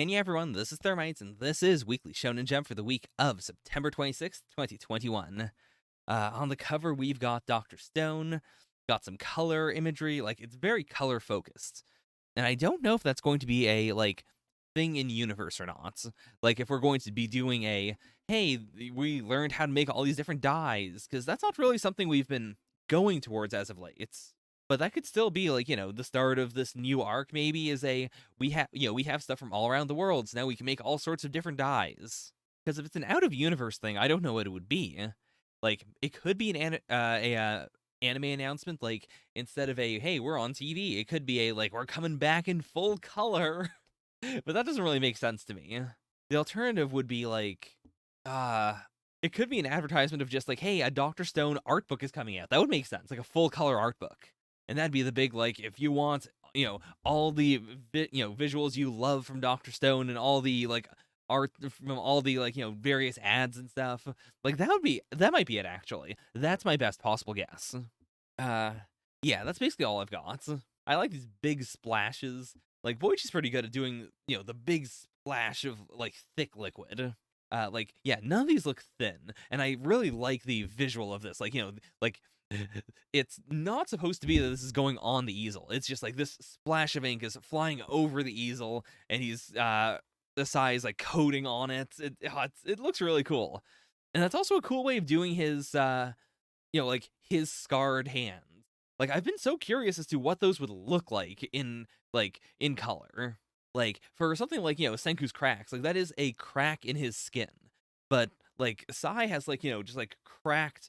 And yeah, everyone, this is Thermites, and this is Weekly Shonen Jump for the week of September 26th, 2021. On the cover, we've got Dr. Stone, got some color imagery, like, it's very color-focused. And I don't know if that's going to be a, thing in universe or not. Like, if we're going to be doing a, hey, we learned how to make all these different dyes, because that's not really something we've been going towards as of late. But that could still be, the start of this new arc, maybe, is we have stuff from all around the world, so now we can make all sorts of different dyes. Because if it's an out-of-universe thing, I don't know what it would be. Like, it could be anime announcement, like, instead of a, hey, we're on TV, it could be a, like, we're coming back in full color. But that doesn't really make sense to me. The alternative would be, uh, it could be an advertisement of just, like, hey, a Dr. Stone art book is coming out. That would make sense, like a full color art book. And that'd be the big, like, if you want, all the, visuals you love from Dr. Stone and all the, like, art from all the, various ads and stuff. Like, that might be it, actually. That's my best possible guess. Uh, yeah, that's basically all I've got. I like these big splashes. Like, Boichi's pretty good at doing, the big splash of, like, thick liquid. Yeah, none of these look thin, and I really like the visual of this. It's not supposed to be that this is going on the easel. It's just like this splash of ink is flying over the easel, and he's the size like coating on it. It looks really cool, and that's also a cool way of doing his his scarred hands. Like, I've been so curious as to what those would look like in color. Like, for something like, Senku's cracks, like, that is a crack in his skin. But, like, Sai has, just, like, cracked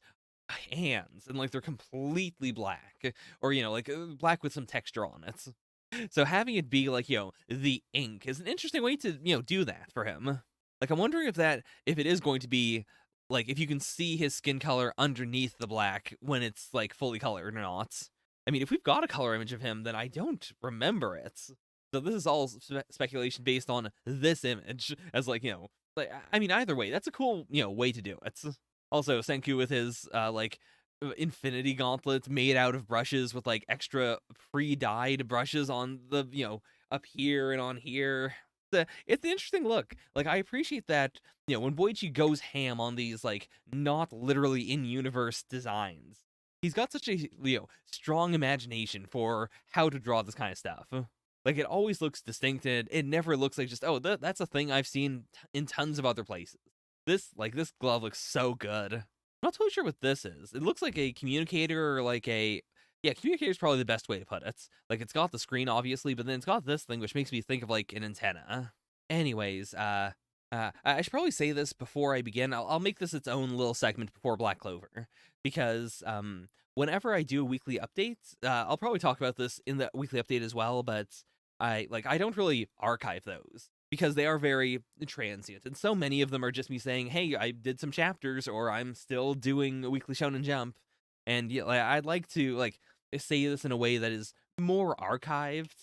hands, and, like, they're completely black. Or, black with some texture on it. So having it be, like, the ink is an interesting way to, do that for him. Like, I'm wondering if it is going to be, like, if you can see his skin color underneath the black when it's, like, fully colored or not. I mean, if we've got a color image of him, then I don't remember it. So this is all speculation based on this image, as, I mean, either way, that's a cool, way to do it. Also, Senku with his, infinity gauntlets made out of brushes with, like, extra pre-dyed brushes on the, up here and on here. It's an interesting look. Like, I appreciate that, when Boichi goes ham on these, like, not literally in-universe designs, he's got such a, strong imagination for how to draw this kind of stuff. Like, it always looks distinct, and it never looks like just, oh, that's a thing I've seen in tons of other places. This glove looks so good. I'm not totally sure what this is. It looks like a communicator or like a... Yeah, communicator is probably the best way to put it. Like, it's got the screen, obviously, but then it's got this thing, which makes me think of, like, an antenna. Anyways, I should probably say this before I begin. I'll make this its own little segment before Black Clover, because whenever I do a weekly update, I'll probably talk about this in the weekly update as well, but I don't really archive those because they are very transient, and so many of them are just me saying, hey, I did some chapters, or I'm still doing a weekly Shonen Jump, and yeah, I'd like to say this in a way that is more archived.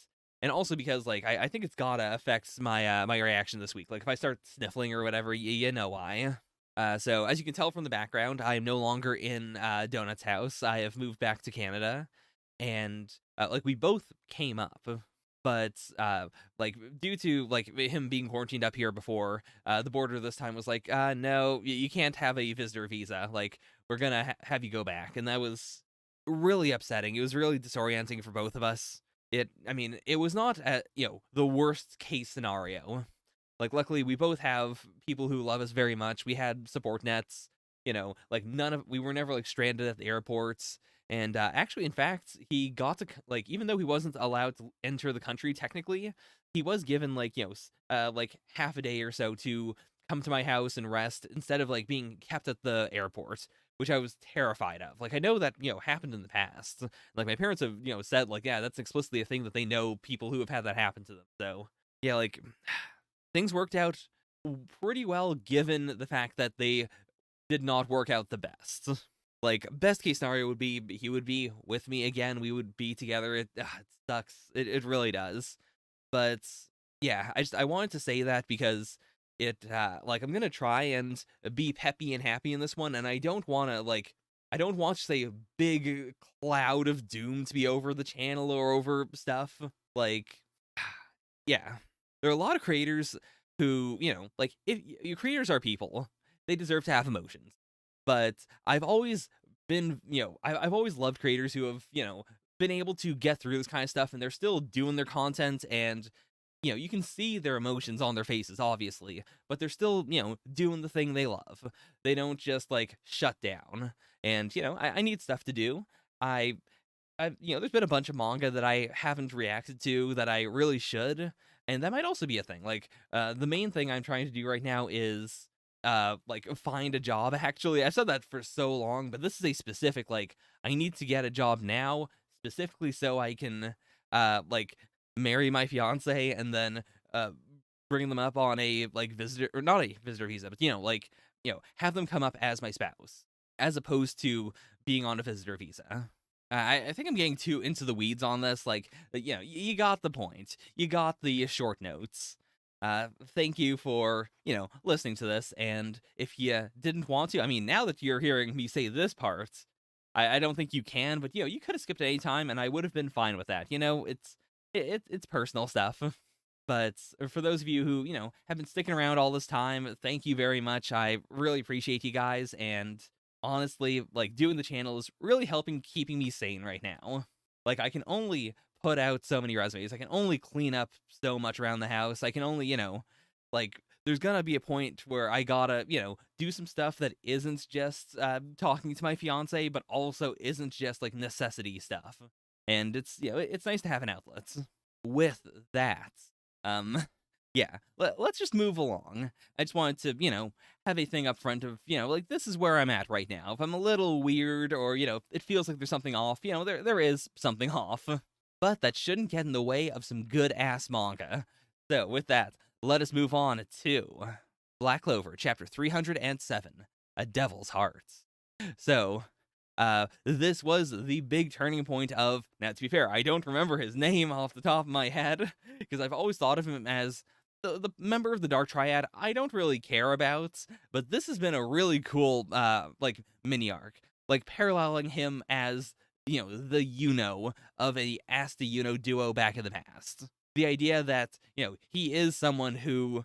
And also because, I think it's gotta affect my my reaction this week. Like, if I start sniffling or whatever, you know why. So, as you can tell from the background, I am no longer in Donut's house. I have moved back to Canada. And, we both came up. But, due to, him being quarantined up here before, the border this time was like, no, you can't have a visitor visa. Like, we're gonna have you go back. And that was really upsetting. It was really disorienting for both of us. I mean, it was not the worst case scenario. Like, luckily, we both have people who love us very much. We had support nets, we were never, stranded at the airports. And actually, in fact, he got to, even though he wasn't allowed to enter the country technically, he was given, half a day or so to come to my house and rest instead of, being kept at the airport, which I was terrified of. Like, I know that, happened in the past. Like, my parents have, said, yeah, that's explicitly a thing that they know people who have had that happen to them. So, yeah, things worked out pretty well given the fact that they did not work out the best. Like, best case scenario would be he would be with me again. We would be together. It sucks. It really does. But yeah, I wanted to say that because I'm gonna try and be peppy and happy in this one, and I don't want to say a big cloud of doom to be over the channel or over stuff. Yeah. There are a lot of creators who, like, if your creators are people, they deserve to have emotions. But I've always been, I've always loved creators who have, been able to get through this kind of stuff and they're still doing their content and you can see their emotions on their faces, obviously, but they're still, doing the thing they love. They don't just like shut down. And, I need stuff to do. There's been a bunch of manga that I haven't reacted to that I really should, and that might also be a thing. Like, the main thing I'm trying to do right now is, like, find a job. Actually, I've said that for so long, but this is a specific, like, I need to get a job now, specifically so I can, like, marry my fiance and then, bring them up on a like visitor or not a visitor visa, but like, have them come up as my spouse, as opposed to being on a visitor visa. I think I'm getting too into the weeds on this. Like, you got the point. You got the short notes. Thank you for, listening to this. And if you didn't want to, I mean, now that you're hearing me say this part, I don't think you can, but, you could have skipped at any time and I would have been fine with that. It's personal stuff. But for those of you who, have been sticking around all this time, thank you very much. I really appreciate you guys. And honestly, like, doing the channel is really helping keeping me sane right now. Like, I can only put out so many resumes. I can only clean up so much around the house. I can only, like, there's gonna be a point where I gotta, do some stuff that isn't just talking to my fiance, but also isn't just like necessity stuff. And it's, it's nice to have an outlet. With that, um, yeah, let's just move along. I just wanted to, have a thing up front of, like, this is where I'm at right now. If I'm a little weird or, it feels like there's something off, there is something off. But that shouldn't get in the way of some good-ass manga. So, with that, let us move on to Black Clover, chapter 307, A Devil's Heart. So, this was the big turning point of, now to be fair, I don't remember his name off the top of my head, because I've always thought of him as the member of the Dark Triad I don't really care about, but this has been a really cool, like, mini arc. Like, paralleling him as, the of a Asta duo back in the past. The idea that, he is someone who,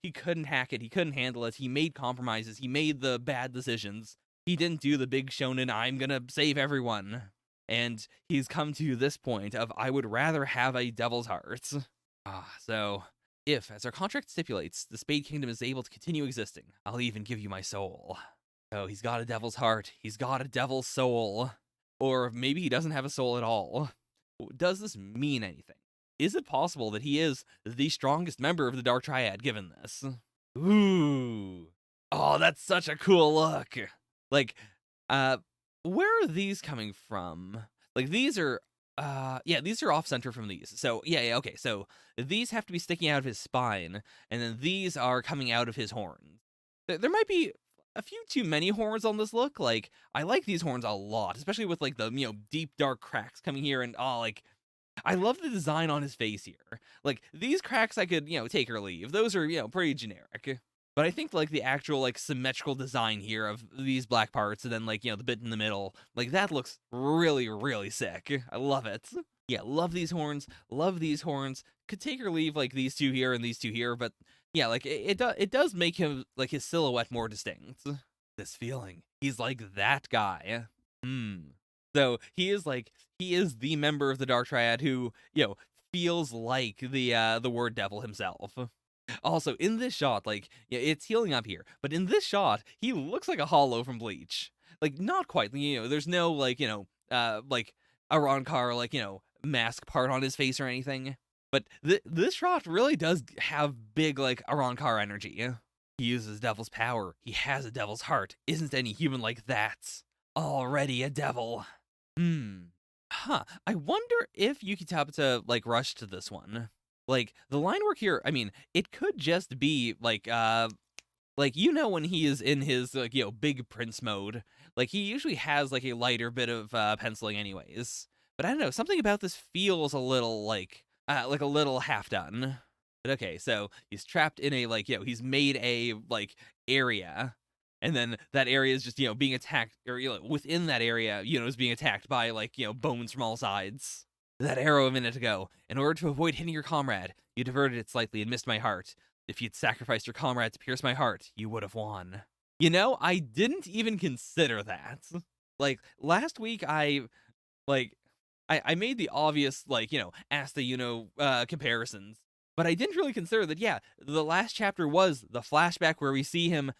he couldn't hack it, he couldn't handle it, he made compromises, he made the bad decisions, he didn't do the big shonen, I'm gonna save everyone. And he's come to this point of, I would rather have a devil's heart. So, if, as our contract stipulates, the Spade Kingdom is able to continue existing, I'll even give you my soul. So, he's got a devil's heart, he's got a devil's soul. Or maybe he doesn't have a soul at all. Does this mean anything? Is it possible that he is the strongest member of the Dark Triad given this? Ooh. Oh, that's such a cool look. Like, where are these coming from? Like, these are, yeah, these are off-center from these. So, yeah, okay, so these have to be sticking out of his spine, and then these are coming out of his horns. There might be a few too many horns on this look. Like, I like these horns a lot, especially with, like, the, deep, dark cracks coming here, and, like, I love the design on his face here. Like, these cracks I could, take or leave. Those are, pretty generic. But I think, like, the actual, like, symmetrical design here of these black parts and then, like, the bit in the middle, like, that looks really, really sick. I love it. Yeah, love these horns. Love these horns. Could take or leave, like, these two here and these two here, but yeah, like, it does make him, like, his silhouette more distinct. This feeling. He's like that guy. So, he is the member of the Dark Triad who, feels like the word devil himself. Also, in this shot, like, yeah, it's healing up here, but in this shot, he looks like a hollow from Bleach. Like, not quite, there's no, like, like, a Ronkar, like, mask part on his face or anything. But this shot really does have big, like, Arrancar energy. He uses devil's power. He has a devil's heart. Isn't any human like that? Already a devil. Huh. I wonder if Yuki Tabata, like, rushed to this one. Like, the line work here, I mean, it could just be, like, when he is in his, like, big prince mode, like, he usually has, like, a lighter bit of, penciling anyways. But I don't know, something about this feels a little, like a little half done. But okay, so he's trapped in a, like, he's made a, like, area. And then that area is just, being attacked, or, within that area, is being attacked by, like, bones from all sides. That arrow a minute ago. In order to avoid hitting your comrade, you diverted it slightly and missed my heart. If you'd sacrificed your comrade to pierce my heart, you would have won. You know, I didn't even consider that. Like, last week, I made the obvious, like, Asta, comparisons. But I didn't really consider that, yeah, the last chapter was the flashback where we see him,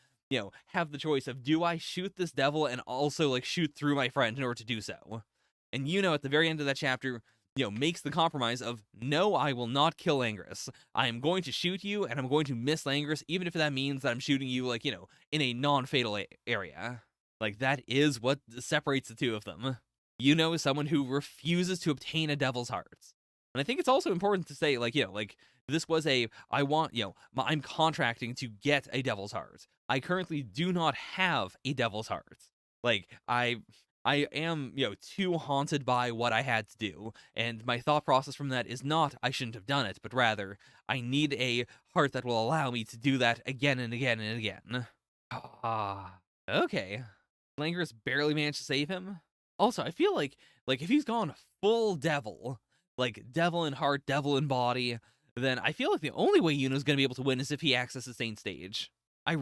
have the choice of, do I shoot this devil and also, like, shoot through my friend in order to do so? And, at the very end of that chapter, makes the compromise of, no, I will not kill Langris. I am going to shoot you, and I'm going to miss Langris, even if that means that I'm shooting you, like, in a non-fatal area. Like, that is what separates the two of them. Is someone who refuses to obtain a devil's heart. And I think it's also important to say, this was I'm contracting to get a devil's heart. I currently do not have a devil's heart. Like, I am, too haunted by what I had to do, and my thought process from that is not, I shouldn't have done it, but rather, I need a heart that will allow me to do that again and again and again. Okay. Langris barely managed to save him. Also, I feel like if he's gone full devil, like devil in heart, devil in body, then I feel like the only way Yuno's gonna be able to win is if he accesses Saint Stage. I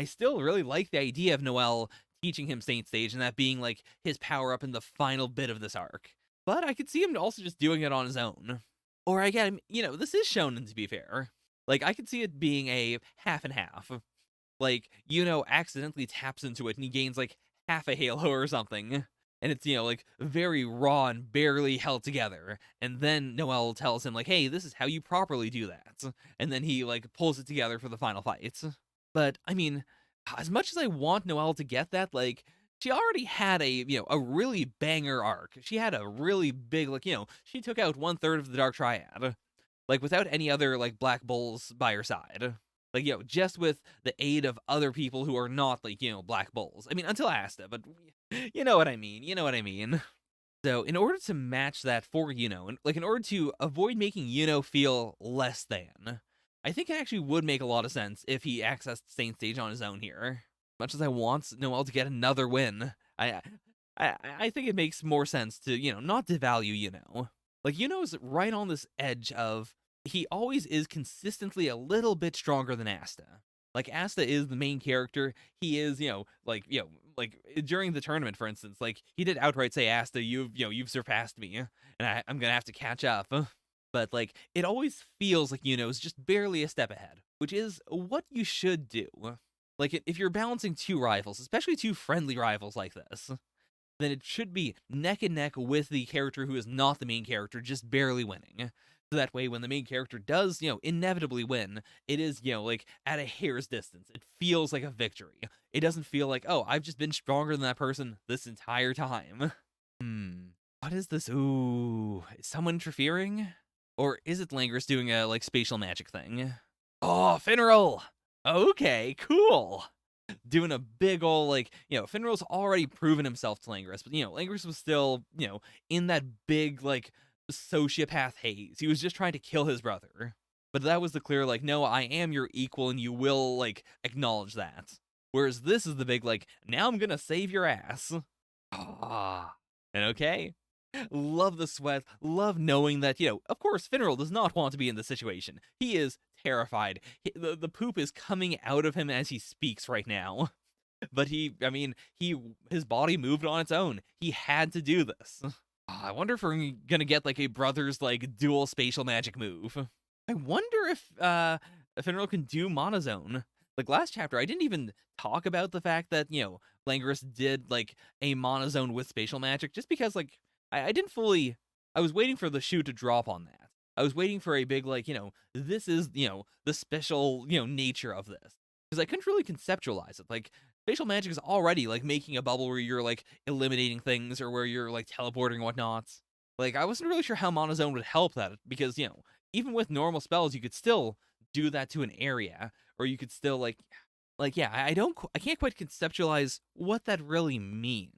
still really like the idea of Noelle teaching him Saint Stage and that being like his power up in the final bit of this arc. But I could see him also just doing it on his own. Or again, this is shonen, to be fair. Like, I could see it being a half and half. Like, accidentally taps into it and he gains like half a halo or something. And it's, like, very raw and barely held together. And then Noelle tells him, like, hey, this is how you properly do that. And then he, like, pulls it together for the final fight. But, I mean, as much as I want Noelle to get that, like, she already had a really banger arc. She had a really big, like, she took out 1/3 of the Dark Triad. Like, without any other, like, Black Bulls by her side. Like, just with the aid of other people who are not, like, Black Bulls. I mean, until Asta, but you know what I mean. So, in order to match that for and like, in order to avoid making feel less than, I think it actually would make a lot of sense if he accessed Saint Stage on his own here. Much as I want Noelle to get another win, I think it makes more sense to, not devalue Like, is right on this edge of, he always is consistently a little bit stronger than Asta. Like, Asta is the main character. He is, like during the tournament, for instance, like, he did outright say, Asta, you've surpassed me, and I'm gonna have to catch up. But, like, it always feels like is just barely a step ahead, which is what you should do. Like, if you're balancing two rivals, especially two friendly rivals like this, then it should be neck and neck with the character who is not the main character, just barely winning. So that way, when the main character does, inevitably win, it is, like, at a hair's distance. It feels like a victory. It doesn't feel like, oh, I've just been stronger than that person this entire time. What is this? Ooh, is someone interfering? Or is it Langris doing a, like, spatial magic thing? Oh, Finral! Okay, cool! Doing a big ol', like, Finral's already proven himself to Langris, but, Langris was still, in that big, like, sociopath haze. He was just trying to kill his brother. But that was the clear, like, no, I am your equal and you will, like, acknowledge that. Whereas this is the big, like, now I'm gonna save your ass. And okay. Love the sweat. Love knowing that, of course, Finral does not want to be in this situation. He is terrified. The poop is coming out of him as he speaks right now. But his body moved on its own. He had to do this. I wonder if we're gonna get, like, a brothers, like, dual spatial magic move. I wonder if Finral can do Monozone. Like, last chapter, I didn't even talk about the fact that, Langris did, like, a Monozone with spatial magic, just because, like, I didn't fully... I was waiting for the shoe to drop on that. I was waiting for a big, like, this is, the special, nature of this. Because I couldn't really conceptualize it. Like, spatial magic is already, like, making a bubble where you're, like, eliminating things or where you're, like, teleporting and whatnot. Like, I wasn't really sure how Monozone would help that, because, even with normal spells, you could still do that to an area, or you could still, yeah, I can't quite conceptualize what that really means.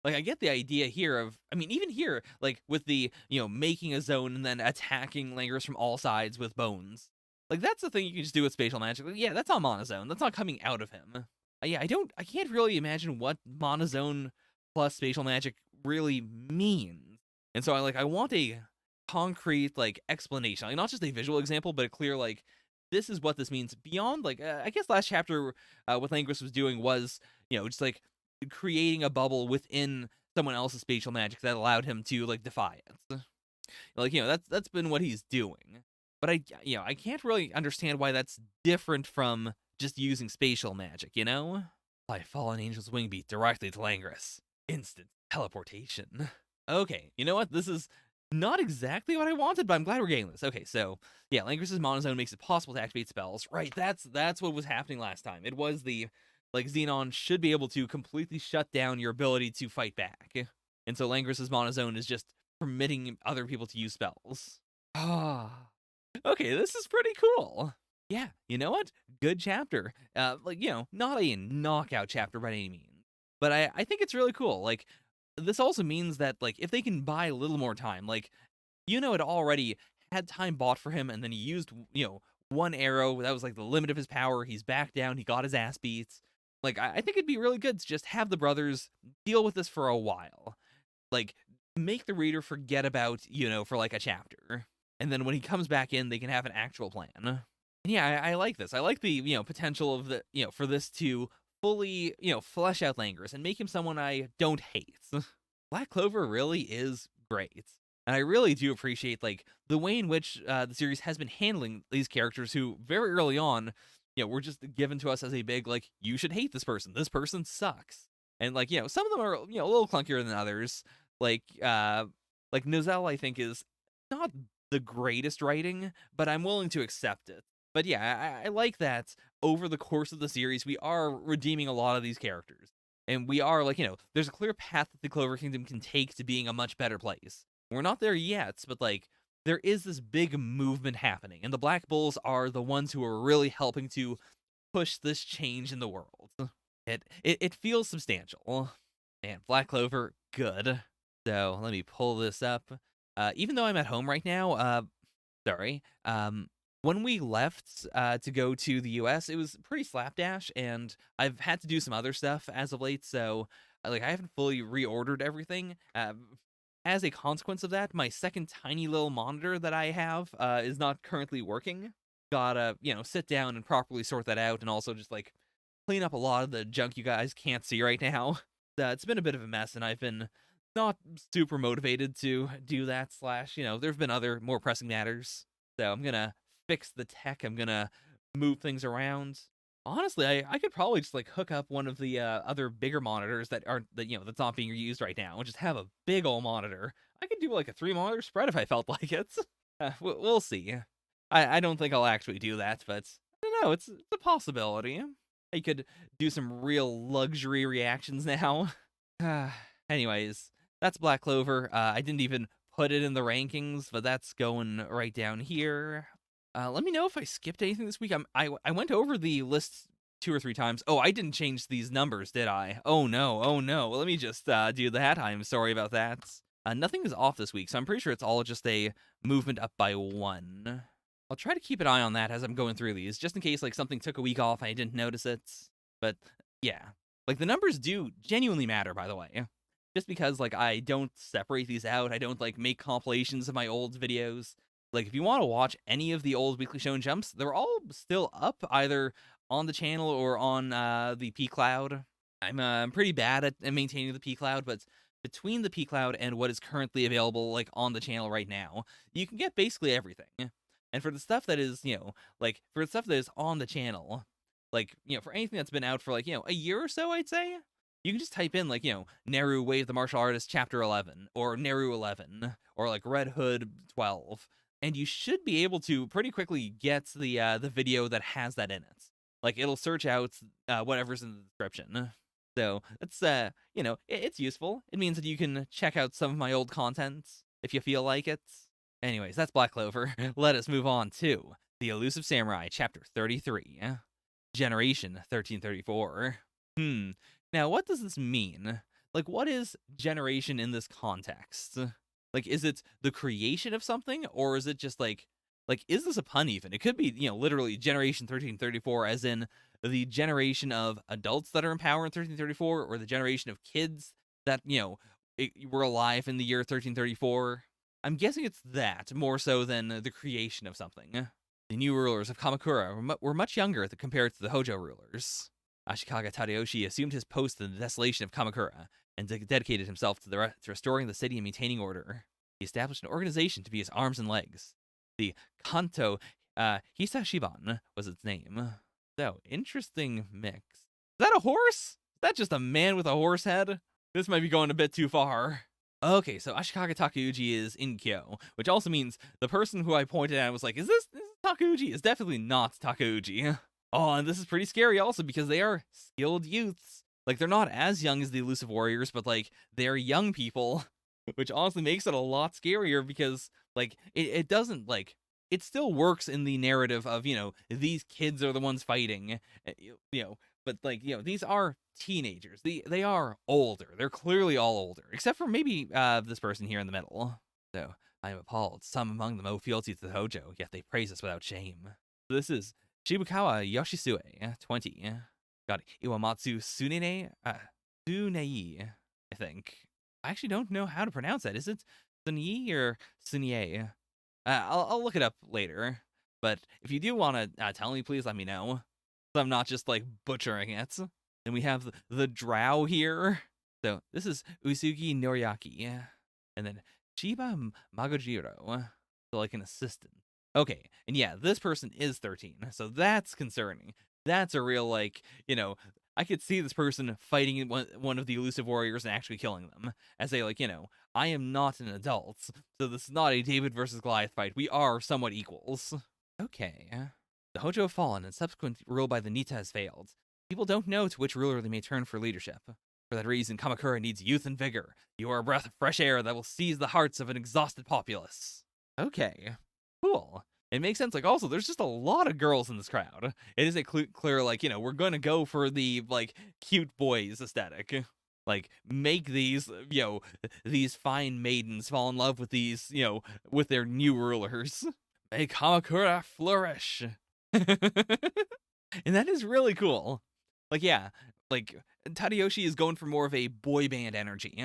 Like, I get the idea here of, even here, like, with the, making a zone and then attacking Langris from all sides with bones. Like, that's the thing you can just do with spatial magic. Like, yeah, that's on Monozone. That's not coming out of him. Yeah, I can't really imagine what Monozone plus spatial magic really means. And so I want a concrete like explanation, like not just a visual example, but a clear like this is what this means beyond like I guess last chapter what Langris was doing was just like creating a bubble within someone else's spatial magic that allowed him to like defy it. Like that's been what he's doing. But I can't really understand why that's different from just using spatial magic, By Fallen Angel's wing beat directly to Langris. Instant teleportation. Okay, you know what? This is not exactly what I wanted, but I'm glad we're getting this. Okay, so yeah, Langris's monozone makes it possible to activate spells. Right, that's what was happening last time. It was the like Xenon should be able to completely shut down your ability to fight back. And so Langris's monozone is just permitting other people to use spells. Ah. Okay, this is pretty cool. Yeah, you know what? Good chapter. Not a knockout chapter by any means, but I think it's really cool. Like, this also means that, like, if they can buy a little more time, like, it already had time bought for him, and then he used, one arrow. That was, like, the limit of his power. He's back down. He got his ass beat. Like, I think it'd be really good to just have the brothers deal with this for a while. Like, make the reader forget about, for, like, a chapter. And then when he comes back in, they can have an actual plan. And yeah, I like this. I like the, potential of the, for this to fully, flesh out Langris and make him someone I don't hate. Black Clover really is great. And I really do appreciate, like, the way in which the series has been handling these characters who, very early on, were just given to us as a big, like, you should hate this person. This person sucks. And, like, some of them are, a little clunkier than others. Like Nozell, I think, is not the greatest writing, but I'm willing to accept it. But yeah, I like that over the course of the series, we are redeeming a lot of these characters. And we are, like, there's a clear path that the Clover Kingdom can take to being a much better place. We're not there yet, but, like, there is this big movement happening. And the Black Bulls are the ones who are really helping to push this change in the world. It feels substantial. Man, Black Clover, good. So let me pull this up. Even though I'm at home right now, when we left to go to the US, it was pretty slapdash, and I've had to do some other stuff as of late, so like I haven't fully reordered everything. As a consequence of that, my second tiny little monitor that I have is not currently working. Gotta, sit down and properly sort that out, and also just like clean up a lot of the junk you guys can't see right now. It's been a bit of a mess, and I've been not super motivated to do that. Slash, there've been other more pressing matters. So I'm gonna fix the tech. I'm gonna move things around. Honestly, I could probably just like hook up one of the other bigger monitors that aren't that's not being used right now, and just have a big old monitor. I could do like a 3 monitor spread if I felt like it. We'll see. I don't think I'll actually do that, but I don't know. It's a possibility. I could do some real luxury reactions now. Anyways, that's Black Clover. I didn't even put it in the rankings, but that's going right down here. Let me know if I skipped anything this week. I went over the list 2 or 3 times. Oh, I didn't change these numbers, did I? Oh no, oh no. Well, let me just do that. I'm sorry about that. Nothing is off this week, so I'm pretty sure it's all just a movement up by 1. I'll try to keep an eye on that as I'm going through these, just in case like something took a week off and I didn't notice it. But yeah, like the numbers do genuinely matter, by the way. Just because like I don't separate these out, I don't like make compilations of my old videos. Like if you want to watch any of the old Weekly Shonen Jumps, they're all still up either on the channel or on the P Cloud. I'm pretty bad at maintaining the P Cloud, but between the P Cloud and what is currently available like on the channel right now, you can get basically everything. And for the stuff that is, like for the stuff that is on the channel, like, for anything that's been out for like, a year or so, I'd say, you can just type in like, Neru Wave the Martial Artist Chapter 11 or Neru 11 or like Red Hood 12, and you should be able to pretty quickly get the video that has that in it. Like it'll search out whatever's in the description. So it's it's useful. It means that you can check out some of my old content if you feel like it. Anyways, that's Black Clover. Let us move on to the Elusive Samurai, Chapter 33, Generation 1334. Now, what does this mean? Like, what is generation in this context? Like, is it the creation of something, or is it just like, is this a pun even? It could be, literally Generation 1334, as in the generation of adults that are in power in 1334, or the generation of kids that, were alive in the year 1334. I'm guessing it's that more so than the creation of something. The new rulers of Kamakura were much younger compared to the Hojo rulers. Ashikaga Tadayoshi assumed his post in the desolation of Kamakura and dedicated himself to restoring the city and maintaining order. He established an organization to be his arms and legs. The Kanto Hisashiban was its name. So, interesting mix. Is that a horse? Is that just a man with a horse head? This might be going a bit too far. Okay, so Ashikaga Takeuji is Inkyo, which also means the person who I pointed at was like, is this Takeuji? Is definitely not Takeuji. Oh, and this is pretty scary also because they are skilled youths. Like, they're not as young as the Elusive Warriors, but, like, they're young people, which honestly makes it a lot scarier because, like, it doesn't, like, it still works in the narrative of, these kids are the ones fighting, but, like, these are teenagers. They are older. They're clearly all older, except for maybe this person here in the middle. So, I am appalled. Some among them owe fealty to the Hojo, yet they praise us without shame. So this is Shibukawa Yoshisue, 20. Got Iwamatsu Tsunei, I think. I actually don't know how to pronounce that. Is it Sunyi or Sunye? I'll look it up later. But if you do want to tell me, please let me know. So I'm not just, like, butchering it. Then we have the drow here. So this is Usugi Noriaki. And then Chiba Magojiro. So, like, an assistant. Okay, and yeah, this person is 13. So that's concerning. That's a real, like, I could see this person fighting one of the Elusive Warriors and actually killing them. As they, like, I am not an adult. So this is not a David versus Goliath fight. We are somewhat equals. Okay. The Hojo have fallen, and subsequent rule by the Nita has failed. People don't know to which ruler they may turn for leadership. For that reason, Kamakura needs youth and vigor. You are a breath of fresh air that will seize the hearts of an exhausted populace. Okay. Cool. It makes sense. Like, also, there's just a lot of girls in this crowd. It is a clear, like, we're going to go for the, like, cute boys aesthetic. Like, make these, these fine maidens fall in love with these, with their new rulers. May Kamakura flourish. And that is really cool. Like, yeah, like, Tadayoshi is going for more of a boy band energy.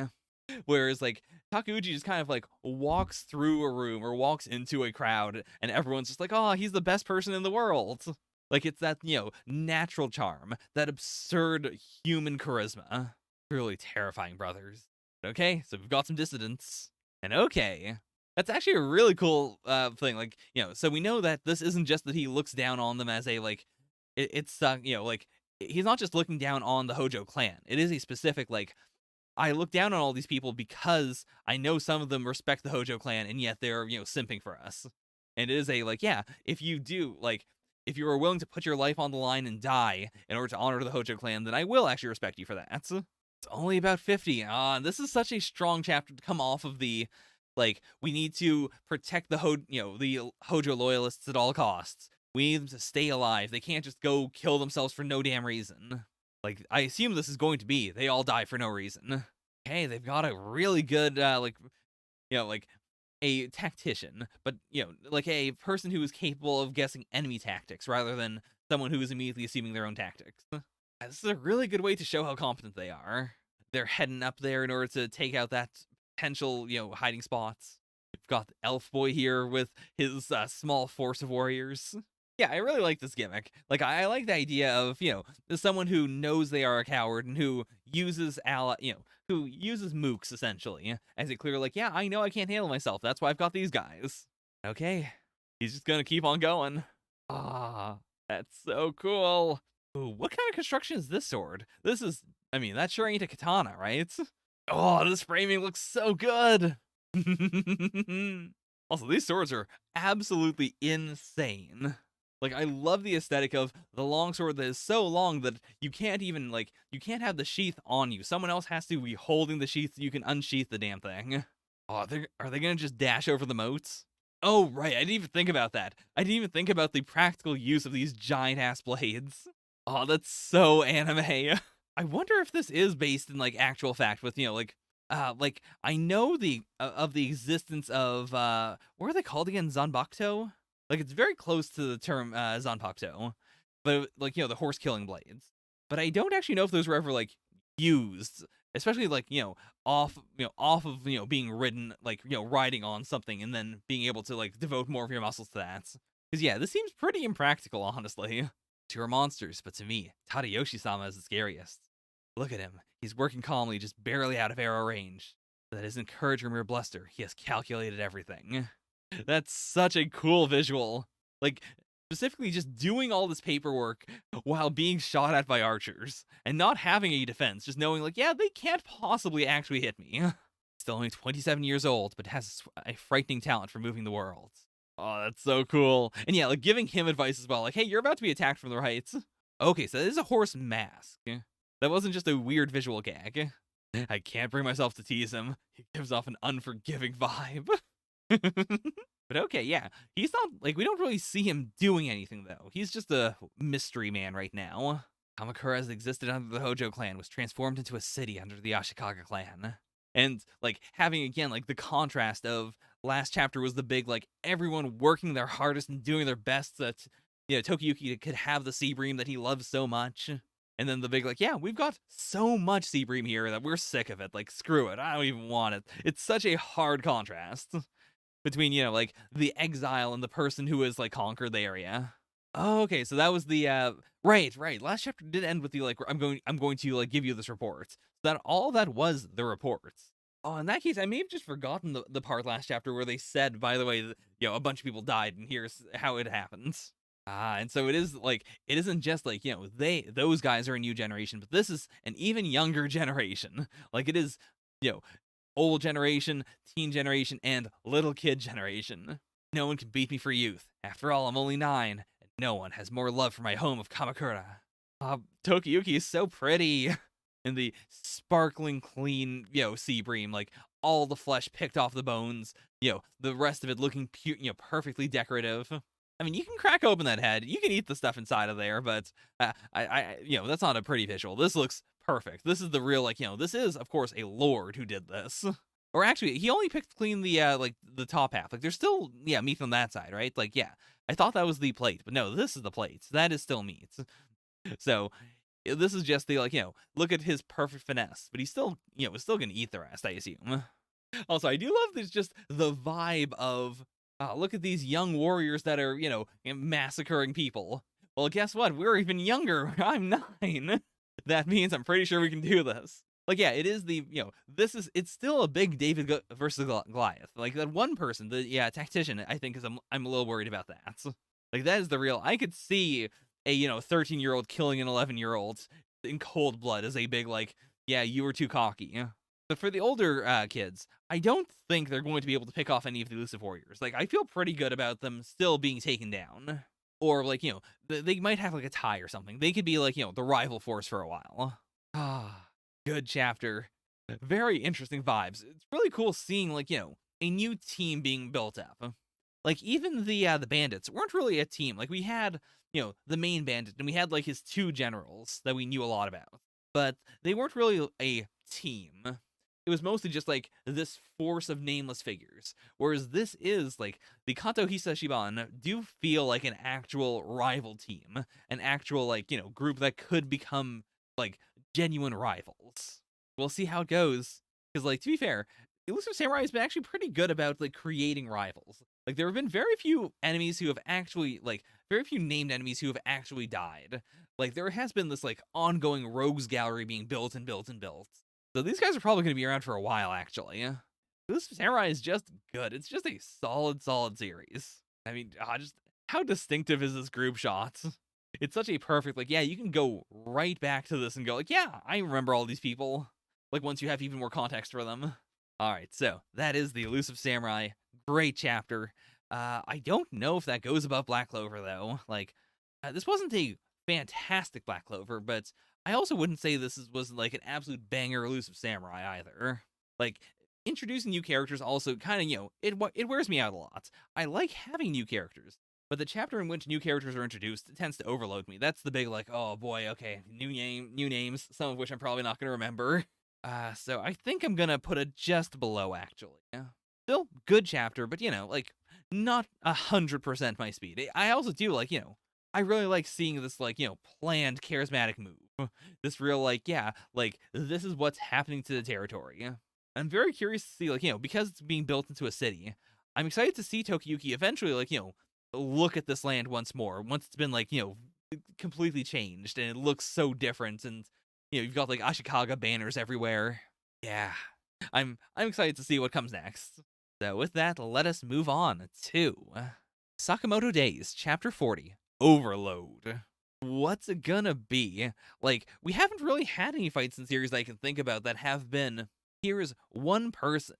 Whereas, like, Takeuchi just kind of, like, walks through a room or walks into a crowd and everyone's just like, oh, he's the best person in the world. Like, it's that, natural charm, that absurd human charisma. Truly terrifying, brothers. Okay, so we've got some dissidents. And okay, that's actually a really cool thing. Like, so we know that this isn't just that he looks down on them as a, like, it's, like, he's not just looking down on the Hojo clan. It is a specific, like, I look down on all these people because I know some of them respect the Hojo clan, and yet they're, simping for us. And it is a, like, yeah, if you do, like, if you are willing to put your life on the line and die in order to honor the Hojo clan, then I will actually respect you for that. It's only about 50. This is such a strong chapter to come off of the, like, we need to protect the the Hojo loyalists at all costs. We need them to stay alive. They can't just go kill themselves for no damn reason. Like, I assume this is going to be, they all die for no reason. Hey, they've got a really good, like a tactician, but, like a person who is capable of guessing enemy tactics rather than someone who is immediately assuming their own tactics. This is a really good way to show how competent they are. They're heading up there in order to take out that potential, hiding spots. We've got the elf boy here with his small force of warriors. Yeah, I really like this gimmick. Like, I like the idea of, someone who knows they are a coward and who uses who uses mooks, essentially, as a clear, like, yeah, I know I can't handle myself. That's why I've got these guys. Okay. He's just gonna keep on going. Ah, that's so cool. Ooh, what kind of construction is this sword? This is, that sure ain't a katana, right? Oh, this framing looks so good. Also, these swords are absolutely insane. Like, I love the aesthetic of the longsword that is so long that you can't even, like, you can't have the sheath on you. Someone else has to be holding the sheath so you can unsheath the damn thing. Oh, are they gonna just dash over the moats? Oh, right, I didn't even think about that. I didn't even think about the practical use of these giant-ass blades. Oh, that's so anime. I wonder if this is based in, like, actual fact with, like, I know of the existence of, what are they called again? Zanbakuto? Like, it's very close to the term Zanpakuto, but, like, the horse killing blades. But I don't actually know if those were ever, like, used especially like, off of, being ridden, like, riding on something and then being able to like devote more of your muscles to that. Because yeah, this seems pretty impractical, honestly. To our monsters, but to me, Tadayoshi-sama is the scariest. Look at him. He's working calmly, just barely out of arrow range. That isn't courage or mere bluster. He has calculated everything. That's such a cool visual. Like, specifically just doing all this paperwork while being shot at by archers and not having a defense, just knowing, like, yeah, they can't possibly actually hit me. Still only 27 years old, but has a frightening talent for moving the world. Oh, that's so cool. And yeah, like giving him advice as well. Like, hey, you're about to be attacked from the right. Okay, so this is a horse mask. That wasn't just a weird visual gag. I can't bring myself to tease him. He gives off an unforgiving vibe. But okay, yeah. He's not, like, we don't really see him doing anything, though. He's just a mystery man right now. Kamakura has existed under the Hojo clan, was transformed into a city under the Ashikaga clan. And, like, having, again, like, the contrast of last chapter was the big, like, everyone working their hardest and doing their best that, Tokiyuki could have the Seabream that he loves so much. And then the big, like, yeah, we've got so much Seabream here that we're sick of it. Like, screw it. I don't even want it. It's such a hard contrast between, like, the exile and the person who has, like, conquered the area. Oh, okay, so that was the, right. Last chapter did end with the, like, I'm going to, like, give you this report. So that all that was the report. Oh, in that case, I may have just forgotten the part last chapter where they said, by the way, a bunch of people died, and here's how it happens. And so it is, like, it isn't just, like, those guys are a new generation, but this is an even younger generation. Like, it is, old generation, teen generation, and little kid generation. No one can beat me for youth. After all, I'm only 9, and no one has more love for my home of Kamakura. Tokiyuki is so pretty. In the sparkling clean, Seabream, like, all the flesh picked off the bones, the rest of it looking perfectly decorative. I mean, you can crack open that head, you can eat the stuff inside of there, but that's not a pretty visual. This looks perfect. This is the real, like, this is, of course, a lord who did this. Or actually, he only picked clean the, like, the top half. Like, there's still, meat on that side, right? Like, yeah, I thought that was the plate, but no, this is the plate. That is still meat. So, this is just the, like, look at his perfect finesse, but he's still, is still gonna eat the rest, I assume. Also, I do love this, just the vibe of, look at these young warriors that are, massacring people. Well, guess what? We're even younger. I'm 9. That means I'm pretty sure we can do this. Like, yeah, it is the, it's still a big David versus Goliath. Like, that one person, the, tactician, I think I'm a little worried about that. Like, that is the real, I could see a 13-year-old killing an 11-year-old in cold blood as a big, like, yeah, you were too cocky. But for the older kids, I don't think they're going to be able to pick off any of the elusive warriors. Like, I feel pretty good about them still being taken down. Or, like, they might have, like, a tie or something. They could be, like, the rival force for a while. Good chapter. Very interesting vibes. It's really cool seeing, like, a new team being built up. Like, even the bandits weren't really a team. Like, we had, the main bandit, and we had, like, his 2 generals that we knew a lot about. But they weren't really a team. It was mostly just, like, this force of nameless figures. Whereas this is, like, the Kanto Hisashiban do feel like an actual rival team. An actual, like, group that could become, like, genuine rivals. We'll see how it goes. Because, like, to be fair, Elusive Samurai has been actually pretty good about, like, creating rivals. Like, there have been very few enemies who have actually, like, very few named enemies who have actually died. Like, there has been this, like, ongoing rogues gallery being built and built and built. So these guys are probably going to be around for a while, actually. Elusive Samurai is just good. It's just a solid series. I mean, just how distinctive is this group shot? It's such a perfect, like, yeah, you can go right back to this and go, like, yeah, I remember all these people. Like, once you have even more context for them. All right, so that is the Elusive Samurai. Great chapter. I don't know if that goes above Black Clover, though. Like, this wasn't a fantastic Black Clover, but I also wouldn't say this was like an absolute banger Elusive Samurai either. Like, introducing new characters also kind of, it wears me out a lot. I like having new characters, but the chapter in which new characters are introduced tends to overload me. That's the big, like, oh boy, okay, new names, some of which I'm probably not going to remember. So I think I'm gonna put it just below, actually. Still good chapter, but, like, not 100% my speed. I also do, like, I really like seeing this, like, planned charismatic move. This real, like, yeah, like, this is what's happening to the territory. I'm very curious to see, like, because it's being built into a city, I'm excited to see Tokiyuki eventually, like, look at this land once more, once it's been, like, completely changed, and it looks so different, and, you've got, like, Ashikaga banners everywhere. Yeah. I'm excited to see what comes next. So with that, let us move on to Sakamoto Days, Chapter 40, Overload. What's it gonna be? Like, we haven't really had any fights in series I can think about that have been, here's one person.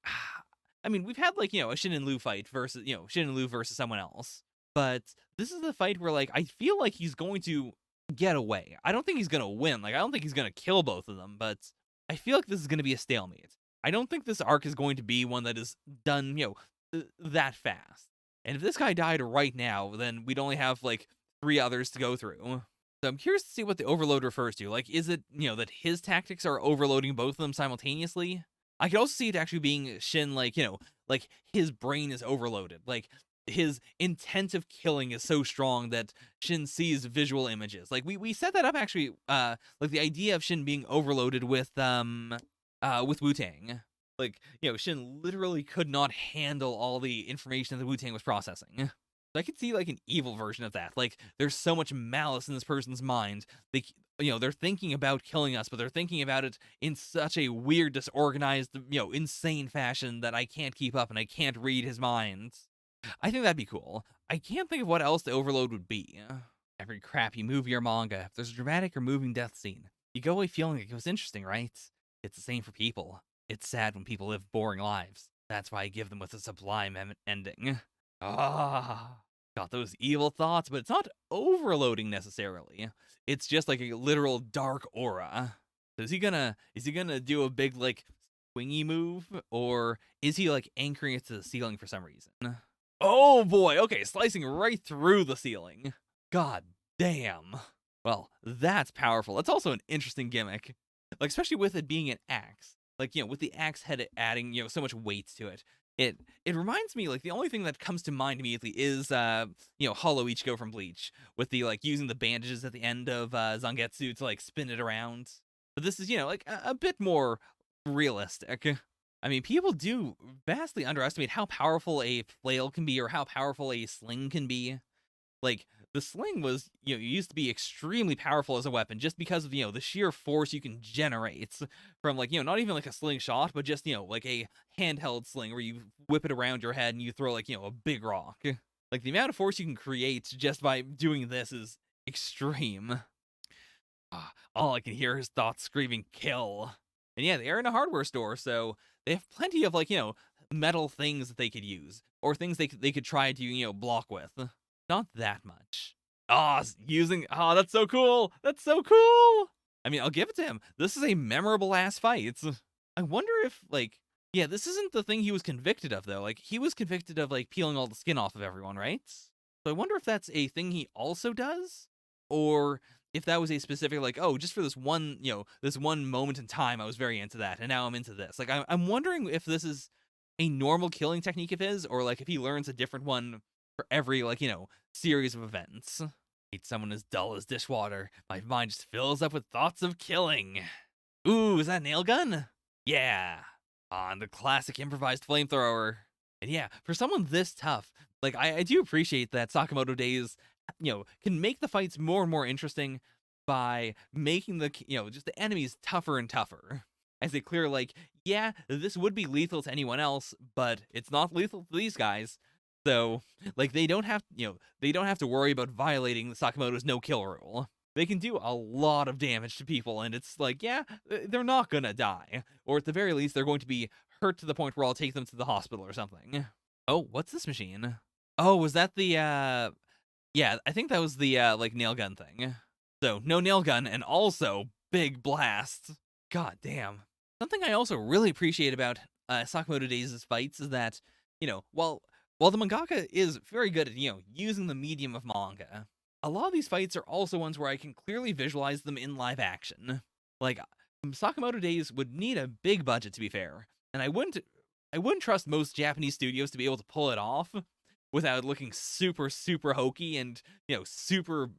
I mean, we've had, like, a Shin and Lu fight versus, Shin and Lu versus someone else. But this is the fight where, like, I feel like he's going to get away. I don't think he's gonna win. Like, I don't think he's gonna kill both of them, but I feel like this is gonna be a stalemate. I don't think this arc is going to be one that is done, that fast. And if this guy died right now, then we'd only have, like, 3 others to go through. So I'm curious to see what the overload refers to. Like, is it, that his tactics are overloading both of them simultaneously? I could also see it actually being Shin, like, like his brain is overloaded. Like, his intent of killing is so strong that Shin sees visual images. Like, we set that up actually, like the idea of Shin being overloaded with Wu-Tang. Like, Shin literally could not handle all the information that Wu-Tang was processing. So I could see, like, an evil version of that. Like, there's so much malice in this person's mind. They're thinking about killing us, but they're thinking about it in such a weird, disorganized, insane fashion that I can't keep up and I can't read his mind. I think that'd be cool. I can't think of what else the overload would be. Every crappy movie or manga, if there's a dramatic or moving death scene, you go away feeling like it was interesting, right? It's the same for people. It's sad when people live boring lives. That's why I give them with a sublime ending. Got those evil thoughts, but it's not overloading necessarily. It's just like a literal dark aura. So is he gonna do a big, like, swingy move, or is he, like, anchoring it to the ceiling for some reason? Oh boy, okay, slicing right through the ceiling. God damn. Well, that's powerful. That's also an interesting gimmick. Like, especially with it being an axe. Like, with the axe head adding, so much weight to it. It reminds me, like, the only thing that comes to mind immediately is, Hollow Ichigo from Bleach, with the, like, using the bandages at the end of Zangetsu to, like, spin it around. But this is, like, a bit more realistic. I mean, people do vastly underestimate how powerful a flail can be, or how powerful a sling can be. Like, the sling was, used to be extremely powerful as a weapon just because of, the sheer force you can generate from, like, not even like a slingshot, but just, like a handheld sling where you whip it around your head and you throw, like, a big rock. Like, the amount of force you can create just by doing this is extreme. All I can hear is thoughts screaming, kill. And yeah, they are in a hardware store, so they have plenty of, like, metal things that they could use, or things they could try to, block with. Not that much. That's so cool. That's so cool. I mean, I'll give it to him. This is a memorable ass fight. I wonder if, like, yeah, this isn't the thing he was convicted of, though. Like, he was convicted of, like, peeling all the skin off of everyone, right? So I wonder if that's a thing he also does, or if that was a specific, like, oh, just for this one, this one moment in time, I was very into that, and now I'm into this. Like, I'm wondering if this is a normal killing technique of his, or, like, if he learns a different one for every, like, series of events. Hate someone as dull as dishwater. My mind just fills up with thoughts of killing. Ooh, is that a nail gun? Yeah. On the classic improvised flamethrower. And yeah, for someone this tough, like, I do appreciate that Sakamoto Days, can make the fights more and more interesting by making the, just the enemies tougher and tougher. As they clear, like, yeah, this would be lethal to anyone else, but it's not lethal to these guys. So, like, they don't have to worry about violating Sakamoto's no-kill rule. They can do a lot of damage to people, and it's like, yeah, they're not gonna die. Or at the very least, they're going to be hurt to the point where I'll take them to the hospital or something. Oh, what's this machine? Oh, was that the, yeah, I think that was the, like, nail gun thing. So, no nail gun, and also big blast. God damn. Something I also really appreciate about Sakamoto Days' fights is that, while the mangaka is very good at, using the medium of manga, a lot of these fights are also ones where I can clearly visualize them in live action. Like, Sakamoto Days would need a big budget, to be fair, and I wouldn't trust most Japanese studios to be able to pull it off without looking super, super hokey and, super,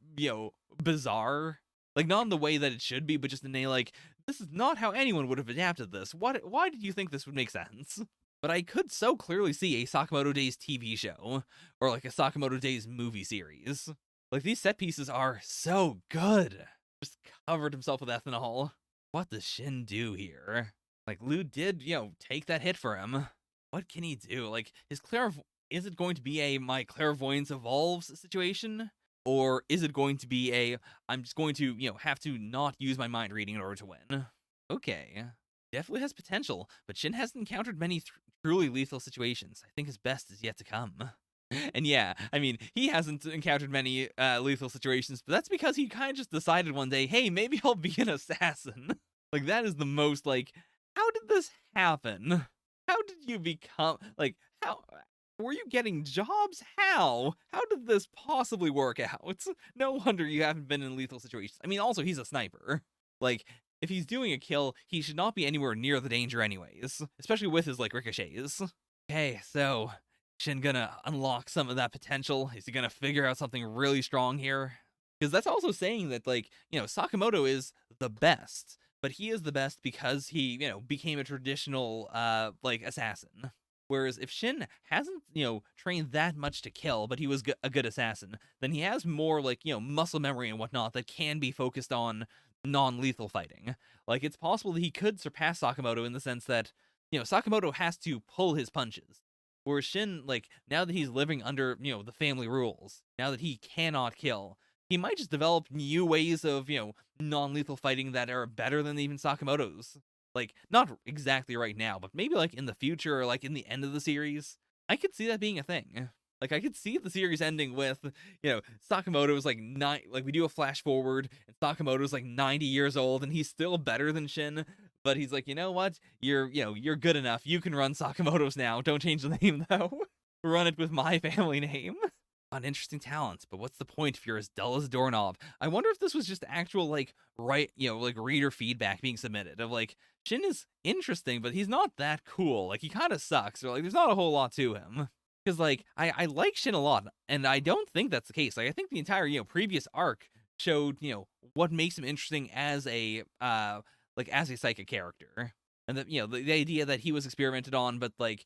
bizarre. Like, not in the way that it should be, but just in a, like, this is not how anyone would have adapted this. Why did you think this would make sense? But I could so clearly see a Sakamoto Days TV show, or like a Sakamoto Days movie series. Like, these set pieces are so good. Just covered himself with ethanol. What does Shin do here? Like, Liu did, take that hit for him. What can he do? Like, is it going to be a my clairvoyance evolves situation? Or is it going to be I'm just going to, have to not use my mind reading in order to win? Okay. Definitely has potential, but Shin hasn't encountered many truly lethal situations. I think his best is yet to come. And yeah, I mean, he hasn't encountered many lethal situations, but that's because he kind of just decided one day, hey, maybe I'll be an assassin. Like, that is the most, like, how did this happen? How did you become, like, how were you getting jobs? How did this possibly work out? No wonder you haven't been in lethal situations. I mean, also, he's a sniper. Like, if he's doing a kill, he should not be anywhere near the danger anyways, especially with his, like, ricochets. Okay, so Shin gonna unlock some of that potential? Is he gonna figure out something really strong here? Because that's also saying that, like, Sakamoto is the best, but he is the best because he, became a traditional, like, assassin. Whereas if Shin hasn't, trained that much to kill, but he was a good assassin, then he has more, like, muscle memory and whatnot that can be focused on non-lethal fighting. Like, it's possible that he could surpass Sakamoto in the sense that, Sakamoto has to pull his punches. Whereas Shin, like, now that he's living under, the family rules, now that he cannot kill, he might just develop new ways of, non-lethal fighting that are better than even Sakamoto's. Like, not exactly right now, but maybe, like, in the future or, like, in the end of the series. I could see that being a thing. Like, I could see the series ending with, Sakamoto's, like, we do a flash forward, and Sakamoto's, like, 90 years old, and he's still better than Shin, but he's like, you know what? You're good enough. You can run Sakamoto's now. Don't change the name, though. Run it with my family name. An interesting talent, but what's the point if you're as dull as a doorknob? I wonder if this was just actual, like, reader feedback being submitted of, like, Shin is interesting, but he's not that cool. Like, he kind of sucks, or, like, there's not a whole lot to him. Because, like, I like Shin a lot, and I don't think that's the case. Like, I think the entire, previous arc showed, what makes him interesting as a, as a psychic character. And that, the idea that he was experimented on, but, like,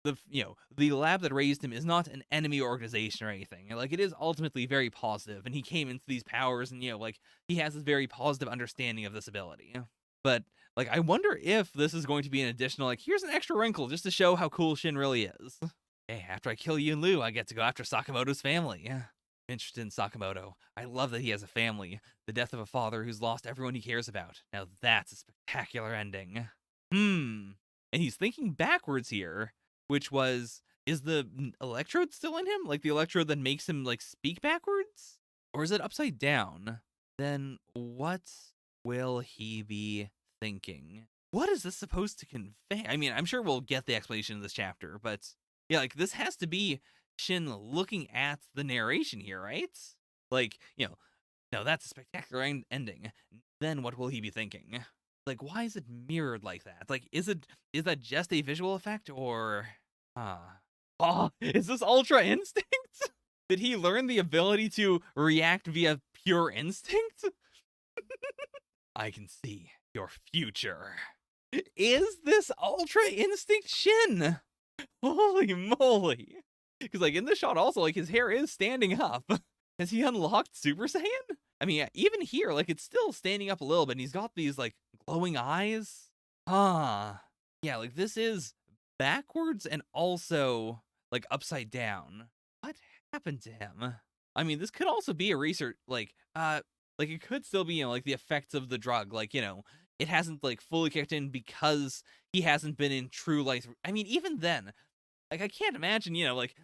the lab that raised him is not an enemy organization or anything. Like, it is ultimately very positive, and he came into these powers, and, like, he has this very positive understanding of this ability. But, like, I wonder if this is going to be an additional, like, here's an extra wrinkle just to show how cool Shin really is. Hey, after I kill you and Liu, I get to go after Sakamoto's family. I'm interested in Sakamoto. I love that he has a family. The death of a father who's lost everyone he cares about. Now that's a spectacular ending. And he's thinking backwards here, which was, is the electrode still in him? Like, the electrode that makes him, like, speak backwards? Or is it upside down? Then what will he be thinking? What is this supposed to convey? I mean, I'm sure we'll get the explanation in this chapter, but yeah, like, this has to be Shin looking at the narration here, right? Like, no, that's a spectacular ending. Then what will he be thinking? Like, why is it mirrored like that? Like, is that just a visual effect, or oh, is this Ultra Instinct? Did he learn the ability to react via pure instinct? I can see your future. Is this Ultra Instinct Shin? Holy moly. Because, like, in this shot also, like, his hair is standing up. Has he unlocked Super Saiyan? I mean, yeah, even here, like, it's still standing up a little bit, and he's got these, like, glowing eyes. Yeah, like, this is backwards and also, like, upside down. What happened to him? I mean, this could also be a research, like, it could still be, like, the effects of the drug, like, it hasn't, like, fully kicked in because he hasn't been in true life. I mean, even then, like, I can't imagine, like,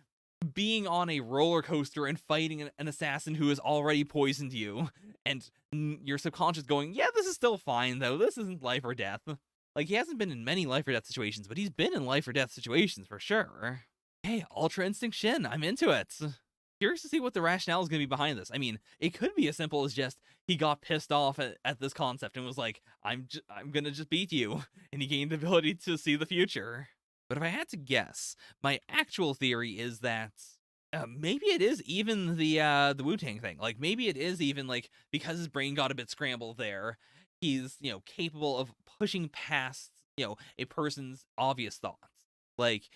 being on a roller coaster and fighting an assassin who has already poisoned you, and your subconscious going, yeah, this is still fine, though. This isn't life or death. Like, he hasn't been in many life or death situations, but he's been in life or death situations for sure. Hey, Ultra Instinct Shin, I'm into it. Curious to see what the rationale is going to be behind this. I mean, it could be as simple as just he got pissed off at this concept and was like, I'm going to just beat you, and he gained the ability to see the future. But if I had to guess, my actual theory is that maybe it is even the Wu-Tang thing. Like maybe it is even like because his brain got a bit scrambled there, he's, capable of pushing past, a person's obvious thoughts. Like,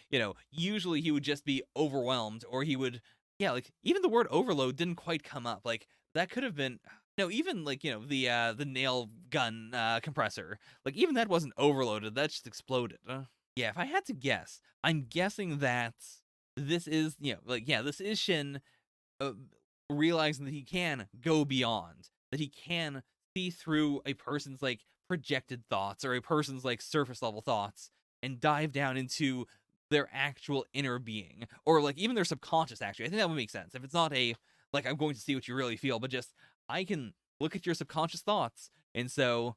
usually he would just be overwhelmed or he would yeah, like even the word overload didn't quite come up. Like that could have been no, even like, the nail gun compressor. Like even that wasn't overloaded, that just exploded. Yeah, if I had to guess, I'm guessing that this is, this is Shin uh, realizing that he can go beyond, that he can see through a person's like projected thoughts or a person's like surface level thoughts and dive down into their actual inner being or like even their subconscious. Actually, I think that would make sense if it's not a like I'm going to see what you really feel, but just I can look at your subconscious thoughts, and so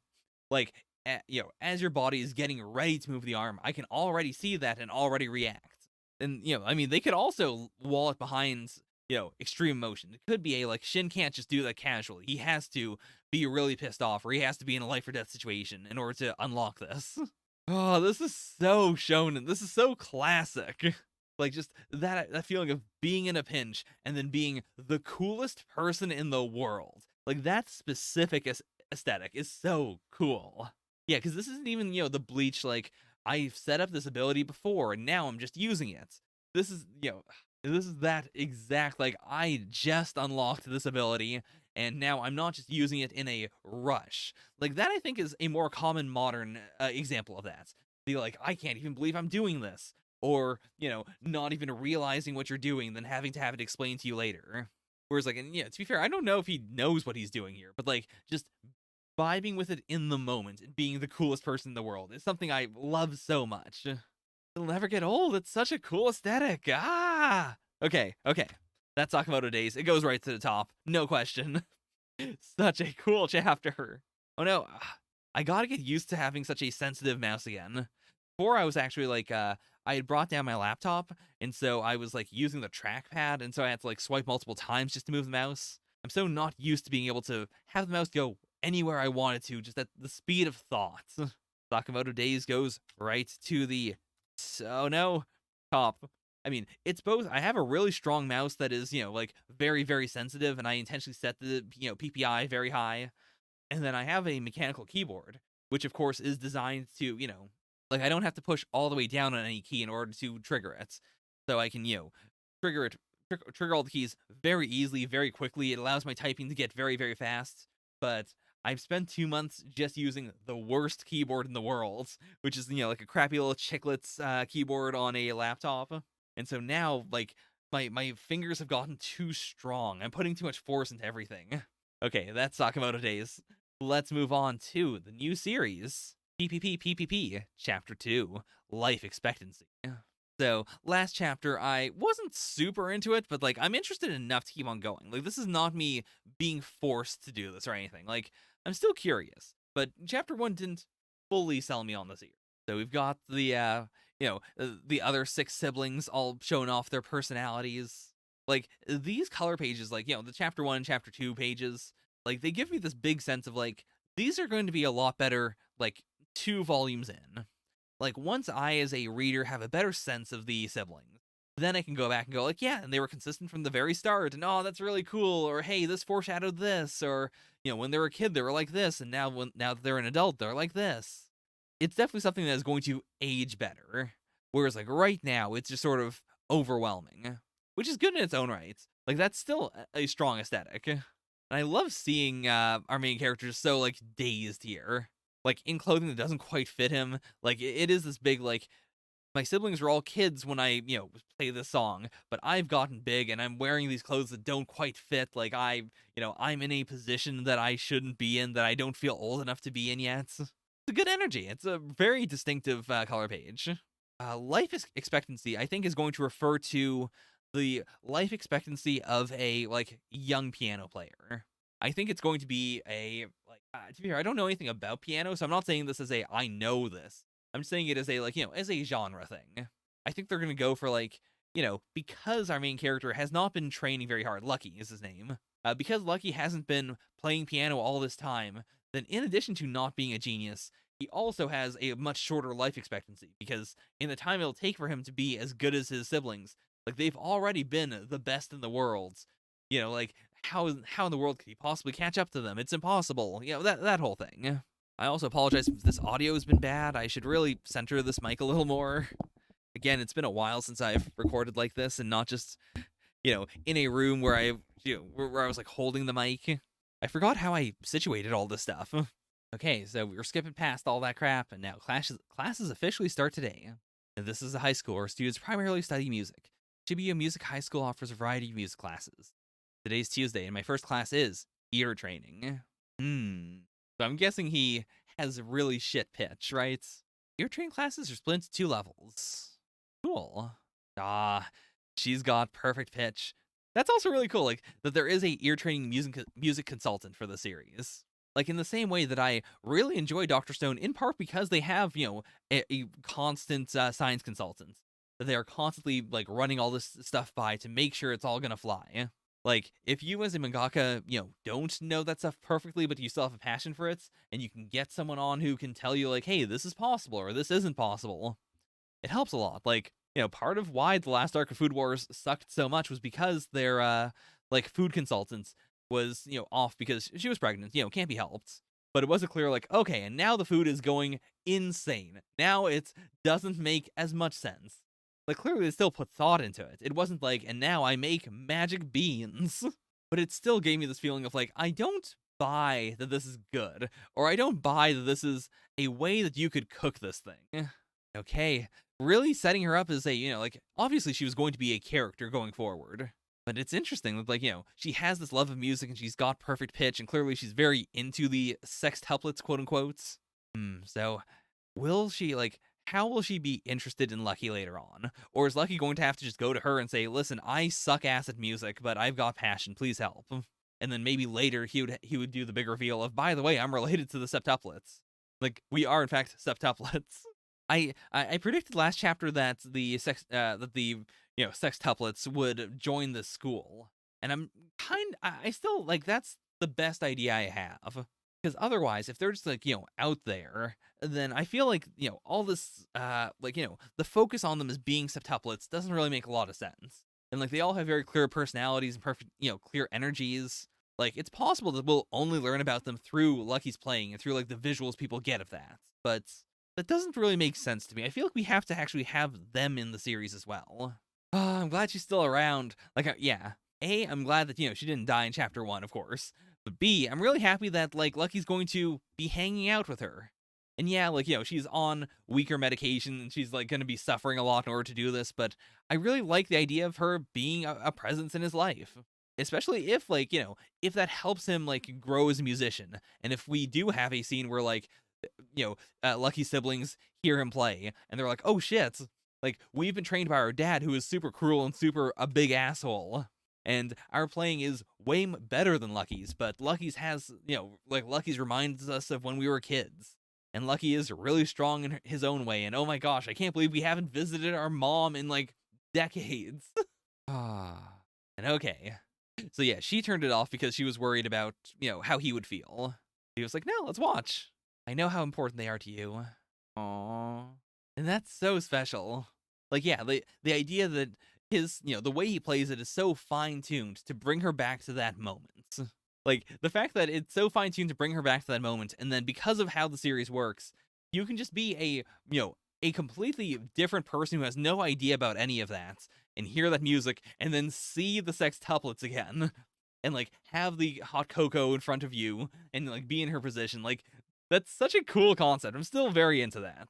like as your body is getting ready to move the arm, I can already see that and already react. And I mean, they could also wall it behind extreme emotion. It could be a like Shin can't just do that casually. He has to be really pissed off, or he has to be in a life or death situation in order to unlock this. Oh, this is so shonen. This is so classic. Like just that feeling of being in a pinch and then being the coolest person in the world. Like that specific aesthetic is so cool. Yeah, because this isn't even the Bleach like I've set up this ability before and now I'm just using it. This is this is that exact like I just unlocked this ability and now I'm not just using it in a rush. Like that I think is a more common modern example of that. The like I can't even believe I'm doing this, or not even realizing what you're doing, then having to have it explained to you later. Whereas like, and yeah, to be fair, I don't know if he knows what he's doing here, but like just vibing with it in the moment and being the coolest person in the world is something I love so much. It'll never get old. It's such a cool aesthetic. Ah, okay. That's Sakamoto Days. It goes right to the top, no question. Such a cool chapter. Oh no, I gotta get used to having such a sensitive mouse again. Before I was actually like, I had brought down my laptop, and so I was like using the trackpad, and so I had to like swipe multiple times just to move the mouse. I'm so not used to being able to have the mouse go anywhere I wanted to, just at the speed of thought. Sakamoto Days goes right to the so no top. I mean, it's both. I have a really strong mouse that is, like very, very sensitive, and I intentionally set the, PPI very high. And then I have a mechanical keyboard, which of course is designed to, like I don't have to push all the way down on any key in order to trigger it. So I can, trigger it, trigger all the keys very easily, very quickly. It allows my typing to get very, very fast. But I've spent 2 months just using the worst keyboard in the world, which is, like a crappy little chiclets keyboard on a laptop. And so now, like, my fingers have gotten too strong. I'm putting too much force into everything. Okay, that's Sakamoto Days. Let's move on to the new series, PPPPPP, Chapter 2, Life Expectancy. So, last chapter, I wasn't super into it, but, like, I'm interested enough to keep on going. Like, this is not me being forced to do this or anything. Like, I'm still curious, but Chapter 1 didn't fully sell me on this here. So, we've got the other 6 siblings all showing off their personalities. Like, these color pages, like, the Chapter 1 and Chapter 2 pages, like, they give me this big sense of, like, these are going to be a lot better, like, 2 volumes in. Like, once I, as a reader, have a better sense of the siblings, then I can go back and go, like, yeah, and they were consistent from the very start, and oh, that's really cool, or hey, this foreshadowed this, or, when they were a kid, they were like this, and now that they're an adult, they're like this. It's definitely something that is going to age better. Whereas, like, right now, it's just sort of overwhelming, which is good in its own right. Like, that's still a strong aesthetic. And I love seeing our main character so, like, dazed here, like in clothing that doesn't quite fit him. Like it is this big like my siblings were all kids when I play this song, but I've gotten big and I'm wearing these clothes that don't quite fit. Like I'm in a position that I shouldn't be in, that I don't feel old enough to be in yet. It's a good energy. It's a very distinctive color page. Life expectancy, I think, is going to refer to the life expectancy of a like young piano player. I think it's going to be a like to be fair, I don't know anything about piano, so I'm not saying this as a I know this. I'm saying it as a like as a genre thing. I think they're gonna go for like because our main character has not been training very hard. Lucky is his name. Because Lucky hasn't been playing piano all this time, then in addition to not being a genius, he also has a much shorter life expectancy because in the time it'll take for him to be as good as his siblings, Like, they've already been the best in the world. Like, how in the world could he possibly catch up to them? It's impossible. That whole thing. I also apologize if this audio has been bad. I should really center this mic a little more. Again, it's been a while since I've recorded like this, and not just, in a room where where I was like holding the mic. I forgot how I situated all this stuff. Okay, so we were skipping past all that crap, and now classes officially start today. And this is a high school where students primarily study music. Shibuya Music High School offers a variety of music classes. Today's Tuesday, and my first class is ear training. So I'm guessing he has really shit pitch, right? Ear training classes are split into 2 levels. Cool. She's got perfect pitch. That's also really cool, like, that there is a ear training music consultant for the series. Like, in the same way that I really enjoy Dr. Stone, in part because they have, a constant science consultant that they are constantly, like, running all this stuff by to make sure it's all gonna fly. Like, if you as a mangaka, don't know that stuff perfectly, but you still have a passion for it, and you can get someone on who can tell you, like, hey, this is possible, or this isn't possible, it helps a lot. Like, part of why the last arc of Food Wars sucked so much was because their, like, food consultant was, off because she was pregnant, can't be helped. But it wasn't clear, like, okay, and now the food is going insane. Now it doesn't make as much sense. Like, clearly they still put thought into it. It wasn't like, and now I make magic beans. But it still gave me this feeling of, like, I don't buy that this is good, or I don't buy that this is a way that you could cook this thing. Okay, really setting her up as a, like, obviously she was going to be a character going forward. But it's interesting that, like, she has this love of music and she's got perfect pitch, and clearly she's very into the sextuplets, quote unquote. So will she, like, how will she be interested in Lucky later on? Or is Lucky going to have to just go to her and say, listen, I suck ass at music, but I've got passion, please help? And then maybe later he would do the big reveal of, by the way, I'm related to the septuplets. Like, we are in fact septuplets. I predicted last chapter that the sextuplets would join the school, and I still, like, that's the best idea I have, because otherwise, if they're just, like, out there, then I feel like, all this, like, the focus on them as being septuplets doesn't really make a lot of sense. And, like, they all have very clear personalities and perfect, clear energies. Like, it's possible that we'll only learn about them through Lucky's playing and through, like, the visuals people get of that, but that doesn't really make sense to me. I feel like we have to actually have them in the series as well. I'm glad she's still around. Like, yeah. A, I'm glad that, she didn't die in chapter 1, of course. But B, I'm really happy that, like, Lucky's going to be hanging out with her. And yeah, like, she's on weaker medication and she's, like, going to be suffering a lot in order to do this, but I really like the idea of her being a presence in his life. Especially if, like, if that helps him, like, grow as a musician. And if we do have a scene where, like, Lucky's siblings hear him play and they're like, oh shit, like, we've been trained by our dad who is super cruel and super a big asshole, and our playing is way better than Lucky's, but Lucky's has, like, Lucky's reminds us of when we were kids, and Lucky is really strong in his own way, and oh my gosh, I can't believe we haven't visited our mom in, like, decades. And okay, so yeah, she turned it off because she was worried about, how he would feel. He was like, no, let's watch. I know how important they are to you. Aww. And that's so special. Like, yeah, the idea that his, the way he plays it is so fine-tuned to bring her back to that moment. Like, the fact that it's so fine-tuned to bring her back to that moment, and then because of how the series works, you can just be a completely different person who has no idea about any of that, and hear that music, and then see the sextuplets again, and, like, have the hot cocoa in front of you, and, like, be in her position. Like, that's such a cool concept. I'm still very into that.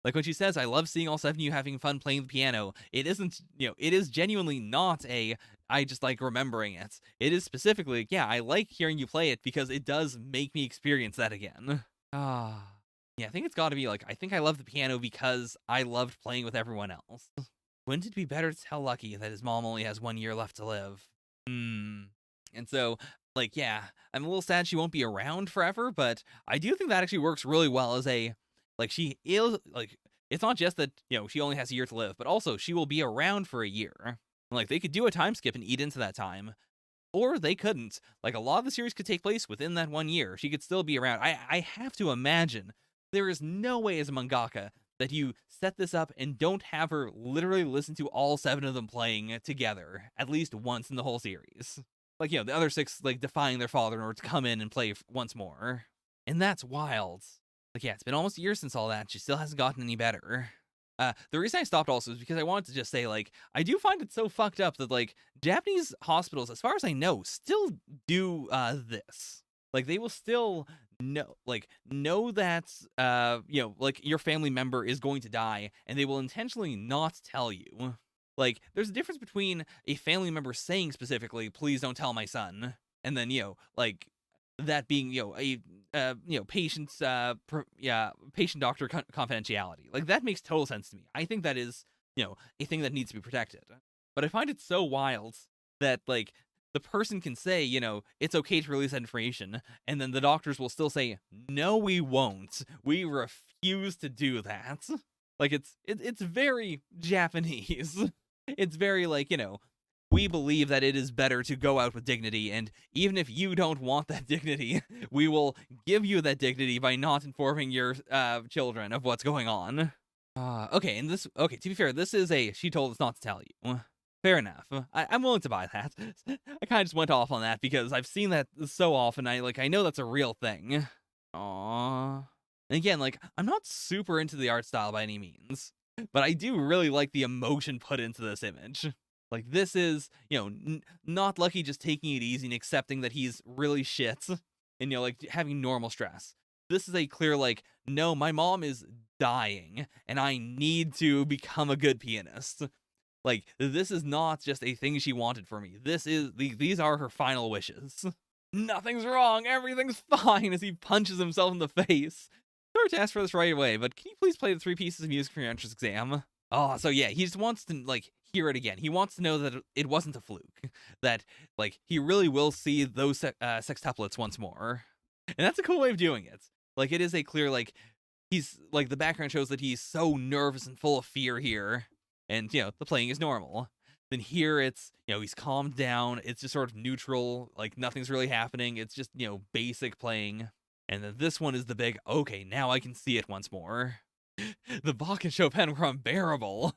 Like, when she says, I love seeing all 7 of you having fun playing the piano, it isn't, it is genuinely not I just like remembering it. It is specifically, yeah, I like hearing you play it because it does make me experience that again. Yeah, I think it's gotta be, like, I think I love the piano because I loved playing with everyone else. Wouldn't it be better to tell Lucky that his mom only has 1 year left to live? And so, like, yeah, I'm a little sad she won't be around forever, but I do think that actually works really well as a, like, she is, like, it's not just that, she only has a year to live, but also she will be around for a year. Like, they could do a time skip and eat into that time, or they couldn't. Like, a lot of the series could take place within that 1 year. She could still be around. I have to imagine there is no way as a mangaka that you set this up and don't have her literally listen to all 7 of them playing together at least once in the whole series. Like, the other 6, like, defying their father in order to come in and play once more. And that's wild. Like, yeah, it's been almost a year since all that. She still hasn't gotten any better. The reason I stopped also is because I wanted to just say, like, I do find it so fucked up that, like, Japanese hospitals, as far as I know, still do this. Like, they will still know that, like, your family member is going to die, and they will intentionally not tell you. Like, there's a difference between a family member saying specifically, please don't tell my son, and then, like, that being, patient doctor confidentiality. Like, that makes total sense to me. I think that is, a thing that needs to be protected. But I find it so wild that, like, the person can say, it's okay to release that information, and then the doctors will still say, no, we won't. We refuse to do that. Like, it's very Japanese. It's very, like, we believe that it is better to go out with dignity, and even if you don't want that dignity, we will give you that dignity by not informing your children of what's going on. Okay, to be fair, this is she told us not to tell you. Fair enough. I'm willing to buy that. I kind of just went off on that because I've seen that so often. I know that's a real thing. Aww. And again, like, I'm not super into the art style by any means, but I do really like the emotion put into this image. Like, this is, not Lucky just taking it easy and accepting that he's really shit and, like, having normal stress. This is a clear, like, no, my mom is dying and I need to become a good pianist. Like, this is not just a thing she wanted for me. These are her final wishes. Nothing's wrong. Everything's fine as he punches himself in the face. Sorry to ask for this right away, but can you please play the 3 pieces of music for your entrance exam? Oh, so yeah, he just wants to, like, hear it again. He wants to know that it wasn't a fluke. That, like, he really will see those sextuplets once more. And that's a cool way of doing it. Like, it is a clear, like, he's, like, the background shows that he's so nervous and full of fear here. And, the playing is normal. Then here it's, he's calmed down. It's just sort of neutral. Like, nothing's really happening. It's just, basic playing. And then this one is the big, okay, now I can see it once more. The Bach and Chopin were unbearable.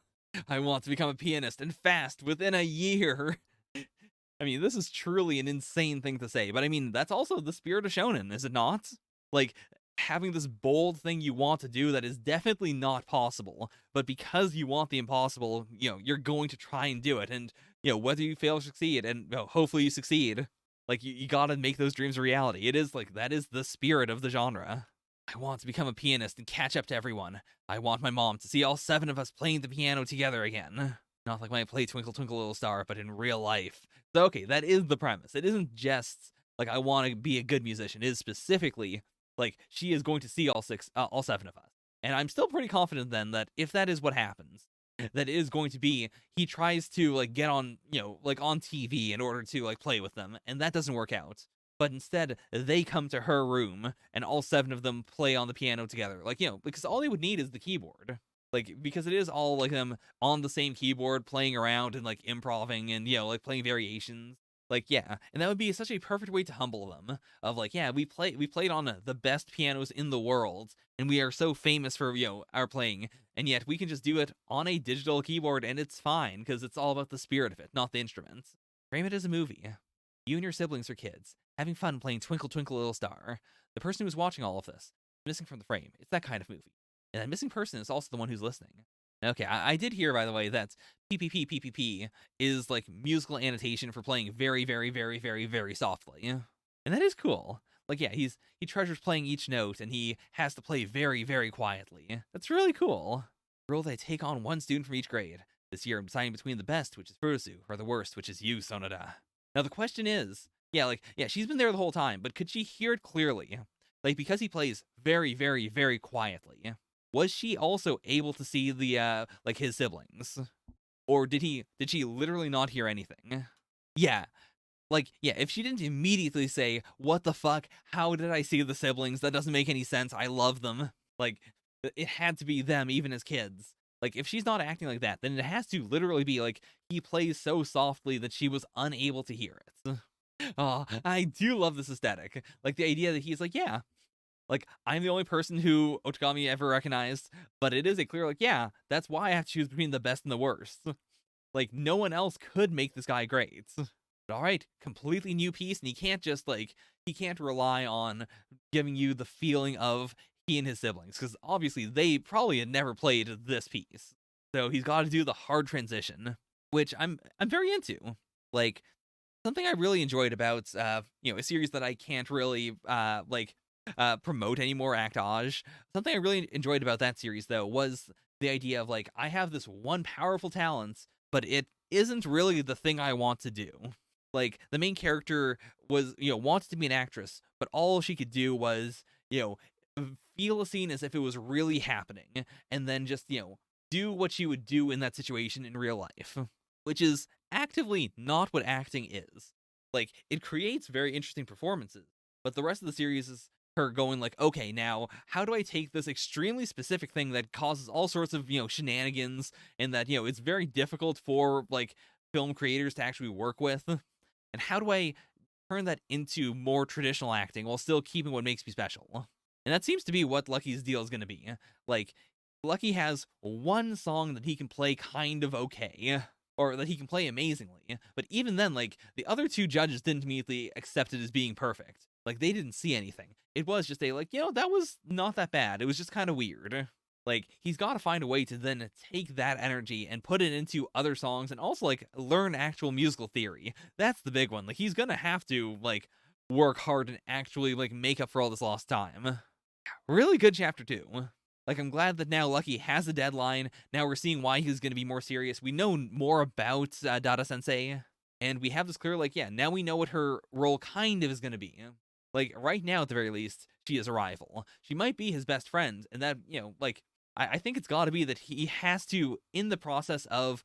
I want to become a pianist and fast within a year. I mean, this is truly an insane thing to say, but I mean, that's also the spirit of shonen, is it not? Like, having this bold thing you want to do that is definitely not possible, but because you want the impossible, you're going to try and do it, and, whether you fail or succeed, and hopefully you succeed, like, you gotta make those dreams a reality. It is, like, that is the spirit of the genre. I want to become a pianist and catch up to everyone. I want my mom to see all 7 of us playing the piano together again. Not like when I play Twinkle Twinkle Little Star, but in real life. So, okay, that is the premise. It isn't just, like, I want to be a good musician. It is specifically, like, she is going to see all 7 of us. And I'm still pretty confident then that if that is what happens, that it is going to be, he tries to, like, get on, like, on TV in order to, like, play with them, and that doesn't work out. But instead, they come to her room, and all 7 of them play on the piano together. Like, because all they would need is the keyboard. Like, because it is all, like, them on the same keyboard, playing around and, like, improving and, like, playing variations. Like, yeah, and that would be such a perfect way to humble them. Of, like, yeah, we played on the best pianos in the world, and we are so famous for, our playing, and yet we can just do it on a digital keyboard, and it's fine, because it's all about the spirit of it, not the instruments. Frame it as a movie. You and your siblings are kids, having fun playing Twinkle Twinkle Little Star. The person who's watching all of this is missing from the frame. It's that kind of movie. And that missing person is also the one who's listening. Okay, I did hear, by the way, that PPPPPP is, like, musical annotation for playing very, very, very, very, very softly. And that is cool. Like, yeah, he treasures playing each note, and he has to play very, very quietly. That's really cool. Rule they take on 1 student from each grade. This year I'm deciding between the best, which is Furusu, or the worst, which is you, Sonoda. Now, the question is, she's been there the whole time, but could she hear it clearly? Like, because he plays very, very, very quietly, was she also able to see the, like, his siblings? Or did she literally not hear anything? Yeah. Like, yeah, if she didn't immediately say, what the fuck, how did I see the siblings? That doesn't make any sense. I love them. Like, it had to be them, even as kids. Like, if she's not acting like that, then it has to literally be, like, he plays so softly that she was unable to hear it. Oh, I do love this aesthetic. Like, the idea that he's like, yeah, Like, I'm the only person who Otagami ever recognized, but it is a clear, like, yeah, that's why I have to choose between the best and the worst. Like, no one else could make this guy great. But all right, completely new piece, and he can't just, like, he can't rely on giving you the feeling of he and his siblings, because obviously they probably had never played this piece. So he's got to do the hard transition, which I'm very into. Like, something I really enjoyed about a series that I can't really promote anymore, Actage. Something I really enjoyed about that series though was the idea of, like, I have this one powerful talent, but it isn't really the thing I want to do. Like, the main character was, wants to be an actress, but all she could do was, feel a scene as if it was really happening, and then just, do what she would do in that situation in real life, which is actively not what acting is. Like, it creates very interesting performances, but the rest of the series is her going like, okay, now how do I take this extremely specific thing that causes all sorts of, shenanigans, and that, it's very difficult for, like, film creators to actually work with, and how do I turn that into more traditional acting while still keeping what makes me special? And that seems to be what Lucky's deal is going to be. Like, Lucky has one song that he can play kind of okay, or that he can play amazingly, but even then, like, the other two judges didn't immediately accept it as being perfect. Like, they didn't see anything. It was just a, like, that was not that bad. It was just kind of weird. Like, he's got to find a way to then take that energy and put it into other songs, and also, like, learn actual musical theory. That's the big one. Like, he's gonna have to, like, work hard and actually, like, make up for all this lost time. Really good chapter 2. Like, I'm glad that now Lucky has a deadline. Now we're seeing why he's going to be more serious. We know more about Dada Sensei, and we have this clear, like, yeah, now we know what her role kind of is going to be. Like, right now, at the very least, she is a rival. She might be his best friend, and that, like, I think it's got to be that he has to, in the process of,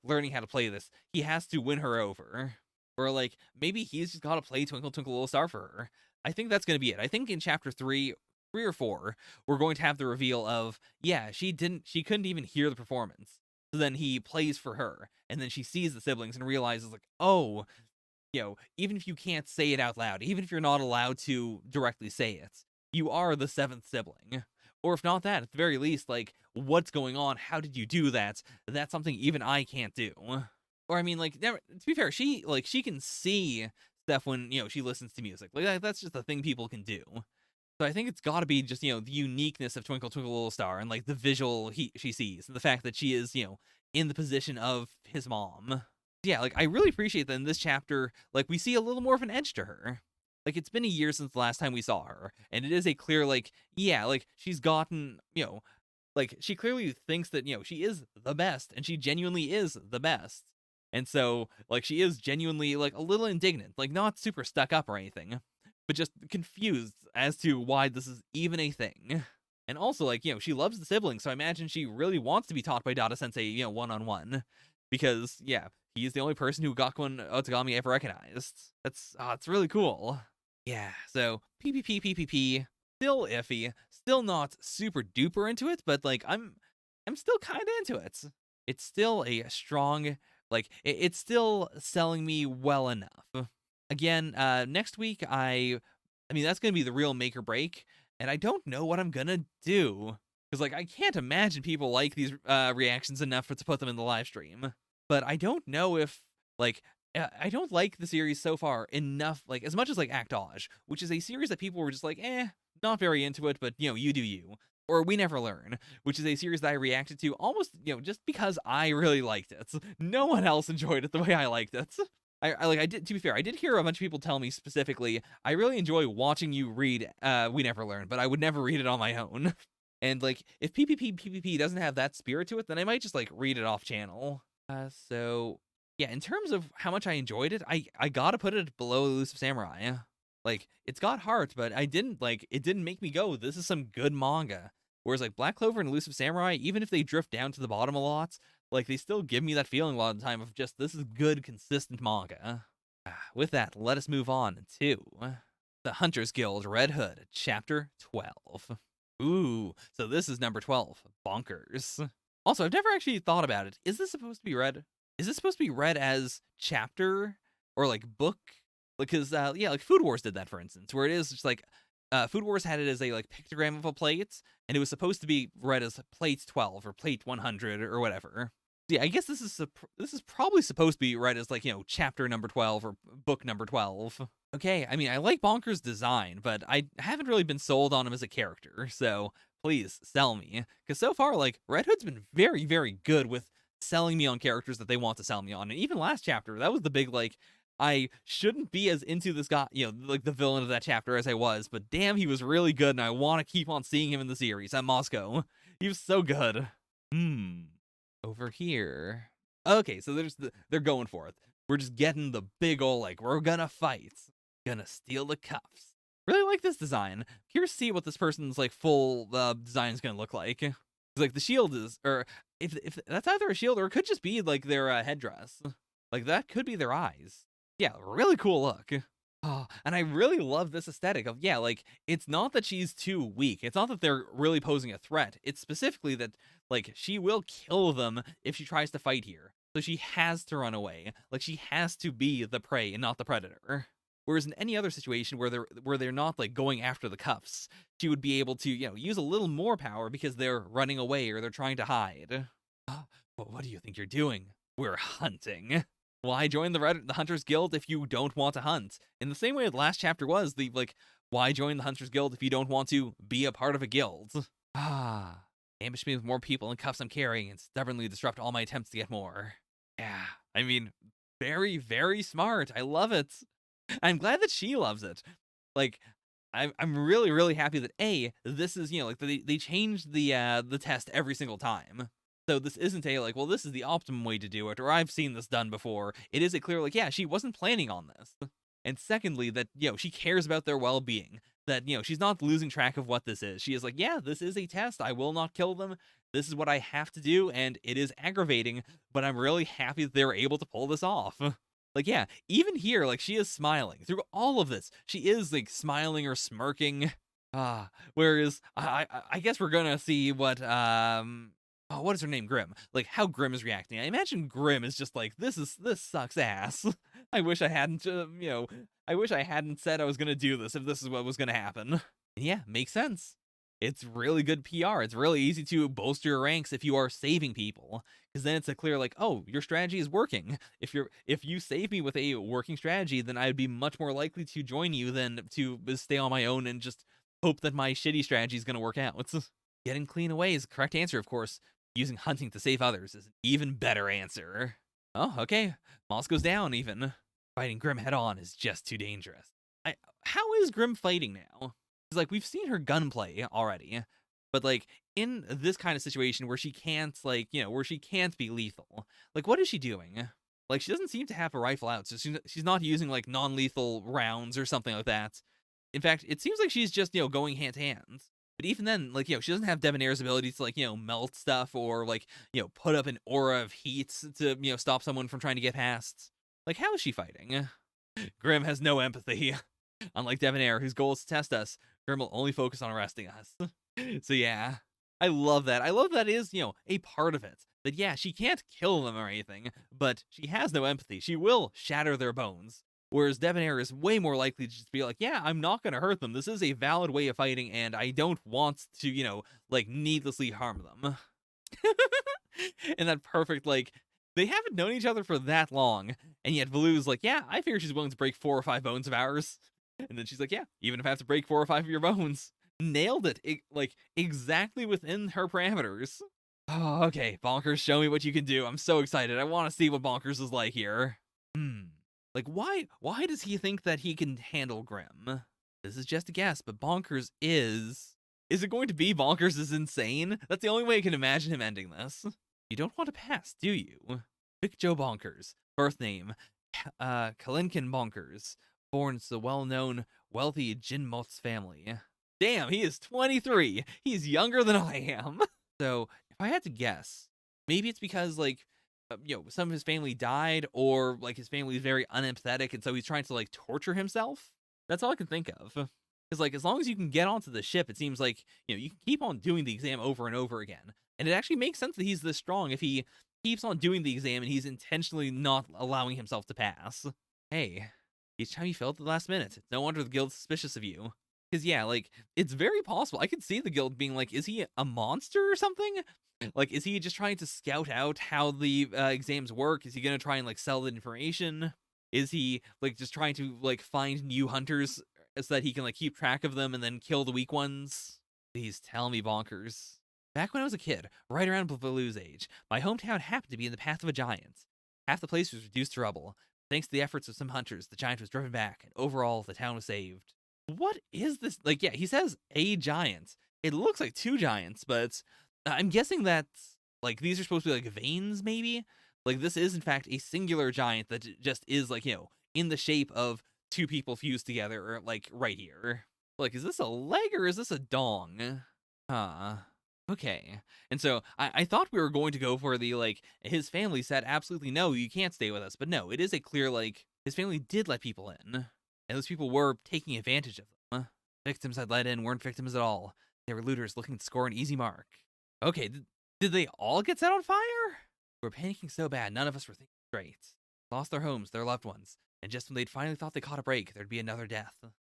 learning how to play this, he has to win her over. Or, like, maybe he's just got to play Twinkle Twinkle Little Star for her. I think that's going to be it. I think in chapter 3 or 4, we're going to have the reveal of, yeah, she couldn't even hear the performance. So then he plays for her, and then she sees the siblings and realizes, like, oh, even if you can't say it out loud, even if you're not allowed to directly say it, you are the 7th sibling. Or if not that, at the very least, like, what's going on? How did you do that? That's something even I can't do. Or, I mean, like, never, to be fair, she can see stuff when, she listens to music. Like, that's just a thing people can do. So I think it's got to be just, the uniqueness of Twinkle Twinkle Little Star, and, like, the visual she sees, and the fact that she is, in the position of his mom. Yeah, like, I really appreciate that in this chapter, like, we see a little more of an edge to her. Like, it's been a year since the last time we saw her, and it is a clear, like, yeah, like, she's gotten, like, she clearly thinks that, she is the best, and she genuinely is the best. And so, like, she is genuinely, like, a little indignant, like, not super stuck up or anything, but just confused as to why this is even a thing. And also, like, she loves the siblings, so I imagine she really wants to be taught by Dada Sensei, one-on-one. Because, yeah, he's the only person who Gakuin Otagami ever recognized. It's really cool. Yeah, so PPPPPP, still iffy, still not super duper into it, but, like, I'm still kind of into it. It's still a strong, like, it's still selling me well enough. Again, next week, I mean, that's gonna be the real make or break, and I don't know what I'm gonna do. Because, like, I can't imagine people like these reactions enough to put them in the live stream. But I don't know if, like, I don't like the series so far enough, like, as much as, like, Actage, which is a series that people were just like, not very into it, but, you do you. Or We Never Learn, which is a series that I reacted to almost, just because I really liked it. No one else enjoyed it the way I liked it. I did, to be fair, I did hear a bunch of people tell me specifically, I really enjoy watching you read We Never Learn, but I would never read it on my own. And, like, if PPPPP doesn't have that spirit to it, then I might just, like, read it off channel. So, yeah, in terms of how much I enjoyed it, I gotta put it below Elusive Samurai. Like, it's got heart, but it didn't make me go, this is some good manga. Whereas, like, Black Clover and Elusive Samurai, even if they drift down to the bottom a lot, like, they still give me that feeling a lot of the time of just, this is good, consistent manga. With that, let us move on to The Hunter's Guild Red Hood, Chapter 12. Ooh, so this is number 12, Bonkers. Also, I've never actually thought about it. Is this supposed to be read? Is this supposed to be read as chapter or, like, book? Because, yeah, like, Food Wars did that, for instance, where it is just like Food Wars had it as a like pictogram of a plate, and it was supposed to be read as plate 12 or plate 100 or whatever. Yeah, I guess this is probably supposed to be read as like, chapter number 12 or book number 12. Okay, I mean, I like Bonker's design, but I haven't really been sold on him as a character, so please sell me. Because so far, like, Red Hood's been very, very good with selling me on characters that they want to sell me on. And even last chapter, that was the big, like, I shouldn't be as into this guy, like the villain of that chapter as I was, but damn, he was really good, and I want to keep on seeing him in the series at Moscow. He was so good. Over here. Okay, so they're going for it. We're just getting the big ol' like, we're gonna fight. Gonna steal the cuffs. Really like this design. Curious to see what this person's like full design is gonna look like. It's like the shield is, or if that's either a shield or it could just be like their headdress. Like that could be their eyes. Yeah, really cool look. Oh, and I really love this aesthetic of, yeah, like, it's not that she's too weak. It's not that they're really posing a threat. It's specifically that, like, she will kill them if she tries to fight here. So she has to run away. Like, she has to be the prey and not the predator. Whereas in any other situation where they're not, like, going after the cuffs, she would be able to, use a little more power because they're running away or they're trying to hide. But what do you think you're doing? We're hunting. Why join the Hunters Guild if you don't want to hunt? In the same way the last chapter was, why join the Hunters Guild if you don't want to be a part of a guild? Ambush me with more people and cuffs I'm carrying and stubbornly disrupt all my attempts to get more. Yeah, I mean, very, very smart. I love it. I'm glad that she loves it. Like, I'm really, really happy that this is, they changed the test every single time. So this isn't a like, well, this is the optimum way to do it, or I've seen this done before. It is a clear, like, yeah, she wasn't planning on this. And secondly, that, she cares about their well-being. That, she's not losing track of what this is. She is like, yeah, this is a test. I will not kill them. This is what I have to do, and it is aggravating, but I'm really happy that they were able to pull this off. Like, yeah, even here, like, she is smiling. Through all of this, she is, like, smiling or smirking. Whereas, I guess we're gonna see what, what is her name? Grim. Like, how Grim is reacting. I imagine Grim is just like, this sucks ass. I wish I hadn't, I wish I hadn't said I was gonna do this if this is what was gonna happen. Yeah, makes sense. It's really good PR. It's really easy to bolster your ranks if you are saving people. Because then it's a clear, like, oh, your strategy is working. If you save me with a working strategy, then I'd be much more likely to join you than to stay on my own and just hope that my shitty strategy is gonna work out. Getting clean away is the correct answer, of course. Using hunting to save others is an even better answer. Oh, okay. Moss goes down, even. Fighting Grim head-on is just too dangerous. How is Grim fighting now? Because, like, we've seen her gunplay already. But, like, in this kind of situation where she can't, like, where she can't be lethal, like, what is she doing? Like, she doesn't seem to have a rifle out, so she's not using, like, non-lethal rounds or something like that. In fact, it seems like she's just, going hand-to-hand. But even then, like, she doesn't have Debonair's ability to, like, melt stuff or, like, put up an aura of heat to, stop someone from trying to get past. Like, how is she fighting? Grim has no empathy. Unlike Debonair, whose goal is to test us, Grim will only focus on arresting us. So, yeah. I love that. I love that is, a part of it. That, yeah, she can't kill them or anything, but she has no empathy. She will shatter their bones. Whereas Debonair is way more likely to just be like, yeah, I'm not going to hurt them. This is a valid way of fighting, and I don't want to, like, needlessly harm them. And that perfect, like, they haven't known each other for that long, and yet Valu's like, yeah, I figure she's willing to break 4 or 5 bones of ours. And then she's like, yeah, even if I have to break 4 or 5 of your bones. Nailed it. Like, exactly within her parameters. Oh, okay, Bonkers, show me what you can do. I'm so excited. I want to see what Bonkers is like here. Like, why does he think that he can handle Grim? This is just a guess, but Bonkers is... Is it going to be Bonkers is insane? That's the only way I can imagine him ending this. You don't want to pass, do you? Big Joe Bonkers. Birth name, Kalinkin Bonkers. Born to the well-known, wealthy Jinmots family. Damn, he is 23! He's younger than I am! So, if I had to guess, maybe it's because, like, some of his family died, or, like, his family is very unempathetic, and so he's trying to, like, torture himself? That's all I can think of. Because, like, as long as you can get onto the ship, it seems like, you can keep on doing the exam over and over again. And it actually makes sense that he's this strong if he keeps on doing the exam and he's intentionally not allowing himself to pass. Hey, each time you fail at the last minute, it's no wonder the guild's suspicious of you. Because, yeah, like, it's very possible. I could see the guild being like, is he a monster or something? Like, is he just trying to scout out how the exams work? Is he going to try and, like, sell the information? Is he, like, just trying to, like, find new hunters so that he can, like, keep track of them and then kill the weak ones? Please tell me, bonkers. Back when I was a kid, right around Baloo's age, my hometown happened to be in the path of a giant. Half the place was reduced to rubble. Thanks to the efforts of some hunters, the giant was driven back, and overall, the town was saved. What is this? Like, yeah, he says a giant. It looks like two giants, but I'm guessing that, like, these are supposed to be, like, veins, maybe? Like, this is, in fact, a singular giant that just is, like, in the shape of two people fused together, or, like, right here. Like, is this a leg, or is this a dong? Huh. Okay. And so I thought we were going to go for the, like, his family said, absolutely no, you can't stay with us. But no, it is a clear, like, his family did let people in. And those people were taking advantage of them. Victims I'd let in weren't victims at all. They were looters looking to score an easy mark. Okay, did they all get set on fire? We were panicking so bad, none of us were thinking straight. Lost their homes, their loved ones. And just when they'd finally thought they caught a break, there'd be another death.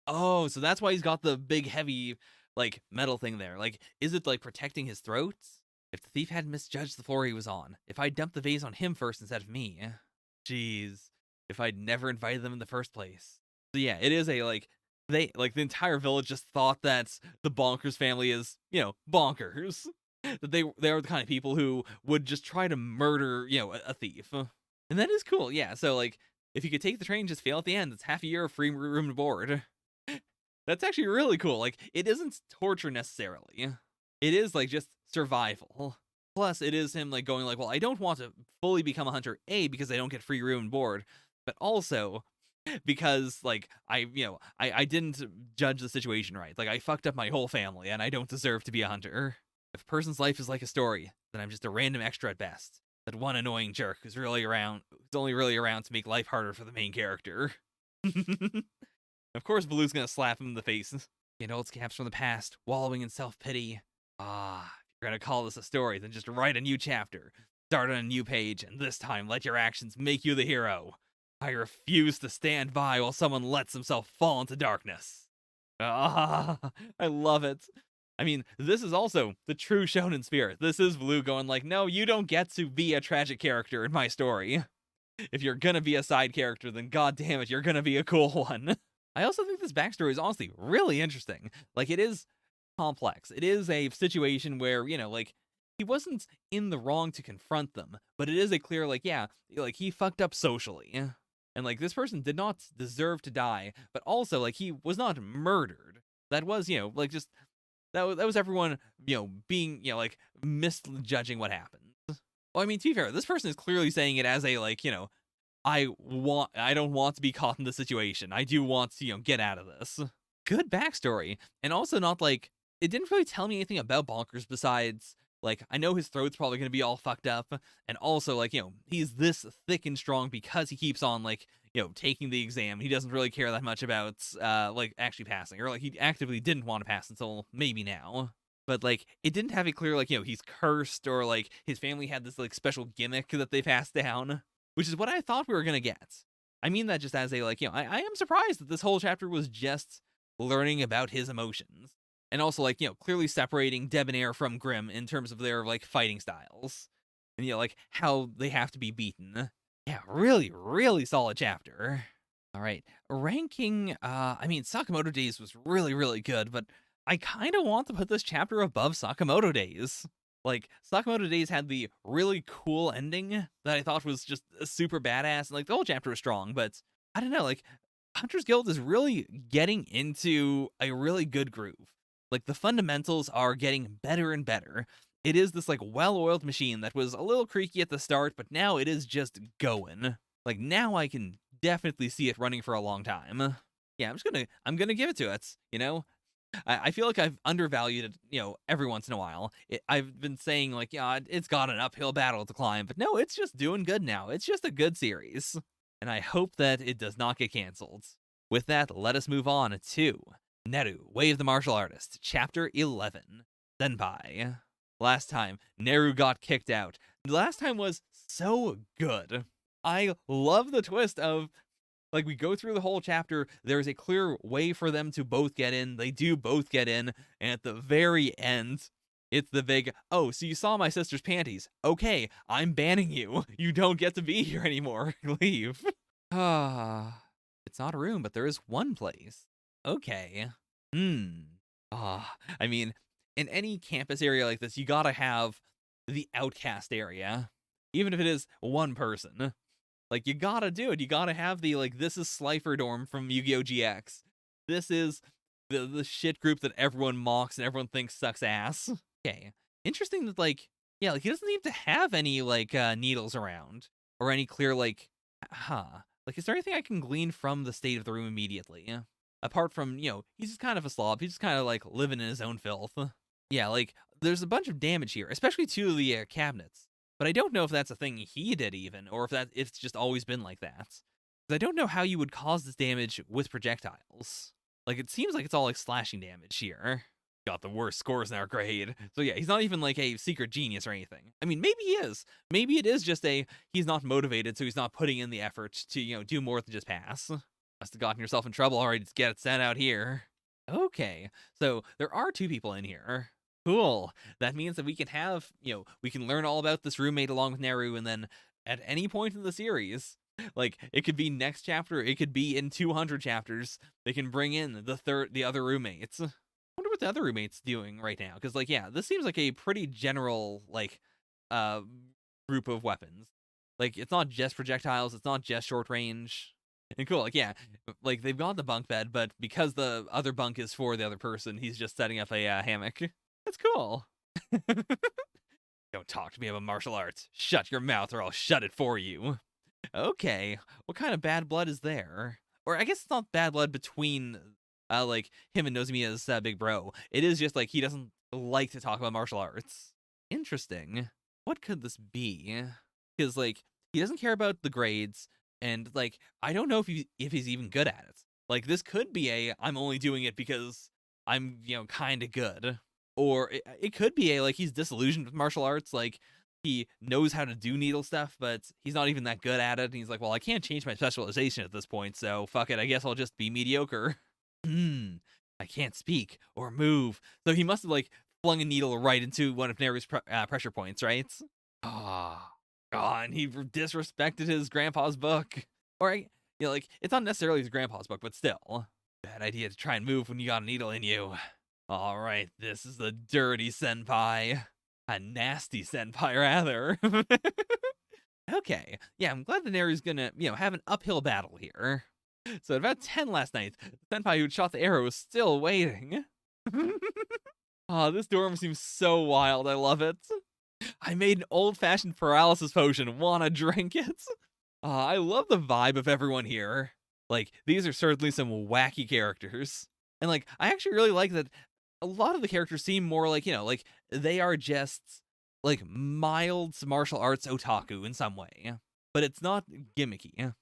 Oh, so that's why he's got the big, heavy, like, metal thing there. Like, is it, like, protecting his throat? If the thief hadn't misjudged the floor he was on. If I'd dumped the vase on him first instead of me. Jeez. If I'd never invited them in the first place. So yeah, it is a, like, the entire village just thought that the Bonkers family is, bonkers. That they are the kind of people who would just try to murder, a thief. And that is cool, yeah. So, like, if you could take the train, just fail at the end, it's half a year of free room and board. That's actually really cool. Like, it isn't torture necessarily. It is, like, just survival. Plus, it is him, like, going like, well, I don't want to fully become a hunter, A, because I don't get free room and board, but also because, like, I didn't judge the situation right. Like, I fucked up my whole family, and I don't deserve to be a hunter. If a person's life is like a story, then I'm just a random extra at best. That one annoying jerk who's only really around to make life harder for the main character. Of course, Baloo's gonna slap him in the face. Get old scabs from the past, wallowing in self-pity. Ah, if you're gonna call this a story, then just write a new chapter. Start on a new page, and this time let your actions make you the hero. I refuse to stand by while someone lets himself fall into darkness. Ah, I love it. I mean, this is also the true shonen spirit. This is Baloo going like, no, you don't get to be a tragic character in my story. If you're gonna be a side character, then goddamn it, you're gonna be a cool one. I also think this backstory is honestly really interesting. Like, it is complex. It is a situation where, like, he wasn't in the wrong to confront them, but it is a clear, like, yeah, like, he fucked up socially. And, like, this person did not deserve to die, but also, like, he was not murdered. That was, like, just, that was everyone, being, like, misjudging what happened. Well, I mean, to be fair, this person is clearly saying it as a, like, I don't want to be caught in this situation. I do want to, get out of this. Good backstory. And also not, like, it didn't really tell me anything about Bonkers besides, like, I know his throat's probably going to be all fucked up. And also, like, he's this thick and strong because he keeps on, like, taking the exam. He doesn't really care that much about, like, actually passing. Or, like, he actively didn't want to pass until maybe now. But, like, it didn't have a clear, like, he's cursed or, like, his family had this, like, special gimmick that they passed down. Which is what I thought we were going to get. I mean that just as a, like, I am surprised that this whole chapter was just learning about his emotions. And also, like, clearly separating Debonair from Grim in terms of their, like, fighting styles. And, like, how they have to be beaten. Yeah, really, really solid chapter. All right, ranking, I mean, Sakamoto Days was really, really good, but I kind of want to put this chapter above Sakamoto Days. Like, Sakamoto Days had the really cool ending that I thought was just super badass. Like, the whole chapter was strong, but I don't know, like, Hunter's Guild is really getting into a really good groove. Like, the fundamentals are getting better and better. It is this, like, well-oiled machine that was a little creaky at the start, but now it is just going. Like, now I can definitely see it running for a long time. Yeah, I'm gonna give it to it, I feel like I've undervalued it, every once in a while. I've been saying, like, yeah, it's got an uphill battle to climb, but no, it's just doing good now. It's just a good series. And I hope that it does not get canceled. With that, let us move on to Neru, Way of the Martial Artist, Chapter 11, Senpai. Last time, Neru got kicked out. Last time was so good. I love the twist of, Like, we go through the whole chapter, there's a clear way for them to both get in. They do both get in, and at the very end, it's the big, oh, so you saw my sister's panties. Okay, I'm banning you. You don't get to be here anymore. Leave. Ah, it's not a room, but there is one place. Okay. I mean, in any campus area like this, you gotta have the outcast area. Even if it is one person. Like, you gotta do it. You gotta have the, like, this is Slifer Dorm from Yu-Gi-Oh! GX. This is the shit group that everyone mocks and everyone thinks sucks ass. Okay. Interesting that, like, yeah, like, he doesn't seem to have any, like, needles around. Or any clear, like, Like, is there anything I can glean from the state of the room immediately? Apart from, he's just kind of a slob. He's just kind of, like, living in his own filth. Yeah, like, there's a bunch of damage here, especially to the cabinets. But I don't know if that's a thing he did even, or if it's just always been like that. Because I don't know how you would cause this damage with projectiles. Like, it seems like it's all, like, slashing damage here. Got the worst scores in our grade. So yeah, he's not even, like, a secret genius or anything. I mean, maybe he is. Maybe it is just he's not motivated, so he's not putting in the effort to, do more than just pass. Must have gotten yourself in trouble. All right, let's get it sent out here. Okay, so there are 2 people in here. Cool. That means that we can have, we can learn all about this roommate along with Neru, and then at any point in the series, like, it could be next chapter, it could be in 200 chapters, they can bring in the other roommates. I wonder what the other roommate's doing right now, because, like, yeah, this seems like a pretty general, like, group of weapons. Like, it's not just projectiles, it's not just short range. And cool, like, yeah, like, they've got the bunk bed, but because the other bunk is for the other person, he's just setting up a hammock. That's cool. Don't talk to me about martial arts. Shut your mouth or I'll shut it for you. Okay, what kind of bad blood is there? Or I guess it's not bad blood between, like, him and Nozomiya's big bro. It is just, like, he doesn't like to talk about martial arts. Interesting. What could this be? Because, like, he doesn't care about the grades, and, like, I don't know if he's even good at it. Like, this could be I'm only doing it because I'm, kind of good. Or it could be like, he's disillusioned with martial arts, like, he knows how to do needle stuff, but he's not even that good at it, and he's like, well, I can't change my specialization at this point, so fuck it, I guess I'll just be mediocre. I can't speak or move. So he must have, like, flung a needle right into one of Neru's pressure points, right? And he disrespected his grandpa's book. Or, like, it's not necessarily his grandpa's book, but still. Bad idea to try and move when you got a needle in you. All right, this is the dirty senpai. A nasty senpai, rather. Okay, yeah, I'm glad the Neru's gonna, have an uphill battle here. So at about 10 last night, the senpai who shot the arrow was still waiting. Oh, this dorm seems so wild. I love it. I made an old-fashioned paralysis potion. Wanna drink it? I love the vibe of everyone here. Like, these are certainly some wacky characters. And, like, I actually really like that a lot of the characters seem more like, like, they are just, like, mild martial arts otaku in some way. But it's not gimmicky.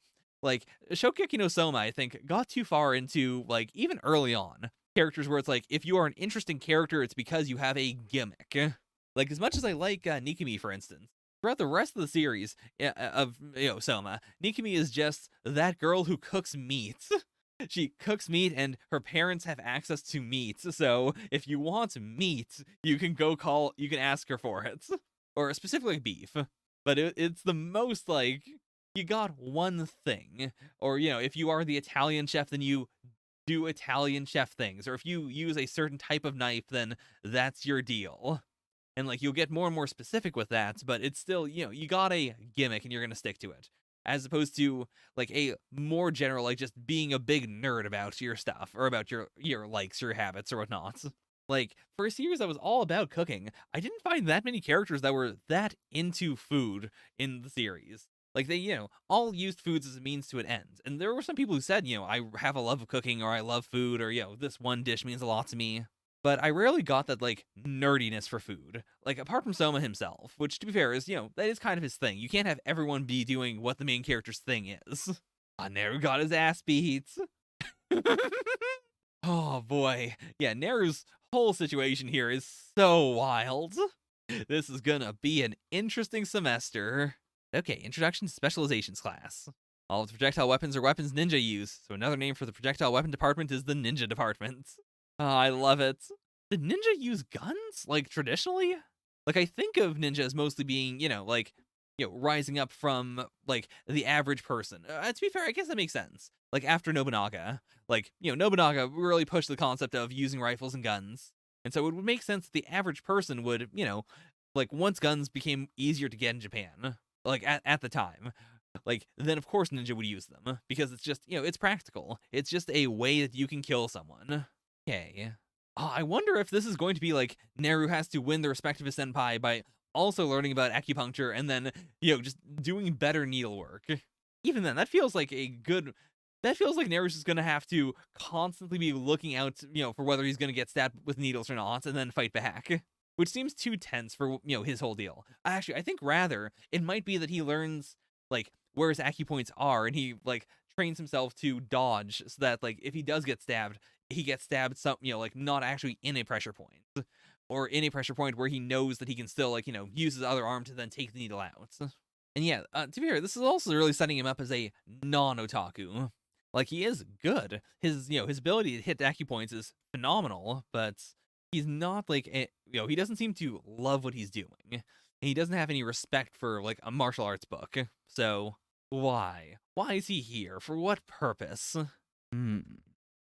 Like, Shokugeki no Soma, I think, got too far into, like, even early on, characters where it's like, if you are an interesting character, it's because you have a gimmick. Like, as much as I like Nikimi, for instance, throughout the rest of the series of, Soma, Nikimi is just that girl who cooks meat. She cooks meat, and her parents have access to meat. So if you want meat, you can ask her for it, or specifically beef. But it's the most, like, you got one thing, or if you are the Italian chef, then you do Italian chef things, or if you use a certain type of knife, then that's your deal. And, like, you'll get more and more specific with that, but it's still, you got a gimmick and you're gonna stick to it. As opposed to, like, a more general, like, just being a big nerd about your stuff, or about your likes, your habits, or whatnot. Like, for a series that was all about cooking, I didn't find that many characters that were that into food in the series. Like, they, all used foods as a means to an end. And there were some people who said, I have a love of cooking, or I love food, or, this one dish means a lot to me. But I rarely got that, like, nerdiness for food. Like, apart from Soma himself, which, to be fair, is, that is kind of his thing. You can't have everyone be doing what the main character's thing is. Neru got his ass beat. Oh, boy. Yeah, Neru's whole situation here is so wild. This is gonna be an interesting semester. Okay, Introduction to Specializations class. All of the projectile weapons are weapons ninja use, so another name for the projectile weapon department is the ninja department. Oh, I love it. Did ninja use guns, like, traditionally? Like, I think of ninja as mostly being, like, rising up from, like, the average person. To be fair, I guess that makes sense. Like, after Nobunaga, like, Nobunaga really pushed the concept of using rifles and guns. And so it would make sense that the average person would, like, once guns became easier to get in Japan, like, at the time, like, then of course ninja would use them, because it's just, it's practical. It's just a way that you can kill someone. Okay. I wonder if this is going to be like Neru has to win the respect of his senpai by also learning about acupuncture and then, just doing better needlework. Even then, that feels like Neru's just gonna have to constantly be looking out, for whether he's gonna get stabbed with needles or not, and then fight back. Which seems too tense for, his whole deal. Actually, I think rather, it might be that he learns, like, where his acupoints are, and he, like, trains himself to dodge, so that, like, if he does get stabbed, he gets stabbed some, like, not actually in a pressure point. Or in a pressure point where he knows that he can still, like, use his other arm to then take the needle out. And yeah, to be fair, this is also really setting him up as a non-otaku. Like, he is good. His ability to hit acupoints is phenomenal, but he's not, like, he doesn't seem to love what he's doing. And he doesn't have any respect for, like, a martial arts book. So, why? Why is he here? For what purpose?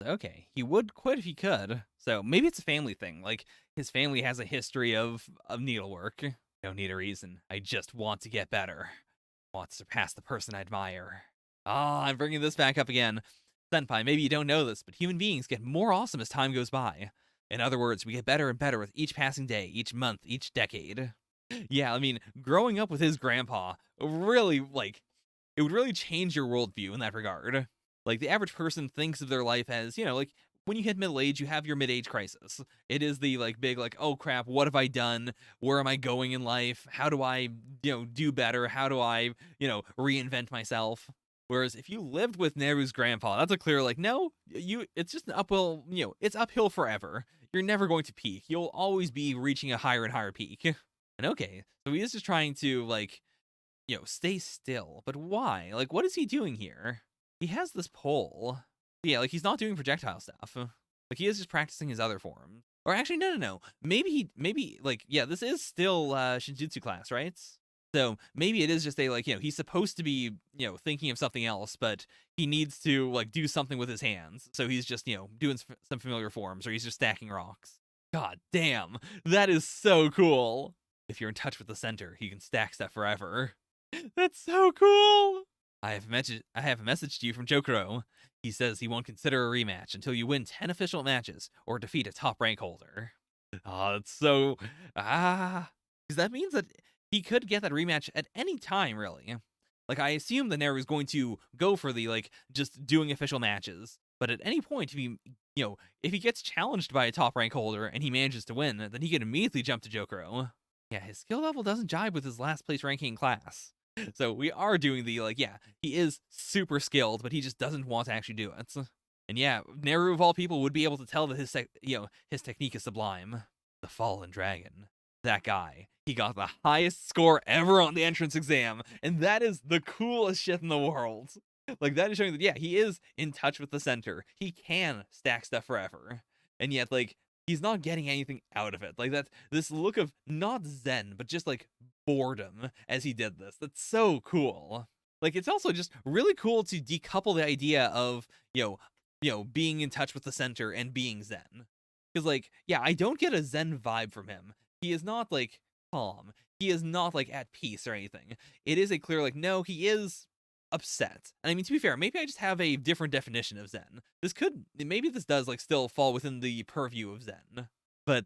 Okay, he would quit if he could. So maybe it's a family thing. Like, his family has a history of needlework. Don't need a reason. I just want to get better. Want to surpass the person I admire. I'm bringing this back up again. Senpai, maybe you don't know this, but human beings get more awesome as time goes by. In other words, we get better and better with each passing day, each month, each decade. Yeah, I mean, growing up with his grandpa really, like, it would really change your worldview in that regard. Like, the average person thinks of their life as, like, when you hit middle age, you have your mid-age crisis. It is the, like, big, like, oh crap, what have I done? Where am I going in life? How do I, do better? How do I, reinvent myself? Whereas if you lived with Neru's grandpa, that's a clear, like, no, it's just an uphill, it's uphill forever. You're never going to peak. You'll always be reaching a higher and higher peak. And okay, so he is just trying to, like, stay still. But why? Like, what is he doing here? He has this pole. Yeah, like, he's not doing projectile stuff. Like, he is just practicing his other form. Or actually, no. Maybe, like, yeah, this is still Shinjutsu class, right? So maybe it is just a, like, he's supposed to be, thinking of something else, but he needs to, like, do something with his hands. So he's just, doing some familiar forms, or he's just stacking rocks. God damn, that is so cool. If you're in touch with the center, he can stack stuff forever. That's so cool. I have a message to you from Jokero. He says he won't consider a rematch until you win 10 official matches or defeat a top rank holder. Oh, that's so... Because that means that he could get that rematch at any time, really. Like, I assume the Neru is going to go for the, like, just doing official matches. But at any point, if he gets challenged by a top rank holder and he manages to win, then he can immediately jump to Jokero. Yeah, his skill level doesn't jibe with his last place ranking in class. So we are doing the, like, yeah, he is super skilled, but he just doesn't want to actually do it. And yeah, Neru of all people would be able to tell that his technique is sublime. The Fallen Dragon. That guy. He got the highest score ever on the entrance exam, and that is the coolest shit in the world. Like, that is showing that, yeah, he is in touch with the center. He can stack stuff forever. And yet, like, he's not getting anything out of it. Like, that's this look of not zen, but just, like, boredom as he did this. That's so cool. Like, it's also just really cool to decouple the idea of, being in touch with the center and being zen. Because, like, yeah, I don't get a zen vibe from him. He is not, like, calm. He is not, like, at peace or anything. It is a clear, like, no, he is upset. And I mean, to be fair, maybe I just have a different definition of zen. Maybe this does, like, still fall within the purview of zen. But,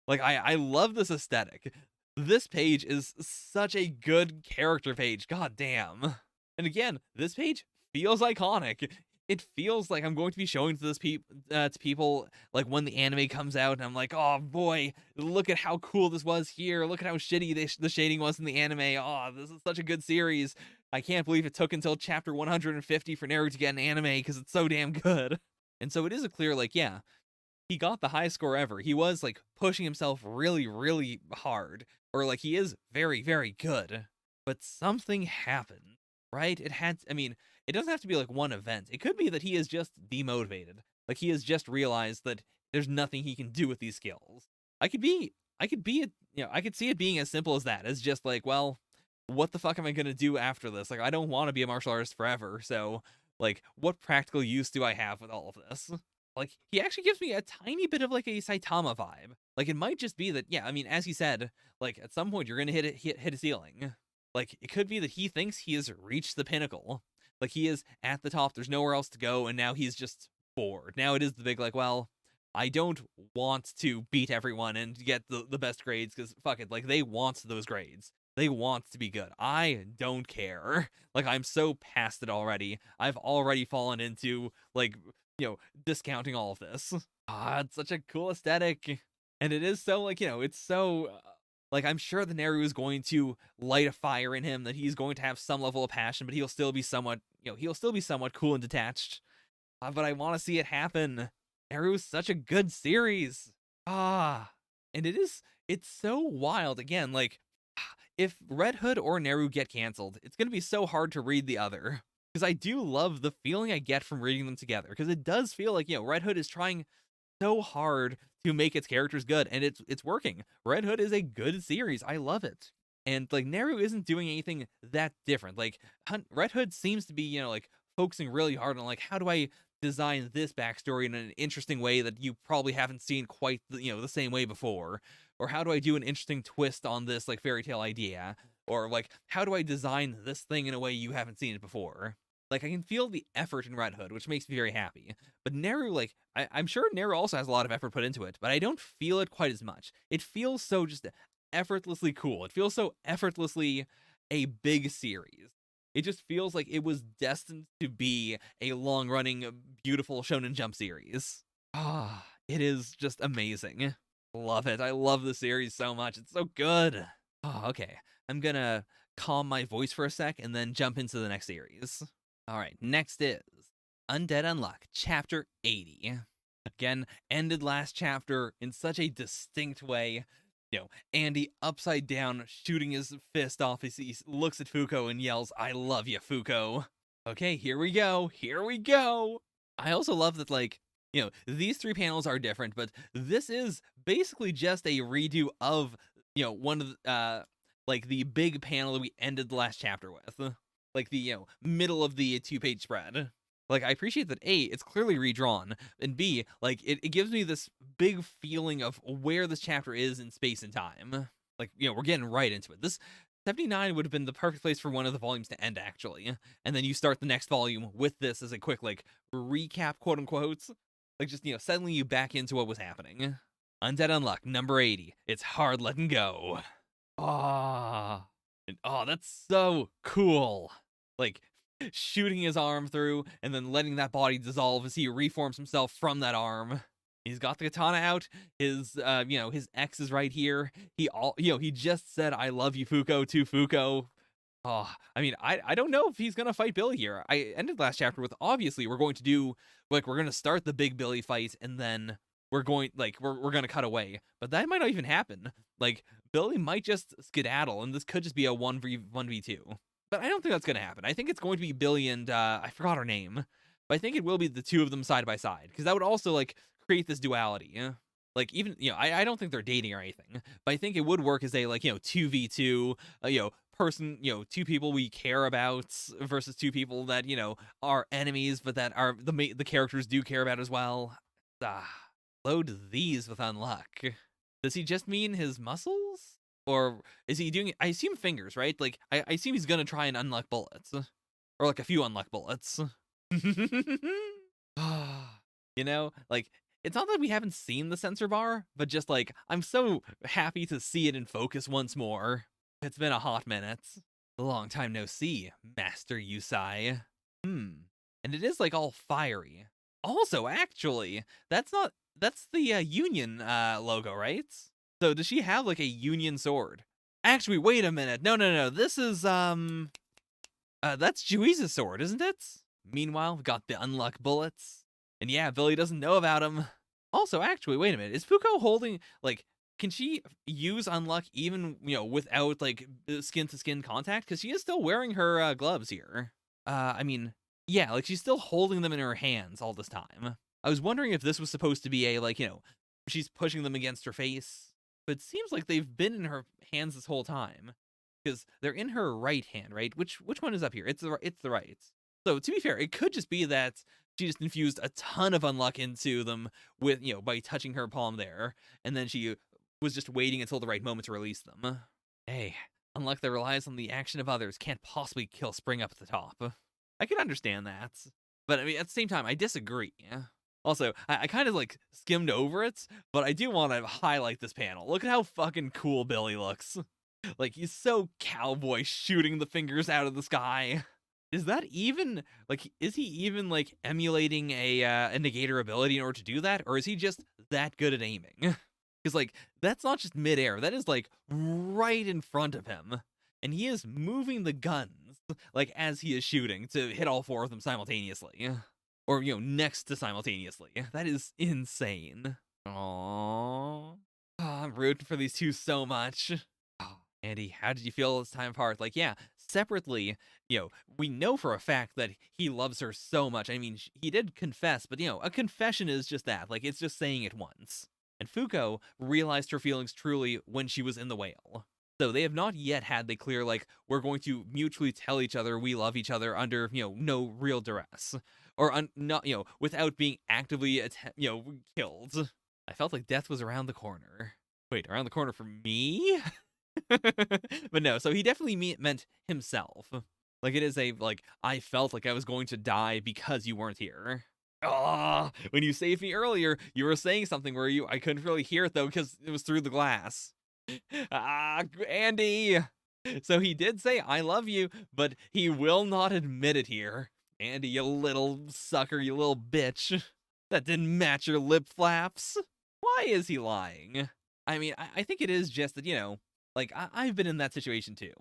like, I love this aesthetic. This page is such a good character page, god damn. And again, this page feels iconic. It feels like I'm going to be showing to people, like, when the anime comes out, and I'm like, oh boy, look at how cool this was here. Look at how shitty the shading was in the anime. Oh, this is such a good series. I can't believe it took until chapter 150 for Neru to get an anime, because it's so damn good. And so it is a clear, like, yeah, he got the highest score ever. He was, like, pushing himself really, really hard. Or, like, he is very, very good. But something happened, right? It it doesn't have to be like one event. It could be that he is just demotivated. Like he has just realized that there's nothing he can do with these skills. I could be it, I could see it being as simple as that. As just like, well, what the fuck am I gonna do after this? Like, I don't want to be a martial artist forever. So, like, what practical use do I have with all of this? Like, he actually gives me a tiny bit of like a Saitama vibe. Like, it might just be that, yeah, I mean, as he said, like at some point you're gonna hit a ceiling. Like, it could be that he thinks he has reached the pinnacle. Like, he is at the top. There's nowhere else to go, and now he's just bored. Now it is the big like, well, I don't want to beat everyone and get the best grades because fuck it, like they want those grades. They want to be good. I don't care. Like I'm so past it already. I've already fallen into like, discounting all of this. Ah, it's such a cool aesthetic. And it is so like, it's so like I'm sure the Neru is going to light a fire in him, that he's going to have some level of passion, but he'll still be somewhat, cool and detached. But I want to see it happen. Neru is such a good series. And it's so wild. Again, like, if Red Hood or Neru get canceled, it's going to be so hard to read the other. Because I do love the feeling I get from reading them together. Because it does feel like, Red Hood is trying so hard to make its characters good, and it's working. Red Hood is a good series. I love it. And, like, Neru isn't doing anything that different. Like, Red Hood seems to be, like, focusing really hard on, like, how do I design this backstory in an interesting way that you probably haven't seen quite the same way before, or how do I do an interesting twist on this like fairy tale idea, or like how do I design this thing in a way you haven't seen it before. Like I can feel the effort in Red Hood, which makes me very happy. But Neru, like I'm sure Neru also has a lot of effort put into it, but I don't feel it quite as much. It feels so just effortlessly cool. It feels so effortlessly a big series. It just feels like it was destined to be a long-running, beautiful Shonen Jump series. It is just amazing. Love it. I love the series so much. It's so good. Okay. I'm gonna calm my voice for a sec and then jump into the next series. All right, next is Undead Unluck, Chapter 80. Again, ended last chapter in such a distinct way. Andy upside down, shooting his fist off as he looks at Fuko and yells, "I love you, Fuko." Okay, here we go. Here we go. I also love that, like, these three panels are different, but this is basically just a redo of, one of the, like, the big panel that we ended the last chapter with. Like, the, middle of the 2-page spread. Like, I appreciate that, A, it's clearly redrawn, and B, like, it gives me this big feeling of where this chapter is in space and time. Like, we're getting right into it. This 79 would have been the perfect place for one of the volumes to end, actually. And then you start the next volume with this as a quick, like, recap, quote-unquote. Like, just, settling you back into what was happening. Undead Unluck, number 80. It's hard letting go. That's so cool. Like, shooting his arm through and then letting that body dissolve as he reforms himself from that arm. He's got the katana out. His his ex is right here. He just said "I love you, Fuko" to Fuko. I mean, I don't know if he's gonna fight Billy here. I ended last chapter with, obviously we're going to do, like, we're gonna start the big Billy fight and then we're gonna cut away. But that might not even happen. Like, Billy might just skedaddle and this could just be a 1v2. But I don't think that's going to happen. I think it's going to be Billy and, I forgot her name. But I think it will be the two of them side by side. Because that would also, like, create this duality. Like, even, I don't think they're dating or anything. But I think it would work as a, like, 2v2, person, two people we care about versus two people that, are enemies, but that are the characters do care about as well. Load these with Unluck. Does he just mean his muscles? Or is he doing, I assume fingers, right? Like, I assume he's gonna try and unlock bullets. Or, like, a few unlock bullets. Like, it's not that we haven't seen the sensor bar, but just, like, I'm so happy to see it in focus once more. It's been a hot minute. A long time no see, Master Yusai. And it is, like, all fiery. Also, actually, that's the Union logo, right? So does she have, like, a Union sword? Actually, wait a minute. No. This is, that's Juiza's sword, isn't it? Meanwhile, we got the Unluck bullets. And yeah, Billy doesn't know about them. Also, actually, wait a minute. Is Fuko holding, like, can she use Unluck even, without, like, skin-to-skin contact? Because she is still wearing her gloves here. I mean, Yeah, like, she's still holding them in her hands all this time. I was wondering if this was supposed to be a, like, she's pushing them against her face, but it seems like they've been in her hands this whole time, because they're in her right hand, right? Which one is up here? It's the right. So, to be fair, it could just be that she just infused a ton of unluck into them with, by touching her palm there, and then she was just waiting until the right moment to release them. Hey, unluck that relies on the action of others can't possibly kill Spring up at the top. I can understand that. But I mean, at the same time, I disagree. Also, I kind of like skimmed over it, but I do want to highlight this panel. Look at how fucking cool Billy looks. Like, he's so cowboy shooting the fingers out of the sky. Is that even, like, is he even, like, emulating a negator ability in order to do that? Or is he just that good at aiming? Because, like, that's not just midair. That is, like, right in front of him. And he is moving the guns, like, as he is shooting to hit all four of them simultaneously. Or, next to simultaneously. That is insane. Aww. Oh, I'm rooting for these two so much. Oh, Andy, how did you feel this time apart? Like, yeah, separately, we know for a fact that he loves her so much. I mean, he did confess, but, a confession is just that. Like, it's just saying it once. And Fuko realized her feelings truly when she was in the whale. So they have not yet had the clear, like, we're going to mutually tell each other we love each other under, no real duress. Or, not, without being actively, killed. I felt like death was around the corner. Wait, around the corner for me? But no, so he definitely meant himself. Like, it is like, I felt like I was going to die because you weren't here. Oh, when you saved me earlier, you were saying something where I couldn't really hear it though because it was through the glass. Ah, Andy. So he did say I love you, but he will not admit it here. Andy, you little sucker, you little bitch. That didn't match your lip flaps. Why is he lying? I mean, I think it is just that, like, I've been in that situation too.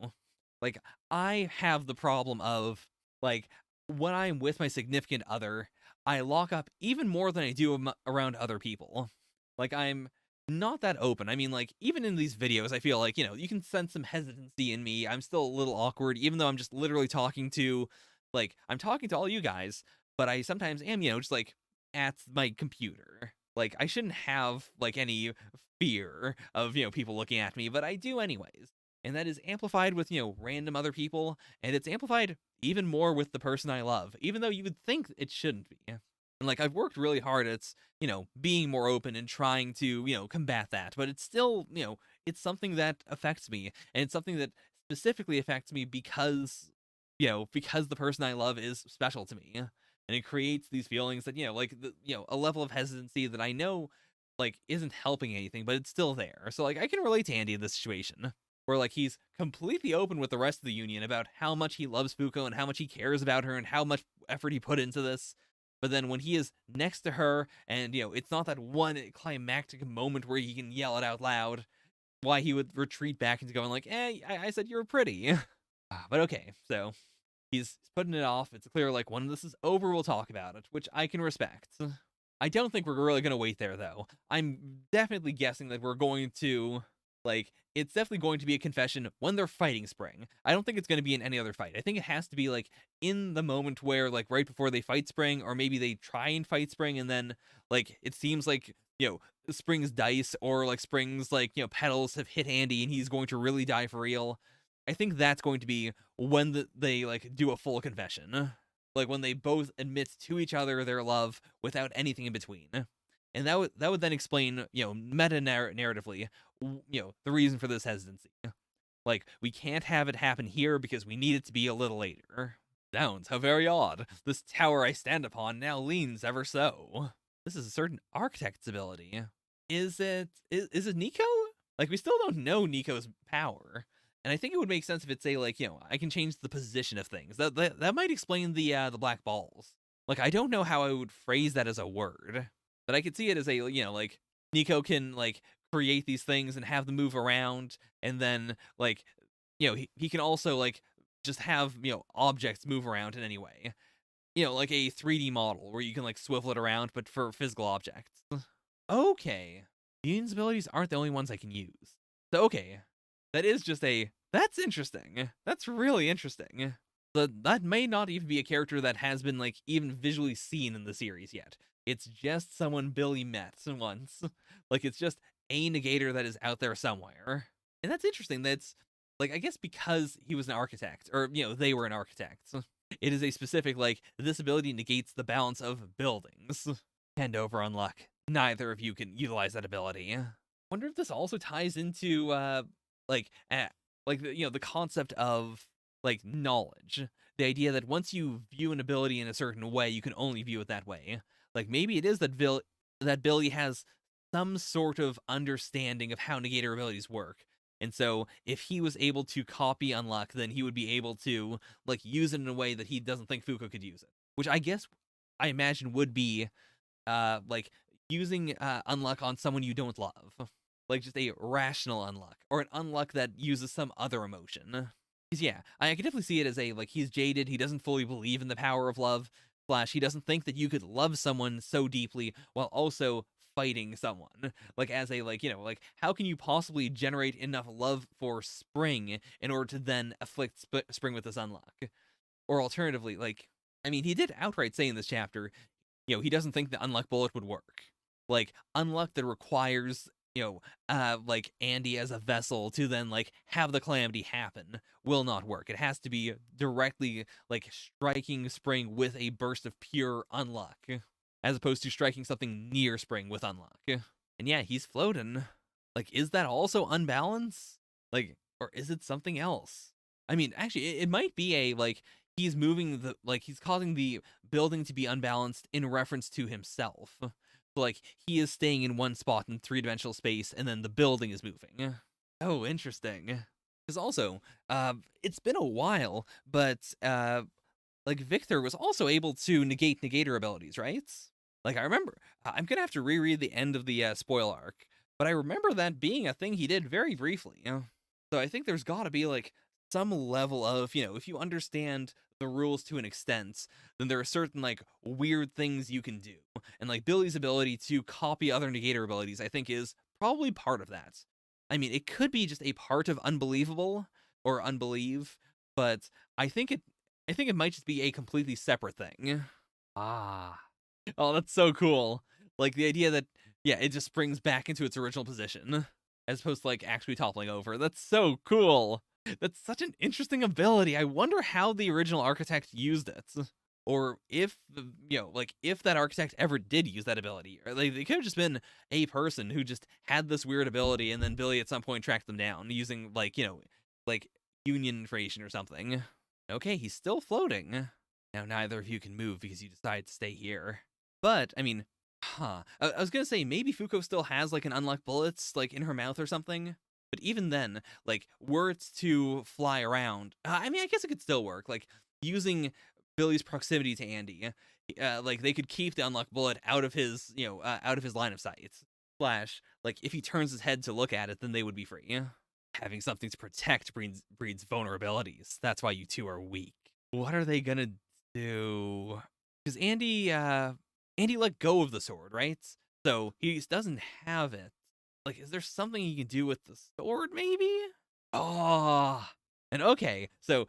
Like, I have the problem of, like, when I'm with my significant other, I lock up even more than I do around other people. Like, I'm not that open. I mean, like, even in these videos, I feel like, you can sense some hesitancy in me. I'm still a little awkward, even though I'm just literally talking to, like, I'm talking to all you guys, but I sometimes am, just, like, at my computer. Like, I shouldn't have, like, any fear of, people looking at me, but I do anyways. And that is amplified with, random other people, and it's amplified even more with the person I love, even though you would think it shouldn't be. And, like, I've worked really hard at, being more open and trying to, combat that, but it's still, it's something that affects me, and it's something that specifically affects me because, because the person I love is special to me. And it creates these feelings that, like, a level of hesitancy that I know, like, isn't helping anything, but it's still there. So, like, I can relate to Andy in this situation, where, like, he's completely open with the rest of the Union about how much he loves Fuko and how much he cares about her and how much effort he put into this. But then when he is next to her and, it's not that one climactic moment where he can yell it out loud, why he would retreat back into going like, I said you were pretty. But okay, so he's putting it off. It's clear, like, when this is over, we'll talk about it, which I can respect. I don't think we're really going to wait there, though. I'm definitely guessing that we're going to, like, it's definitely going to be a confession when they're fighting Spring. I don't think it's going to be in any other fight. I think it has to be, like, in the moment where, like, right before they fight Spring, or maybe they try and fight Spring, and then, like, it seems like, Spring's dice or, like, Spring's, like, petals have hit Andy, and he's going to really die for real. I think that's going to be when they, like, do a full confession. Like, when they both admit to each other their love without anything in between. And that would then explain, narratively, the reason for this hesitancy. Like, we can't have it happen here because we need it to be a little later. Zounds, how very odd. This tower I stand upon now leans ever so. This is a certain architect's ability. Is it Nico? Like, we still don't know Nico's power. And I think it would make sense if it say, like, I can change the position of things. That might explain the black balls. Like, I don't know how I would phrase that as a word, but I could see it as a, like, Nico can, like, create these things and have them move around, and then, like, he can also, like, just have, objects move around in any way. Like a 3D model where you can, like, swivel it around, but for physical objects. Okay. Ian's abilities aren't the only ones I can use. So, okay. That is just that's interesting. That's really interesting. that may not even be a character that has been like even visually seen in the series yet. It's just someone Billy met once. Like it's just a negator that is out there somewhere. And that's interesting. That's like, I guess because he was an architect, or they were an architect. It is a specific like, this ability negates the balance of buildings. And over Unluck, neither of you can utilize that ability. Wonder if this also ties into like like the concept of like knowledge, the idea that once you view an ability in a certain way, you can only view it that way. Like maybe it is that Billy has some sort of understanding of how negator abilities work. And so if he was able to copy Unluck, then he would be able to like use it in a way that he doesn't think Fuko could use it. Which I guess I imagine would be like using Unluck on someone you don't love. Like just a rational Unluck, or an Unluck that uses some other emotion. Because yeah, I can definitely see it as a like, he's jaded, he doesn't fully believe in the power of love, slash he doesn't think that you could love someone so deeply while also fighting someone. Like as a like, like how can you possibly generate enough love for Spring in order to then afflict Spring with this Unluck? Or alternatively, like, I mean, he did outright say in this chapter, he doesn't think the Unluck bullet would work. Like, Unluck that requires, like Andy as a vessel to then like have the calamity happen will not work. It has to be directly like striking Spring with a burst of pure Unluck, as opposed to striking something near Spring with Unluck. And yeah, he's floating. Like, is that also unbalance? Like, or is it something else? I mean, actually, it might be a like, he's moving the like, he's causing the building to be unbalanced in reference to himself. So like, he is staying in one spot in three-dimensional space, and then the building is moving. Oh, interesting. Because also, it's been a while, but like Victor was also able to negate negator abilities, right? Like I remember, I'm gonna have to reread the end of the spoil arc, but I remember that being a thing he did very briefly. So I think there's got to be like some level of, if you understand the rules to an extent, then there are certain like weird things you can do. And like Billy's ability to copy other negator abilities, I think is probably part of that. I mean, it could be just a part of unbelievable or unbelieve, but I think it might just be a completely separate thing. Ah. Oh, that's so cool. Like the idea that, yeah, it just springs back into its original position as opposed to like actually toppling over. That's so cool. That's such an interesting ability. I wonder how the original architect used it. Or if like if that architect ever did use that ability. Or like, they could have just been a person who just had this weird ability, and then Billy at some point tracked them down using like, like union information or something. Okay, he's still floating. Now neither of you can move because you decide to stay here. But, I mean, I was gonna say, maybe Fuko still has, like, an unlocked bullets, like, in her mouth or something. But even then, like, were it to fly around, I mean, I guess it could still work. Like, using Billy's proximity to Andy, like, they could keep the unlocked bullet out of his, out of his line of sight. Slash, like, if he turns his head to look at it, then they would be free. Having something to protect breeds vulnerabilities. That's why you two are weak. What are they gonna do? Because Andy let go of the sword, right? So he doesn't have it. Like, is there something he can do with the sword, maybe? Oh, and okay, so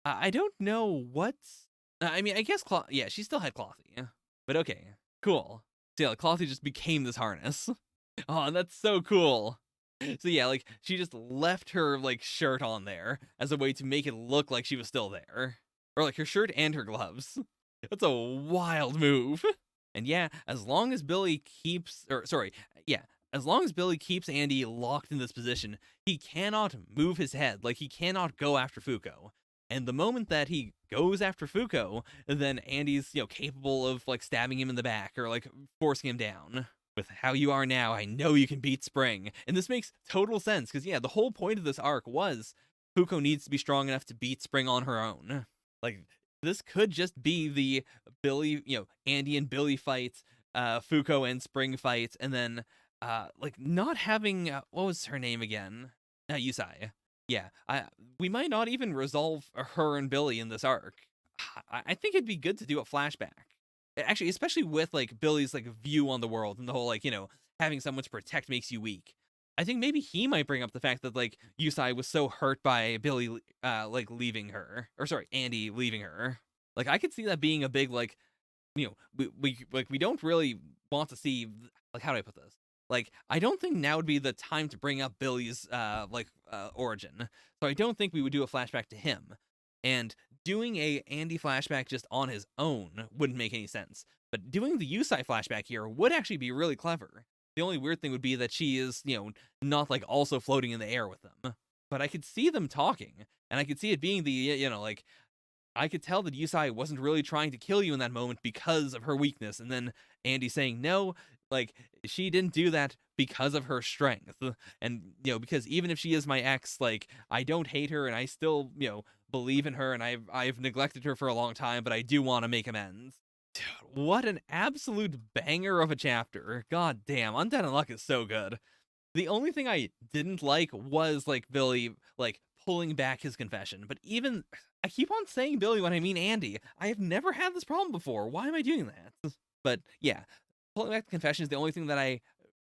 I don't know what's. I mean, I guess yeah, she still had Clothy, yeah. But okay, cool. So yeah, Clothy just became this harness. Oh, and that's so cool. So yeah, like she just left her like shirt on there as a way to make it look like she was still there. Or like her shirt and her gloves. That's a wild move. And yeah, as long as Billy keeps or sorry, yeah, as long as Billy keeps Andy locked in this position, he cannot move his head. Like he cannot go after Fuko. And the moment that he goes after Fuko, then Andy's, capable of like stabbing him in the back or like forcing him down. With how you are now, I know you can beat Spring. And this makes total sense, because yeah, the whole point of this arc was Fuko needs to be strong enough to beat Spring on her own. Like, this could just be the Billy, Andy and Billy fight, Fuko and Spring fight, and then, like, not having, what was her name again? Yusai. Yeah, we might not even resolve her and Billy in this arc. I think it'd be good to do a flashback. Actually, especially with like Billy's like view on the world and the whole like, having someone to protect makes you weak. I think maybe he might bring up the fact that like Yusai was so hurt by Billy like leaving her, or sorry, Andy leaving her. Like I could see that being a big like, you know, we don't really want to see, like, how do I put this? Like, I don't think now would be the time to bring up Billy's origin. So I don't think we would do a flashback to him. And doing a Andy flashback just on his own wouldn't make any sense. But doing the Yusai flashback here would actually be really clever. The only weird thing would be that she is, not like also floating in the air with them. But I could see them talking, and I could see it being the, like, I could tell that Yusai wasn't really trying to kill you in that moment because of her weakness, and then Andy saying no, like, she didn't do that because of her strength. And, because even if she is my ex, like, I don't hate her, and I still, believe in her, and I've neglected her for a long time, but I do want to make amends. Dude, what an absolute banger of a chapter. God damn, Undead Unluck is so good. The only thing I didn't like was, like, Billy, like, pulling back his confession. But even, I keep on saying Billy when I mean Andy. I have never had this problem before. Why am I doing that? But yeah, pulling back the confession is the only thing that I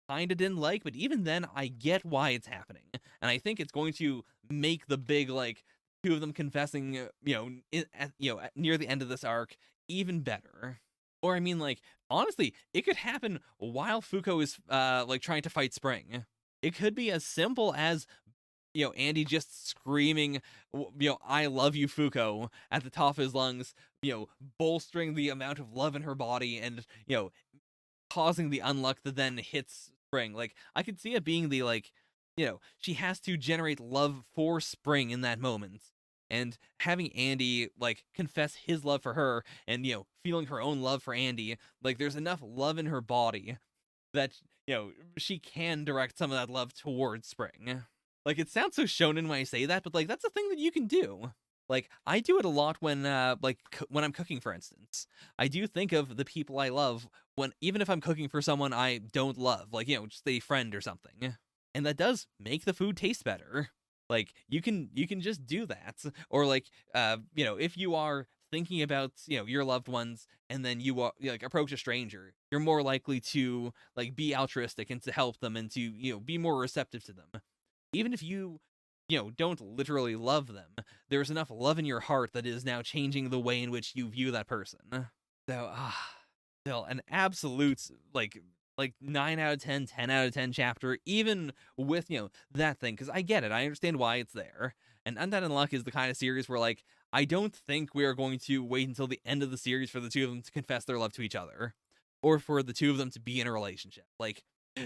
kinda didn't like, but even then, I get why it's happening. And I think it's going to make the big, like, two of them confessing, near the end of this arc even better. Or, I mean, like, honestly, it could happen while Fuko is, like, trying to fight Spring. It could be as simple as, Andy just screaming, I love you, Fuko, at the top of his lungs, bolstering the amount of love in her body and, causing the unluck that then hits Spring. Like, I could see it being the, like, she has to generate love for Spring in that moment. And having Andy, like, confess his love for her and, feeling her own love for Andy, like, there's enough love in her body that, she can direct some of that love towards Spring. Like, it sounds so shonen when I say that, but, like, that's a thing that you can do. Like, I do it a lot when, when I'm cooking, for instance. I do think of the people I love when, even if I'm cooking for someone I don't love, like, just a friend or something. And that does make the food taste better. Like, you can just do that. Or, like, if you are thinking about, your loved ones, and then you like approach a stranger, you're more likely to, like, be altruistic and to help them and to, be more receptive to them. Even if you, don't literally love them, there's enough love in your heart that is now changing the way in which you view that person. So, still an absolute, like 9 out of 10, 10 out of 10 chapter, even with, that thing, because I get it. I understand why it's there. And Undead Unluck is the kind of series where, like, I don't think we are going to wait until the end of the series for the two of them to confess their love to each other, or for the two of them to be in a relationship. Like,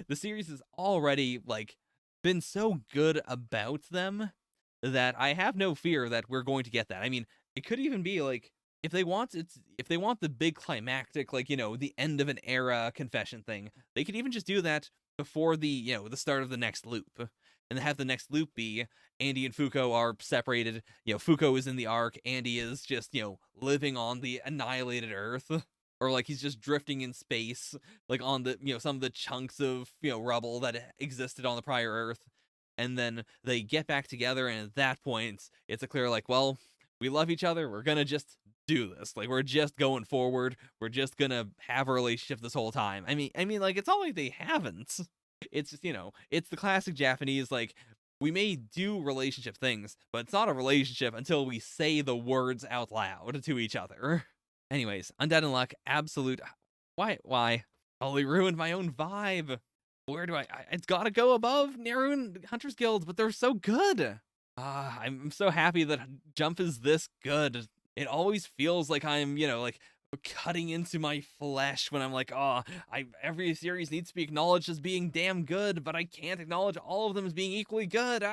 the series is already, like, been so good about them that I have no fear that we're going to get that. I mean, it could even be like, if they want the big climactic, like, the end of an era confession thing, they could even just do that before the, the start of the next loop. And have the next loop be Andy and Fuko are separated. Fuko is in the arc. Andy is just, living on the annihilated Earth. Or, like, he's just drifting in space, like, on the, some of the chunks of, rubble that existed on the prior Earth. And then they get back together, and at that point, it's a clear, like, well, we love each other. We're gonna just do this. Like, we're just going forward. We're just gonna have a relationship this whole time. I mean, like, it's not like they haven't. It's just, it's the classic Japanese, like, we may do relationship things, but it's not a relationship until we say the words out loud to each other. Anyways, Undead Unluck, absolute. Why? Totally ruined my own vibe. Where do it's gotta go above Neru and Hunter's Guild, but they're so good. I'm so happy that Jump is this good. It always feels like I'm, like, cutting into my flesh when I'm like, every series needs to be acknowledged as being damn good, but I can't acknowledge all of them as being equally good.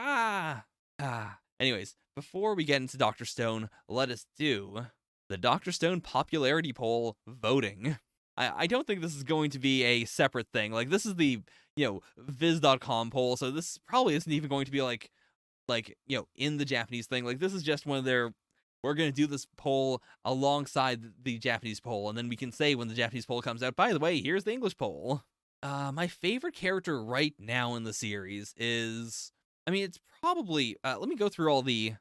Anyways, before we get into Dr. Stone, let us do the Dr. Stone popularity poll voting. I don't think this is going to be a separate thing. Like, this is the, Viz.com poll, so this probably isn't even going to be like, in the Japanese thing. Like, this is just one of their, we're going to do this poll alongside the Japanese poll, and then we can say when the Japanese poll comes out, by the way, here's the English poll. My favorite character right now in the series is, it's probably, let me go through all the,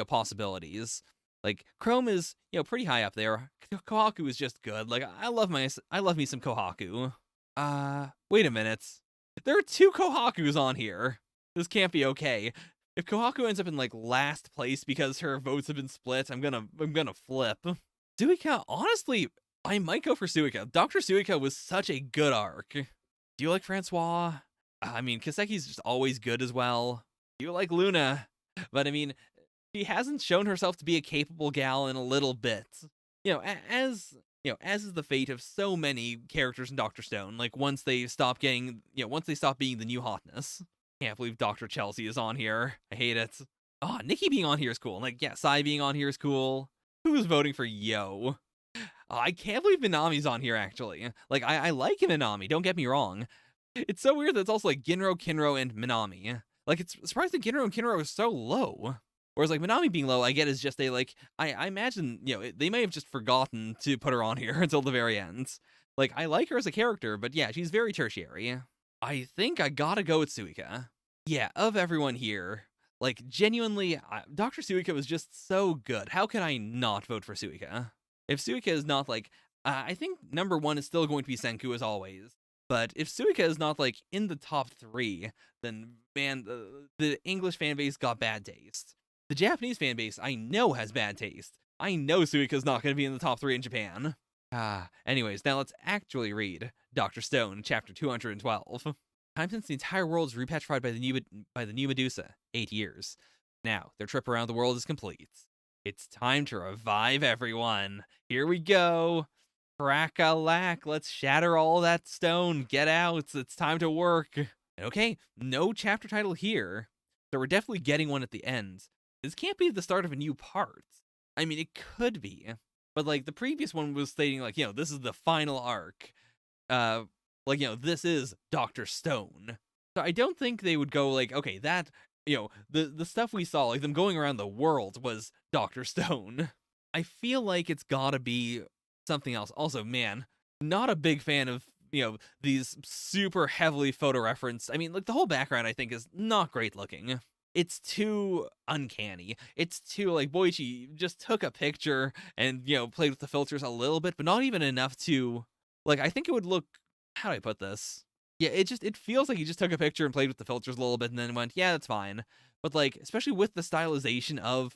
possibilities. Like, Chrome is, pretty high up there. Kohaku is just good. Like, I love me some Kohaku. Wait a minute. There are 2 Kohakus on here. This can't be okay. If Kohaku ends up in, like, last place because her votes have been split, I'm gonna flip. Suika, honestly, I might go for Suika. Dr. Suika was such a good arc. Do you like Francois? I mean, Kaseki's just always good as well. Do you like Luna? But I mean, she hasn't shown herself to be a capable gal in a little bit. As is the fate of so many characters in Dr. Stone, like once they stop being the new hotness. Can't believe Dr. Chelsea is on here. I hate it. Oh, Nikki being on here is cool. Like, yeah, Sai being on here is cool. Who's voting for Yo? Oh, I can't believe Minami's on here, actually. Like, I like Minami, don't get me wrong. It's so weird that it's also like Ginro, Kinro, and Minami. Like, it's surprising that Ginro and Kinro is so low. Whereas, like, Minami being low, I get is just I imagine, they may have just forgotten to put her on here until the very end. Like, I like her as a character, but yeah, she's very tertiary. I think I gotta go with Suika. Yeah, of everyone here, like, genuinely, Dr. Suika was just so good. How can I not vote for Suika? If Suika is not, like, I think number 1 is still going to be Senku as always. But if Suika is not, like, in the top 3, then, man, the English fanbase got bad taste. The Japanese fanbase, I know, has bad taste. I know Suika's not going to be in the top 3 in Japan. Anyways, now let's actually read Dr. Stone, chapter 212. Time since the entire world is repetrified by the new Medusa. 8 years. Now, their trip around the world is complete. It's time to revive everyone. Here we go. Crack-a-lack. Let's shatter all that stone. Get out. It's time to work. Okay, no chapter title here. So we're definitely getting one at the end. This can't be the start of a new part. I mean, it could be. But, like, the previous one was stating, like, this is the final arc. This is Dr. Stone. So I don't think they would go, like, okay, that, the stuff we saw, like, them going around the world was Dr. Stone. I feel like it's gotta be something else. Also, man, not a big fan of, these super heavily photo referenced. I mean, like, the whole background, I think, is not great looking. It's too uncanny. It's too, like, Boichi just took a picture and, played with the filters a little bit, but not even enough to, like, I think it would look, how do I put this? Yeah, it feels like he just took a picture and played with the filters a little bit and then went, yeah, that's fine. But, like, especially with the stylization of,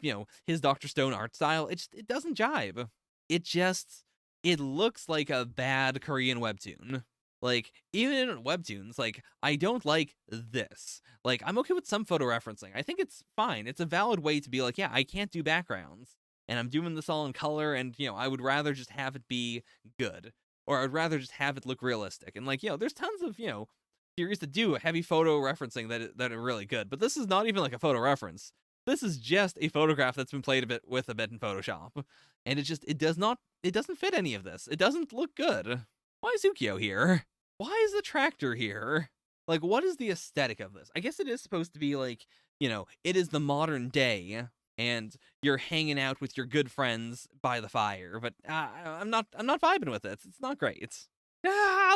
his Dr. Stone art style, it doesn't jibe. It looks like a bad Korean webtoon. Like, even in webtoons, like, I don't like this. Like, I'm okay with some photo referencing. I think it's fine. It's a valid way to be like, yeah, I can't do backgrounds. And I'm doing this all in color, and, I would rather just have it be good. Or I'd rather just have it look realistic. And, like, there's tons of, series that do heavy photo referencing that are really good. But this is not even like a photo reference. This is just a photograph that's been played a bit in Photoshop. And it doesn't fit any of this. It doesn't look good. Why is Ukyo here? Why is the tractor here? Like, what is the aesthetic of this? I guess it is supposed to be like, it is the modern day, and you're hanging out with your good friends by the fire. But I'm not vibing with it. It's not great.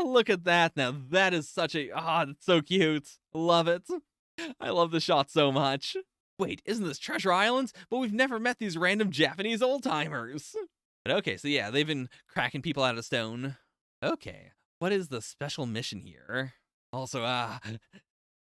Look at that now. That is such a it's so cute. Love it. I love the shot so much. Wait, isn't this Treasure Island? But we've never met these random Japanese old-timers. But okay, so yeah, they've been cracking people out of stone. Okay, what is the special mission here? Also,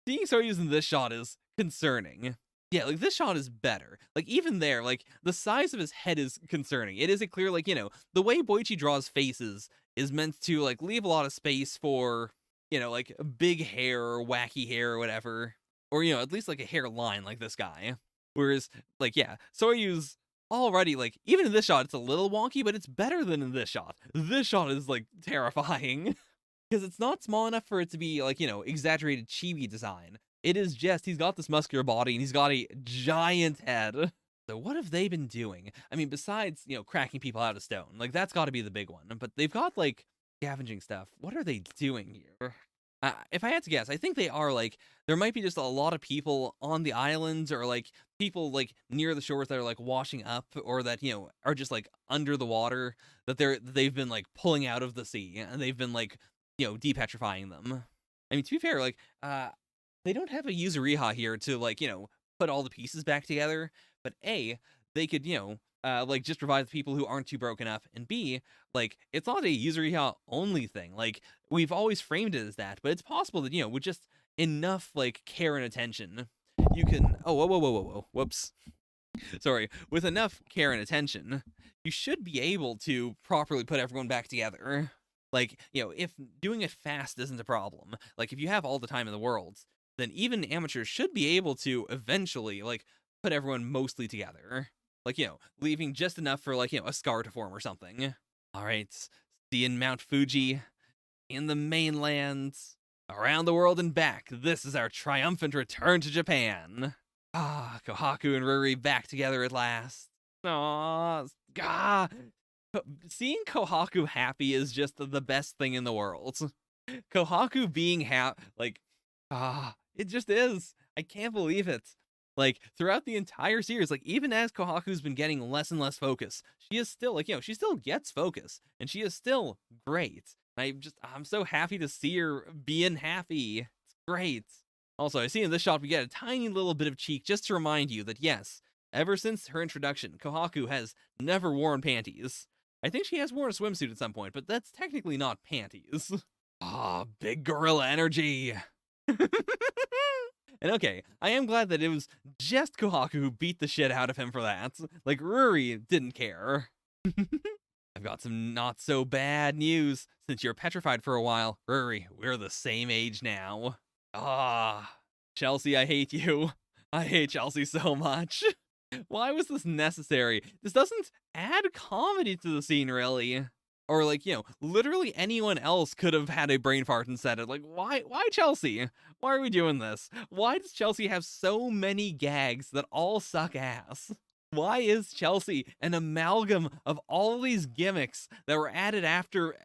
seeing Soryu's in this shot is concerning. Yeah, like, this shot is better. Like, even there, like, the size of his head is concerning. It is a clear, like, the way Boichi draws faces is meant to, like, leave a lot of space for, like, big hair or wacky hair or whatever. Or, at least, like, a hairline like this guy. Whereas, like, yeah, Soryu's already, like, even in this shot, it's a little wonky, but it's better than in this shot. This shot is, like, terrifying. Because it's not small enough for it to be, like, exaggerated chibi design. It is just, he's got this muscular body, and he's got a giant head. So what have they been doing? I mean, besides, cracking people out of stone. Like, that's got to be the big one. But they've got, like, scavenging stuff. What are they doing here? If I had to guess, I think they are, like, there might be just a lot of people on the islands, or, like, people, like, near the shores that are, like, washing up, or that, are just, like, under the water, that they've been, like, pulling out of the sea, and they've been, like, depetrifying them. I mean, to be fair, like, they don't have a Yuzuriha here to, like, put all the pieces back together, but they could, like just revive the people who aren't too broken up, and B, like it's not a Yuzuriha only thing. Like we've always framed it as that, but it's possible that with just enough like care and attention, you can. Oh, whoa, whoops. Sorry. With enough care and attention, you should be able to properly put everyone back together. Like if doing it fast isn't a problem, like if you have all the time in the world, then even amateurs should be able to eventually like put everyone mostly together. Like, leaving just enough for like, a scar to form or something. All right. Seeing Mount Fuji in the mainland, around the world and back. This is our triumphant return to Japan. Ah, Kohaku and Ruri back together at last. Aww, seeing Kohaku happy is just the best thing in the world. Kohaku being happy, like, it just is. I can't believe it. Like, throughout the entire series, like, even as Kohaku's been getting less and less focus, she is still, like, she still gets focus, and she is still great. I'm so happy to see her being happy. It's great. Also, I see in this shot we get a tiny little bit of cheek just to remind you that, yes, ever since her introduction, Kohaku has never worn panties. I think she has worn a swimsuit at some point, but that's technically not panties. Big gorilla energy. And okay, I am glad that it was just Kohaku who beat the shit out of him for that. Like, Ruri didn't care. I've got some not so bad news. Since you're petrified for a while, Ruri, we're the same age now. Chelsea, I hate you. I hate Chelsea so much. Why was this necessary? This doesn't add comedy to the scene, really. Or, like, literally anyone else could have had a brain fart and said it. Like, why Chelsea? Why are we doing this? Why does Chelsea have so many gags that all suck ass? Why is Chelsea an amalgam of all these gimmicks that were added after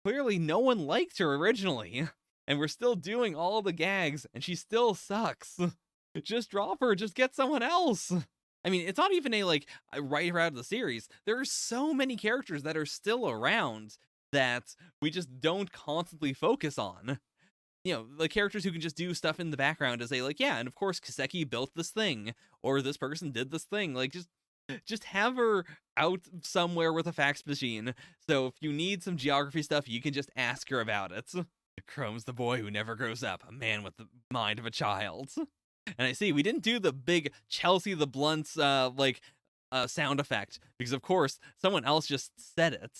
clearly no one liked her originally? And we're still doing all the gags, and she still sucks. Just drop her, just get someone else. I mean, it's not even write her out of the series. There are so many characters that are still around that we just don't constantly focus on. The characters who can just do stuff in the background to say, like, yeah, and of course Kiseki built this thing, or this person did this thing. Like, just have her out somewhere with a fax machine. So if you need some geography stuff, you can just ask her about it. Chrome's the boy who never grows up, a man with the mind of a child. And I see we didn't do the big Chelsea the Blunt's sound effect because of course someone else just said it.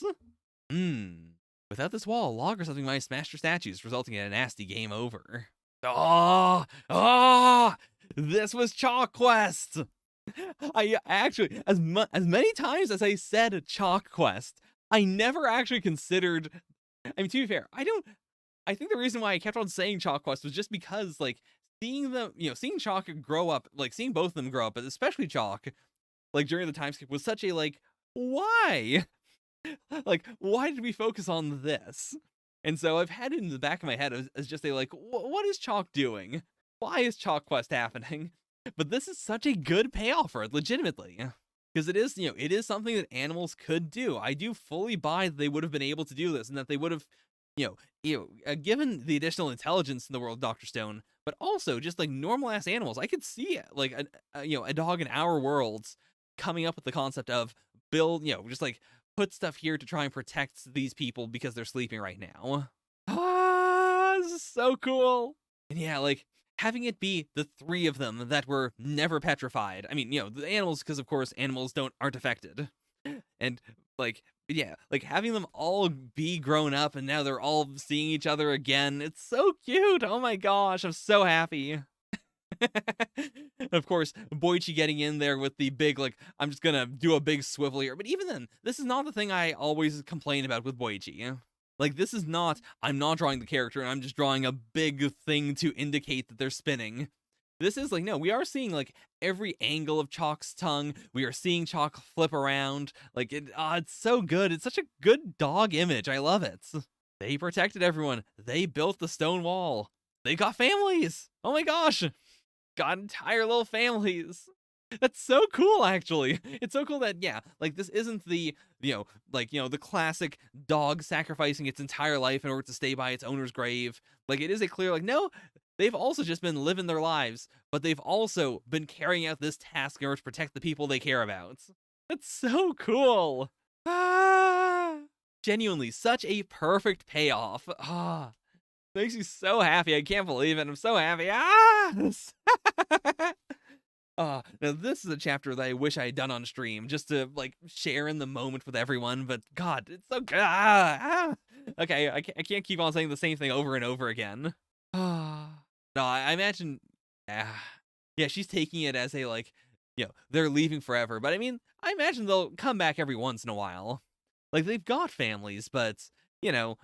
Without this wall, a log or something might smash your statues, resulting in a nasty game over. This was Chalk Quest. I actually, as many times as I said Chalk Quest, I never actually considered. I mean, to be fair, I think the reason why I kept on saying Chalk Quest was just because, like, seeing them, seeing Chalk grow up, like, seeing both of them grow up, but especially Chalk, like, during the time skip was such a, like, why? Like, why did we focus on this? And so I've had it in the back of my head as just a, like, what is Chalk doing? Why is Chalk Quest happening? But this is such a good payoff for it, legitimately. Because it is, it is something that animals could do. I do fully buy that they would have been able to do this, and that they would have, given the additional intelligence in the world of Dr. Stone, but also just like normal ass animals. I could see like a dog in our worlds coming up with the concept of build, just like put stuff here to try and protect these people because they're sleeping right now. This is so cool. And yeah, like having it be the three of them that were never petrified. I mean, the animals, because of course animals aren't affected. And like, yeah, like having them all be grown up and now they're all seeing each other again. It's so cute. Oh my gosh, I'm so happy. Of course, Boichi getting in there with the big, like, I'm just gonna do a big swivel here. But even then, this is not the thing I always complain about with Boichi. Like, this is not, I'm not drawing the character and I'm just drawing a big thing to indicate that they're spinning. This is like, no, we are seeing like every angle of Chalk's tongue. We are seeing Chalk flip around. Like, it's so good. It's such a good dog image. I love it. They protected everyone. They built the stone wall. They got families. Oh my gosh. Got entire little families. That's so cool, actually. It's so cool that, yeah, like this isn't the, the classic dog sacrificing its entire life in order to stay by its owner's grave. Like, it is a clear, like, no, they've also just been living their lives, but they've also been carrying out this task in order to protect the people they care about. That's so cool. Ah, genuinely, such a perfect payoff. Ah, makes me so happy. I can't believe it. I'm so happy. Ah! Now this is a chapter that I wish I had done on stream just to like share in the moment with everyone. But God, it's so good. Okay, I can't keep on saying the same thing over and over again. No, I imagine. Yeah, yeah, she's taking it as a like, they're leaving forever. But I mean, I imagine they'll come back every once in a while. Like they've got families, but it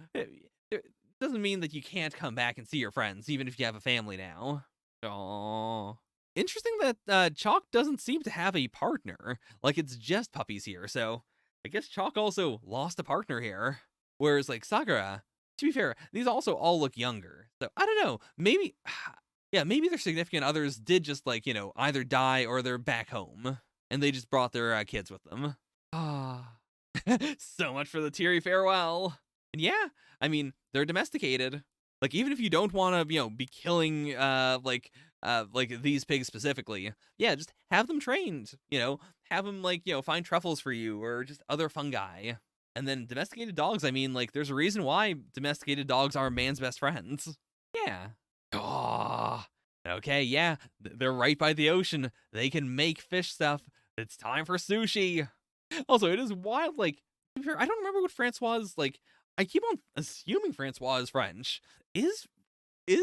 doesn't mean that you can't come back and see your friends, even if you have a family now. Oh, interesting that Chalk doesn't seem to have a partner. Like it's just puppies here. So I guess Chalk also lost a partner here. Whereas like Sakura, to be fair, these also all look younger. So I don't know. Maybe, yeah, maybe their significant others did just like either die or they're back home, and they just brought their kids with them. Ah. So much for the teary farewell. And yeah, I mean, they're domesticated. Like even if you don't want to, be killing like these pigs specifically, yeah, just have them trained, have them like, find truffles for you or just other fungi. And then domesticated dogs, I mean, like there's a reason why domesticated dogs are man's best friends. Yeah. Oh, okay, yeah, they're right by the ocean. They can make fish stuff. It's time for sushi. Also, it is wild. Like, I don't remember what Francois is like. I keep on assuming Francois is French. Is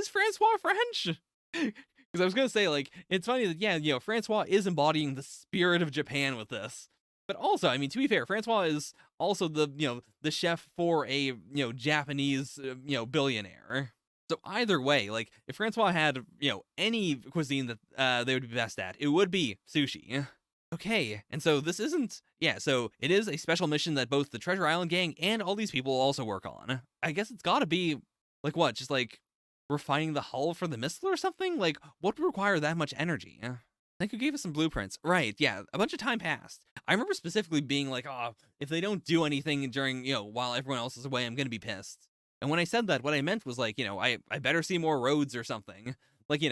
Francois French? Because I was gonna say, like, it's funny that yeah, Francois is embodying the spirit of Japan with this. But also, I mean, to be fair, Francois is also the the chef for a Japanese billionaire. So either way, like if Francois had any cuisine that they would be best at, it would be sushi. Okay, and so this isn't, yeah, so it is a special mission that both the Treasure Island gang and all these people also work on. I guess it's gotta be, like what, just like refining the hull for the missile or something? Like, what would require that much energy? I think you gave us some blueprints. Right, yeah, a bunch of time passed. I remember specifically being like, oh, if they don't do anything during, while everyone else is away, I'm gonna be pissed. And when I said that, what I meant was like, I better see more roads or something. Like,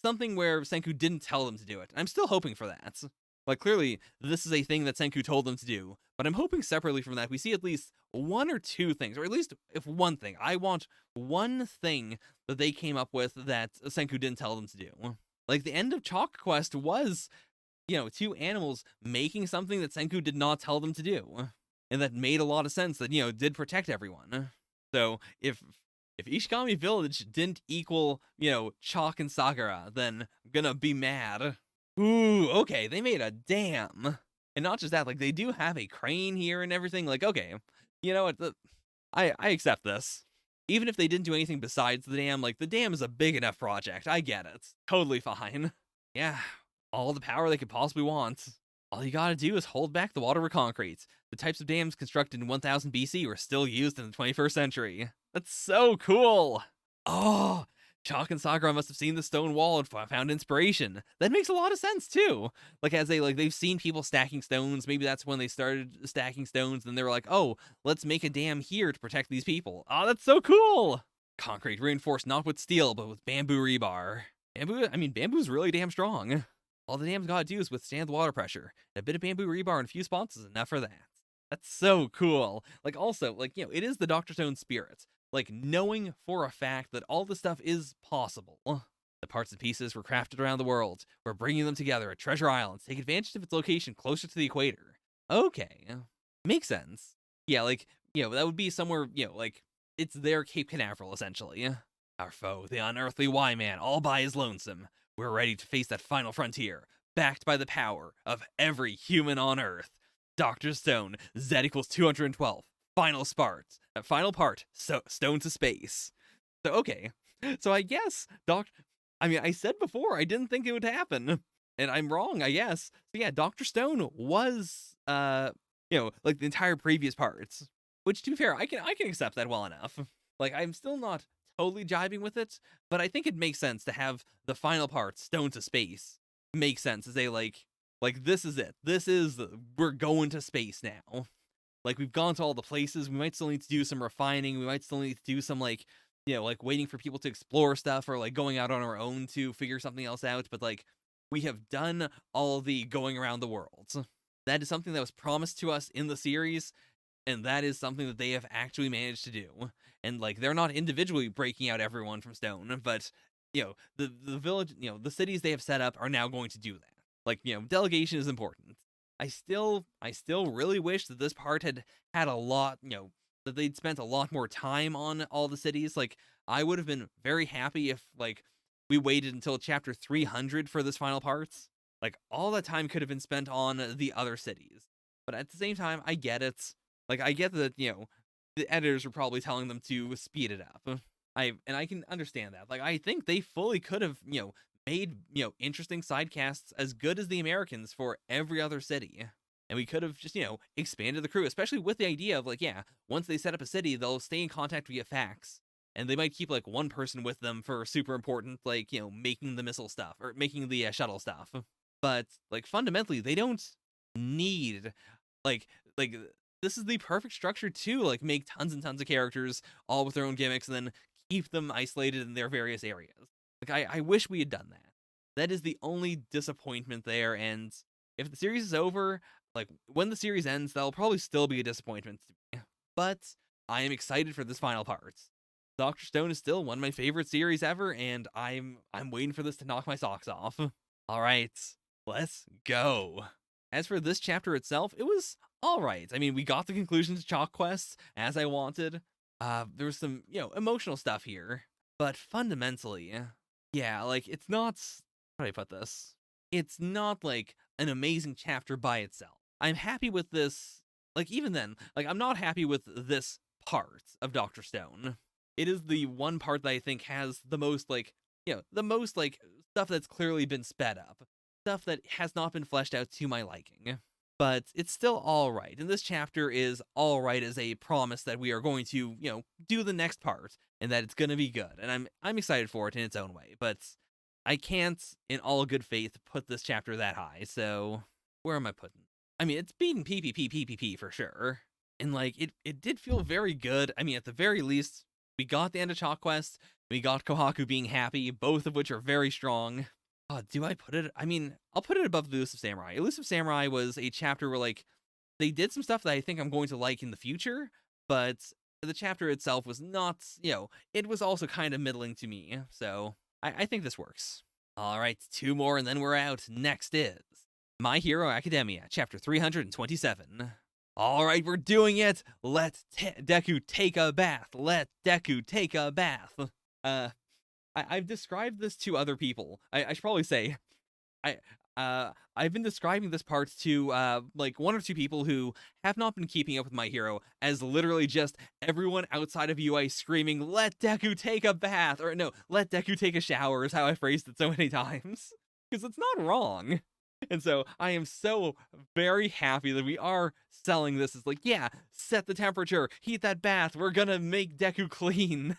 something where Senku didn't tell them to do it. I'm still hoping for that. Like, clearly, this is a thing that Senku told them to do, but I'm hoping separately from that we see at least one or two things, or at least if one thing. I want one thing that they came up with that Senku didn't tell them to do. Like, the end of Chalk Quest was, two animals making something that Senku did not tell them to do, and that made a lot of sense that, did protect everyone. So, if Ishigami Village didn't equal, Chalk and Sakura, then I'm gonna be mad. Ooh, okay, they made a dam. And not just that, like, they do have a crane here and everything. Like, okay, you know what? I accept this. Even if they didn't do anything besides the dam, like, the dam is a big enough project. I get it. Totally fine. Yeah, all the power they could possibly want. All you gotta do is hold back the water with concrete. The types of dams constructed in 1000 BC were still used in the 21st century. That's so cool. Oh, Chalk and Sakura must have seen the stone wall and found inspiration. That makes a lot of sense too. Like as they've seen people stacking stones. Maybe that's when they started stacking stones, and they were like, "Oh, let's make a dam here to protect these people." Oh, that's so cool. Concrete reinforced not with steel, but with bamboo rebar. Bamboo's really damn strong. All the dam's gotta do is withstand the water pressure. A bit of bamboo rebar in a few spots is enough for that. That's so cool. Like also, like, it is the Dr. Stone spirit. Like knowing for a fact that all this stuff is possible. The parts and pieces were crafted around the world. We're bringing them together at Treasure Island to take advantage of its location closer to the equator. Okay. Makes sense. Yeah, like, that would be somewhere, like, it's their Cape Canaveral, essentially. Our foe, the unearthly Y-Man, all by his lonesome. We're ready to face that final frontier, backed by the power of every human on Earth. Dr. Stone, Z equals 212. Final part, so Stone to space. So, okay. So I guess, I said before, I didn't think it would happen. And I'm wrong, I guess. So yeah, Dr. Stone was, like the entire previous parts. Which, to be fair, I can accept that well enough. Like, I'm still not totally jiving with it, but I think it makes sense to have the final part, Stone to space, make sense as they like this is it. We're going to space now. Like, we've gone to all the places. We might still need to do some refining. We might still need to do some, like, like waiting for people to explore stuff or, like, going out on our own to figure something else out. But, like, we have done all the going around the world. That is something that was promised to us in the series, and that is something that they have actually managed to do. And like, they're not individually breaking out everyone from stone, but the village, the cities they have set up are now going to do that. Like, delegation is important. I still really wish that this part had a lot, that they'd spent a lot more time on all the cities. Like, I would have been very happy if like we waited until chapter 300 for this final part. Like, all that time could have been spent on the other cities. But at the same time, I get it. Like, I get that, the editors were probably telling them to speed it up. I can understand that. Like, I think they fully could have, made, interesting sidecasts as good as the Americans for every other city. And we could have just, expanded the crew, especially with the idea of like, yeah, once they set up a city, they'll stay in contact via fax. And they might keep like one person with them for super important, like, making the missile stuff or making the shuttle stuff. But like, fundamentally, they don't need like like this is the perfect structure to like make tons and tons of characters all with their own gimmicks and then keep them isolated in their various areas. Like, I wish we had done that. That is the only disappointment there. And if the series is over, like when the series ends, that'll probably still be a disappointment to me. But I am excited for this final part. Dr. Stone is still one of my favorite series ever, and I'm waiting for this to knock my socks off. All right, let's go. As for this chapter itself, it was all right. I mean, we got the conclusion to Chalk Quests as I wanted. There was some, emotional stuff here, but fundamentally, yeah, like, it's not, how do I put this? It's not like an amazing chapter by itself. I'm happy with this. Like, even then, like, I'm not happy with this part of Dr. Stone. It is the one part that I think has the most, like, stuff that's clearly been sped up. Stuff that has not been fleshed out to my liking. But it's still alright. And this chapter is alright as a promise that we are going to, do the next part and that it's gonna be good. And I'm excited for it in its own way. But I can't, in all good faith, put this chapter that high. So where am I putting? I mean, it's beating PPPPPP for sure. And like, it did feel very good. I mean, at the very least, we got the end of Chalk Quest. We got Kohaku being happy, both of which are very strong. Do I put it? I mean, I'll put it above the Elusive Samurai. Elusive Samurai was a chapter where, like, they did some stuff that I think I'm going to like in the future, but the chapter itself was not, it was also kind of middling to me. So I think this works. All right, 2 more and then we're out. Next is My Hero Academia, chapter 327. All right, we're doing it. Let Deku take a bath. Let Deku take a bath. I've described this to other people. I should probably say, I've been describing this part to like 1 or 2 people who have not been keeping up with My Hero as literally just everyone outside of UA screaming, "Let Deku take a bath," or no, "Let Deku take a shower" is how I phrased it so many times, because it's not wrong. And so I am so very happy that we are selling this as like, yeah, set the temperature, heat that bath, we're gonna make Deku clean.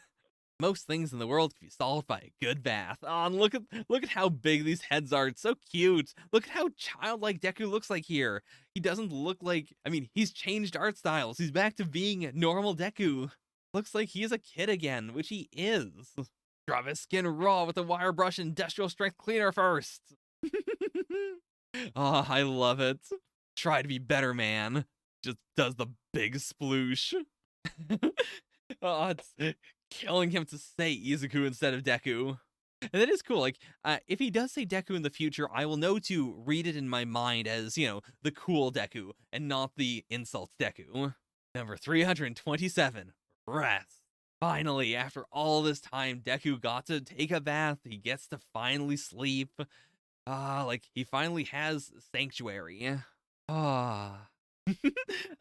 Most things in the world can be solved by a good bath. Oh, and look at how big these heads are. It's so cute. Look at how childlike Deku looks like here. He doesn't look like, I mean, he's changed art styles. He's back to being normal Deku. Looks like he is a kid again, which he is. Scrub his skin raw with a wire brush and industrial strength cleaner first. Oh, I love it. Try to be better, man. Just does the big sploosh. Oh, it's killing him to say Izuku instead of Deku. And that is cool. Like, if he does say Deku in the future, I will know to read it in my mind as, the cool Deku and not the insult Deku. Number 327, Rest. Finally, after all this time, Deku got to take a bath. He gets to finally sleep. Like, he finally has sanctuary. I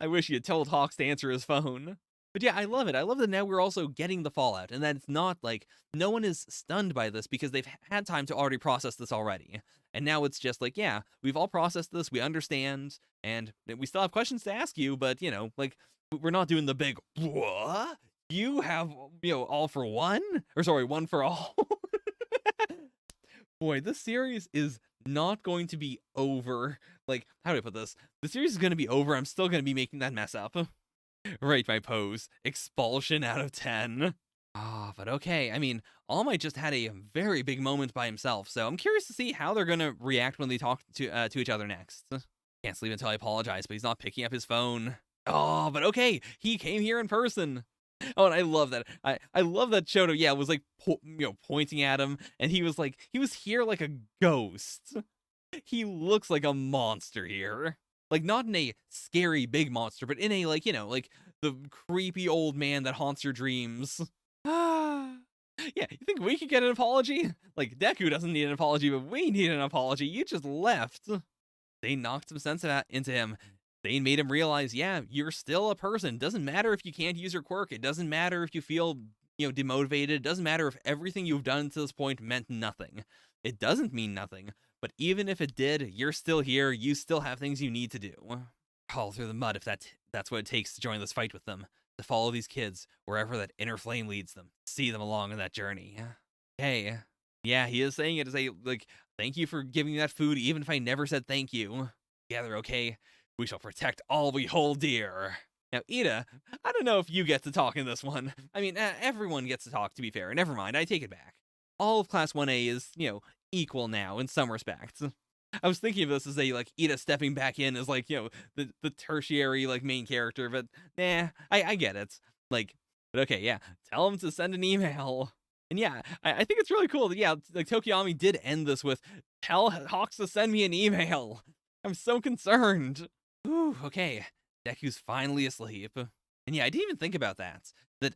wish he had told Hawks to answer his phone. But yeah, I love it. I love that now we're also getting the fallout, and that it's not like no one is stunned by this because they've had time to already process this already. And now it's just like, yeah, we've all processed this, we understand, and we still have questions to ask you, but, like, we're not doing the big, what? You have, all for one? Or sorry, one for all? Boy, this series is not going to be over. Like, how do I put this? The series is going to be over. I'm still going to be making that mess up. Right, my pose. Expulsion out of 10. But okay. I mean, All Might just had a very big moment by himself, so I'm curious to see how they're going to react when they talk to each other next. Can't sleep until I apologize, but he's not picking up his phone. Oh, but okay, he came here in person. Oh, and I love that. I love that Shoto, yeah, was like, pointing at him, and he was like, he was here like a ghost. He looks like a monster here. Like, not in a scary big monster, but in a, like, like the creepy old man that haunts your dreams. Yeah, you think we could get an apology? Like, Deku doesn't need an apology, but we need an apology. You just left. They knocked some sense into him. They made him realize, yeah, you're still a person. Doesn't matter if you can't use your quirk. It doesn't matter if you feel, demotivated. It doesn't matter if everything you've done to this point meant nothing. It doesn't mean nothing. But even if it did, you're still here. You still have things you need to do. Crawl through the mud if that's what it takes to join this fight with them. To follow these kids wherever that inner flame leads them. See them along on that journey. Hey, yeah, he is saying it as a, like, thank you for giving me that food, even if I never said thank you. Together, okay? We shall protect all we hold dear. Now, Ida, I don't know if you get to talk in this one. I mean, everyone gets to talk, to be fair. Never mind, I take it back. All of Class 1A is, equal now in some respects. I was thinking of this as a, like, Ida stepping back in as, like, the tertiary, like, main character, but nah, I get it. Like, but okay, yeah, tell him to send an email. And yeah, I think it's really cool that, yeah, like, Tokiyami did end this with, tell Hawks to send me an email. I'm so concerned. Ooh, okay, Deku's finally asleep. And yeah, I didn't even think about that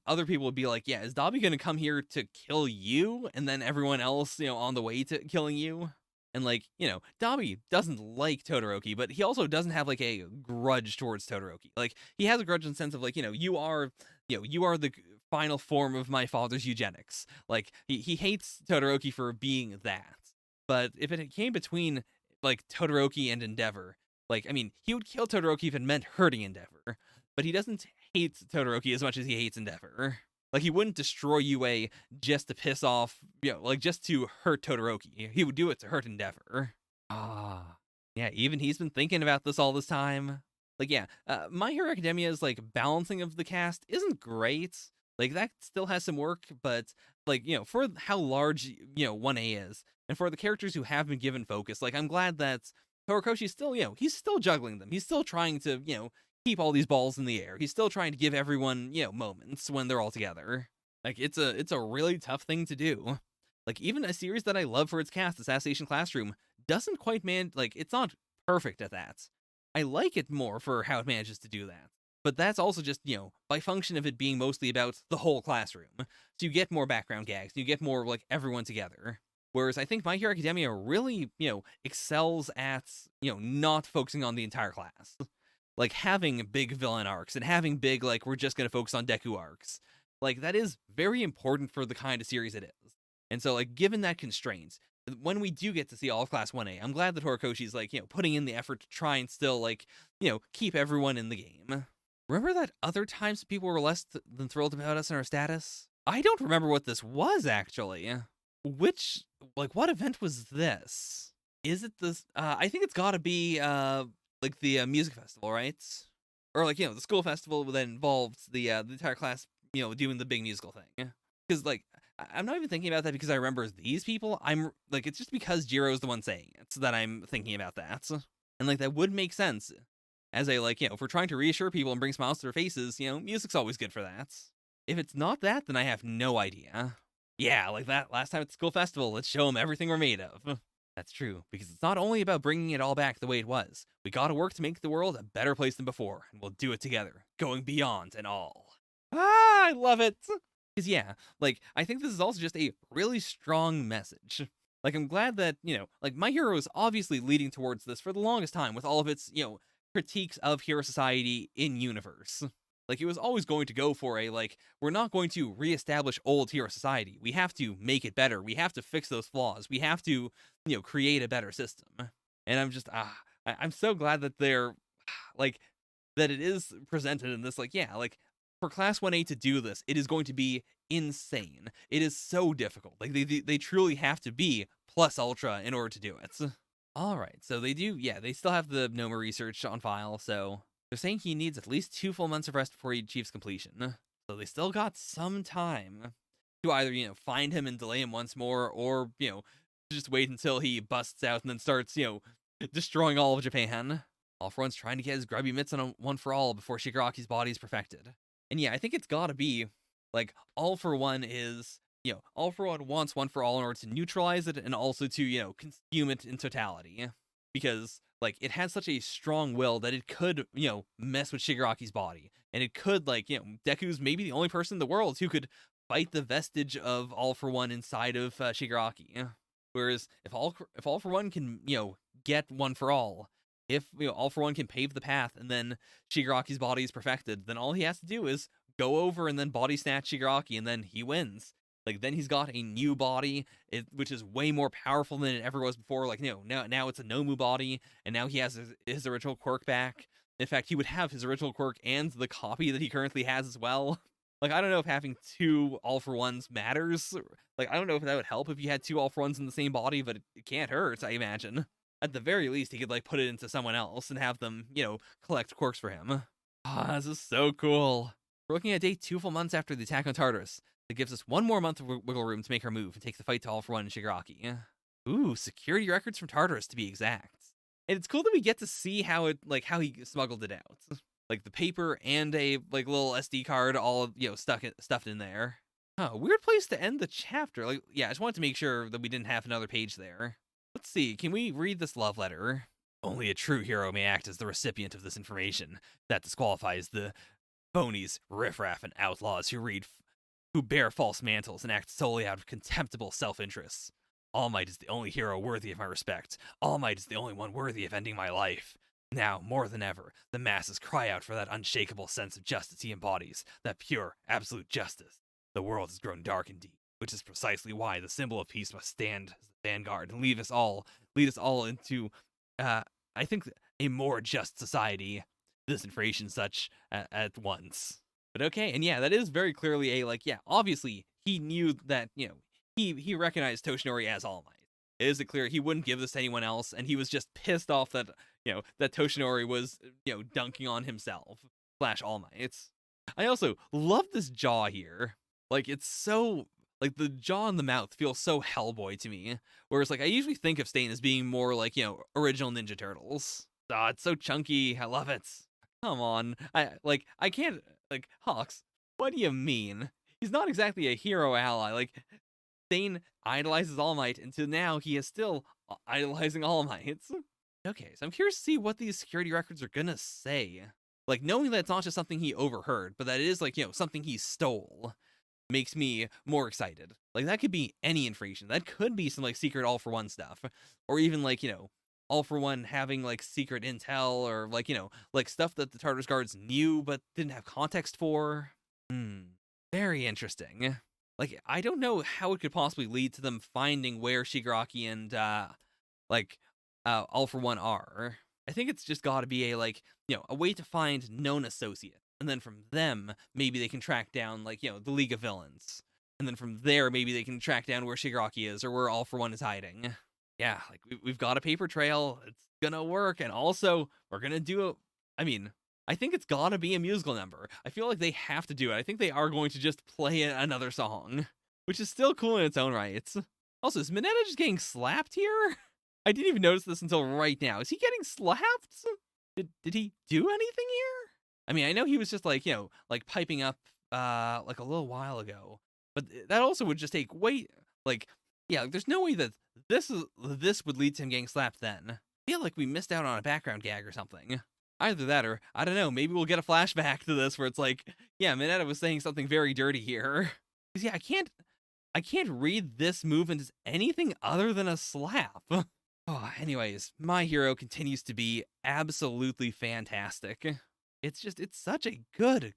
other people would be like, yeah, is Dabi gonna come here to kill you? And then everyone else, on the way to killing you? And, like, Dabi doesn't like Todoroki, but he also doesn't have, like, a grudge towards Todoroki. Like, he has a grudge in the sense of, like, you are the final form of my father's eugenics. Like, he hates Todoroki for being that. But if it came between, like, Todoroki and Endeavor, like, I mean, he would kill Todoroki if it meant hurting Endeavor. But he doesn't hate Todoroki as much as he hates Endeavor. Like, he wouldn't destroy UA just to piss off, like, just to hurt Todoroki. He would do it to hurt Endeavor. Ah. Yeah, even he's been thinking about this all this time. Like, yeah, My Hero Academia's, like, balancing of the cast isn't great. Like, that still has some work, but, like, for how large, 1A is, and for the characters who have been given focus, like, I'm glad that Horikoshi's still, he's still juggling them. He's still trying to, keep all these balls in the air. He's still trying to give everyone, moments when they're all together. Like, it's a really tough thing to do. Like, even a series that I love for its cast, Assassination Classroom, doesn't quite like, it's not perfect at that. I like it more for how it manages to do that. But that's also just, by function of it being mostly about the whole classroom. So you get more background gags, you get more, like, everyone together. Whereas I think My Hero Academia really, excels at, not focusing on the entire class. Like, having big villain arcs and having big, like, we're just going to focus on Deku arcs. Like, that is very important for the kind of series it is. And so, like, given that constraint, when we do get to see all of Class 1A, I'm glad that Horikoshi's, like, putting in the effort to try and still, like, keep everyone in the game. Remember that other times people were less than thrilled about us and our status? I don't remember what this was, actually. Which, like, what event was this? Is it this? I think it's gotta be, like, the music festival, right? Or, like, the school festival that involved the entire class, doing the big musical thing. Because, like, I'm not even thinking about that because I remember these people. I'm, like, it's just because Jiro's the one saying it so that I'm thinking about that. And, like, that would make sense. As a, like, if we're trying to reassure people and bring smiles to their faces, music's always good for that. If it's not that, then I have no idea. Yeah, like that last time at the school festival, let's show them everything we're made of. That's true, because it's not only about bringing it all back the way it was. We gotta work to make the world a better place than before, and we'll do it together, going beyond and all. Ah, I love it! Because, yeah, like, I think this is also just a really strong message. Like, I'm glad that, like, My Hero is obviously leading towards this for the longest time with all of its, critiques of Hero Society in universe. Like, it was always going to go for a, like, we're not going to reestablish old Hero Society. We have to make it better. We have to fix those flaws. We have to, create a better system. And I'm just, I'm so glad that they're, like, that it is presented in this, like, yeah, like, for Class 1A to do this, it is going to be insane. It is so difficult. Like, they truly have to be plus ultra in order to do it. All right, so they do, yeah, they still have the Noma research on file, so they're saying he needs at least 2 full months of rest before he achieves completion. So they still got some time to either, find him and delay him once more, or, just wait until he busts out and then starts, destroying all of Japan. All for One's trying to get his grubby mitts on a one for all before Shigaraki's body is perfected. And yeah, I think it's gotta be, like, All for One is, All for One wants one for all in order to neutralize it and also to, consume it in totality. Because, like, it has such a strong will that it could, mess with Shigaraki's body. And it could, like, Deku's maybe the only person in the world who could fight the vestige of All for One inside of Shigaraki. Whereas if All for One can, get one for all, if All for One can pave the path and then Shigaraki's body is perfected, then all he has to do is go over and then body snatch Shigaraki, and then he wins. Like, then he's got a new body, which is way more powerful than it ever was before. Like, now it's a Nomu body, and now he has his original quirk back. In fact, he would have his original quirk and the copy that he currently has as well. Like, I don't know if having two All for Ones matters. Like, I don't know if that would help if you had two All for Ones in the same body, but it can't hurt, I imagine. At the very least, he could, like, put it into someone else and have them, collect quirks for him. Ah, this is so cool. We're looking at a day 2 full months after the attack on Tartarus. That gives us 1 more month of wiggle room to make our move and take the fight to All for One and Shigaraki. Ooh, security records from Tartarus to be exact. And it's cool that we get to see how he smuggled it out. Like the paper and a little SD card all stuffed in there. Huh, weird place to end the chapter. Like, yeah, I just wanted to make sure that we didn't have another page there. Let's see, can we read this love letter? Only a true hero may act as the recipient of this information. That disqualifies the phonies, riffraff, and outlaws who bear false mantles and act solely out of contemptible self-interests. All Might is the only hero worthy of my respect. All Might is the only one worthy of ending my life. Now, more than ever, the masses cry out for that unshakable sense of justice he embodies, that pure, absolute justice. The world has grown dark and deep, which is precisely why the symbol of peace must stand as the vanguard and lead us all into, I think, a more just society. This information such at once. But okay, and yeah, that is very clearly obviously he knew that, he recognized Toshinori as All Might. It is clear he wouldn't give this to anyone else, and he was just pissed off that, that Toshinori was, dunking on himself / All Might. I also love this jaw here. Like, it's so, like, the jaw and the mouth feel so Hellboy to me. Whereas, like, I usually think of Stain as being more like, original Ninja Turtles. Ah, it's so chunky. I love it. Come on. I can't, Hawks, what do you mean? He's not exactly a hero ally. Like, Stain idolizes All Might, and to now he is still idolizing All Might. Okay, so I'm curious to see what these security records are gonna say. Like, knowing that it's not just something he overheard, but that it is, something he stole, makes me more excited. Like, that could be any information. That could be some, secret All for One stuff. Or even, All for One having, secret intel, or, stuff that the Tartarus guards knew but didn't have context for. Very interesting. Like, I don't know how it could possibly lead to them finding where Shigaraki and, All for One are. I think it's just gotta be a way to find known associates. And then from them, maybe they can track down, the League of Villains. And then from there, maybe they can track down where Shigaraki is or where All for One is hiding. Yeah, we've got a paper trail. It's gonna work. And also, we're gonna do I think it's gotta be a musical number. I feel like they have to do it. I think they are going to just play another song, which is still cool in its own right. Also, is Mineta just getting slapped here? I didn't even notice this until right now. Is he getting slapped? Did he do anything here? I mean, I know he was just piping up a little while ago, but that also would just take there's no way that this would lead to him getting slapped then. I feel like we missed out on a background gag or something. Either that or, I don't know, maybe we'll get a flashback to this where it's Mineta was saying something very dirty here. Because yeah, I can't read this movement as anything other than a slap. Oh, anyways, My Hero continues to be absolutely fantastic. It's such a good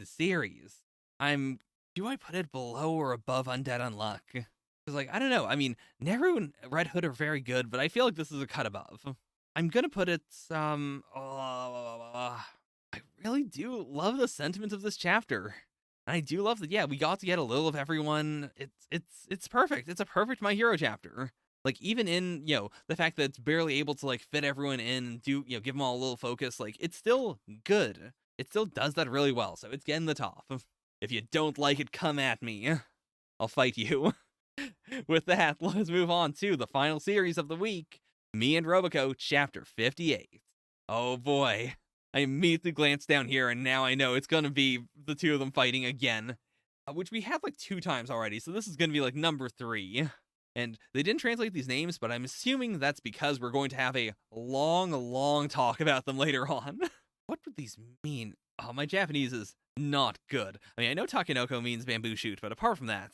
series. Do I put it below or above Undead Unluck? Because, I don't know. I mean, Neru and Red Hood are very good, but I feel like this is a cut above. I'm gonna put it, I really do love the sentiment of this chapter. And I do love that, yeah, we got to get a little of everyone. It's perfect. It's a perfect My Hero chapter. Even in, the fact that it's barely able to, fit everyone in and do, give them all a little focus, it's still good. It still does that really well, so it's getting the top. If you don't like it, come at me. I'll fight you. With that, let's move on to the final series of the week. Me and Roboco, Chapter 58. Oh boy. I immediately glanced down here, and now I know it's gonna be the two of them fighting again. Which we had like 2 times already, so this is gonna be like number 3. And they didn't translate these names, but I'm assuming that's because we're going to have a long talk about them later on. What would these mean? Oh, my Japanese is not good. I mean, I know Takenoko means bamboo shoot, but apart from that,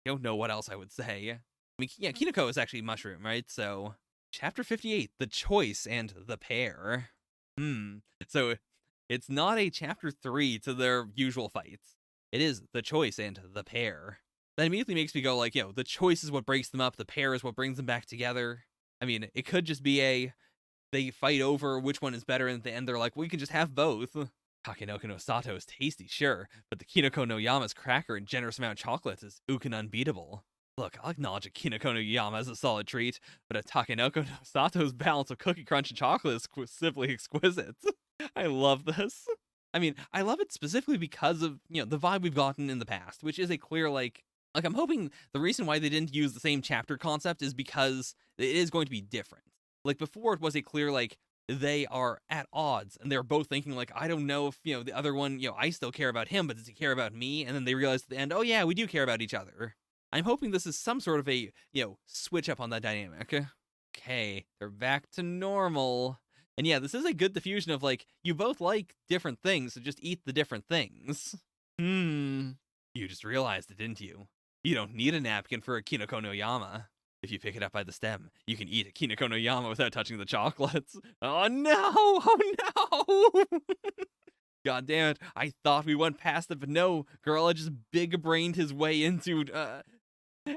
I don't know what else I would say. I mean, yeah, Kinoko is actually mushroom, right? So, chapter 58, The Choice and the Pair. So, it's not a chapter 3 to their usual fights. It is The Choice and the Pair. That immediately makes me go like, the choice is what breaks them up, the pair is what brings them back together. I mean, it could just be they fight over which one is better, and at the end they're like, we can just have both. Takenoko no Sato is tasty, sure, but the Kinoko no Yama's cracker and generous amount of chocolate is ukin unbeatable. Look, I'll acknowledge a Kinoko no Yama as a solid treat, but a Takenoko no Sato's balance of cookie crunch and chocolate is simply exquisite. I love this. I mean, I love it specifically because of, the vibe we've gotten in the past, which is a clear, like, I'm hoping the reason why they didn't use the same chapter concept is because it is going to be different. Like, before it was a clear, like, they are at odds, and they're both thinking, like, I don't know if, the other one, I still care about him, but does he care about me? And then they realize at the end, oh yeah, we do care about each other. I'm hoping this is some sort of a, switch up on that dynamic. Okay, they're back to normal. And yeah, this is a good diffusion of, like, you both like different things, so just eat the different things. You just realized it, didn't you? You don't need a napkin for a Kinoko no Yama. If you pick it up by the stem, you can eat a Kinoko no Yama without touching the chocolates. Oh no! Oh no! God damn it, I thought we went past it, but no, Gorilla just big-brained his way into,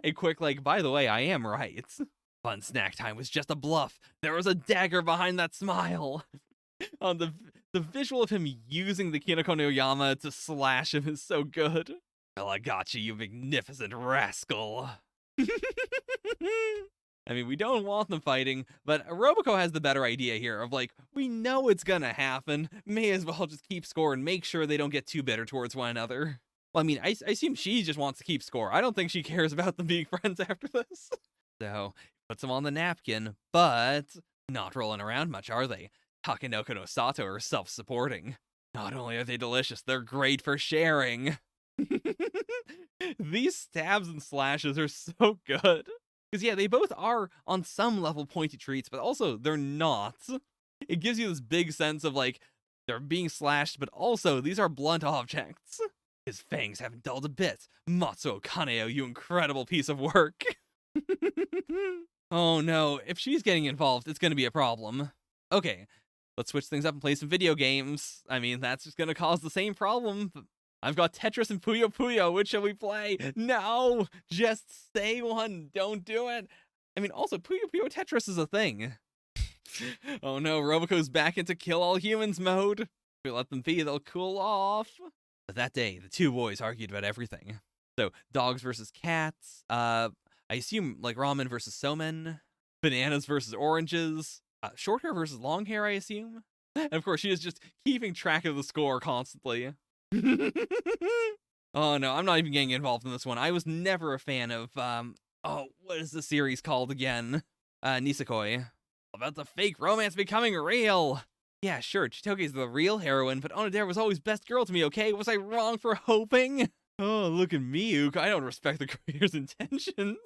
a quick, like, by the way, I am right. Fun snack time was just a bluff. There was a dagger behind that smile. The visual of him using the Kinoko no Yama to slash him is so good. Well, I got you, you magnificent rascal. I mean, we don't want them fighting, but Roboco has the better idea here of, like, we know it's gonna happen. May as well just keep score and make sure they don't get too bitter towards one another. Well, I mean, I assume she just wants to keep score. I don't think she cares about them being friends after this. So, puts them on the napkin, but not rolling around much, are they? Takenoko no Sato are self-supporting. Not only are they delicious, they're great for sharing. These stabs and slashes are so good. Because, yeah, they both are on some level pointy treats, but also they're not. It gives you this big sense of, like, they're being slashed, but also these are blunt objects. His fangs haven't dulled a bit. Motsuo Kaneo, you incredible piece of work. Oh no, if she's getting involved, it's gonna be a problem. Okay, let's switch things up and play some video games. I mean, that's just gonna cause the same problem. I've got Tetris and Puyo Puyo. Which shall we play? No! Just say one. Don't do it. I mean, also, Puyo Puyo Tetris is a thing. Oh no, Roboco's back into kill all humans mode. If we let them be, they'll cool off. But that day, the two boys argued about everything. So, dogs versus cats. I assume, like, ramen versus somen. Bananas versus oranges. Short hair versus long hair, I assume. And of course, she is just keeping track of the score constantly. Oh no, I'm not even getting involved in this one. I was never a fan of, what is the series called again? Nisekoi. About the fake romance becoming real. Yeah, sure, Chitoge's the real heroine, but Onodera was always best girl to me, okay? Was I wrong for hoping? Oh, look at me, Ook. I don't respect the creator's intentions.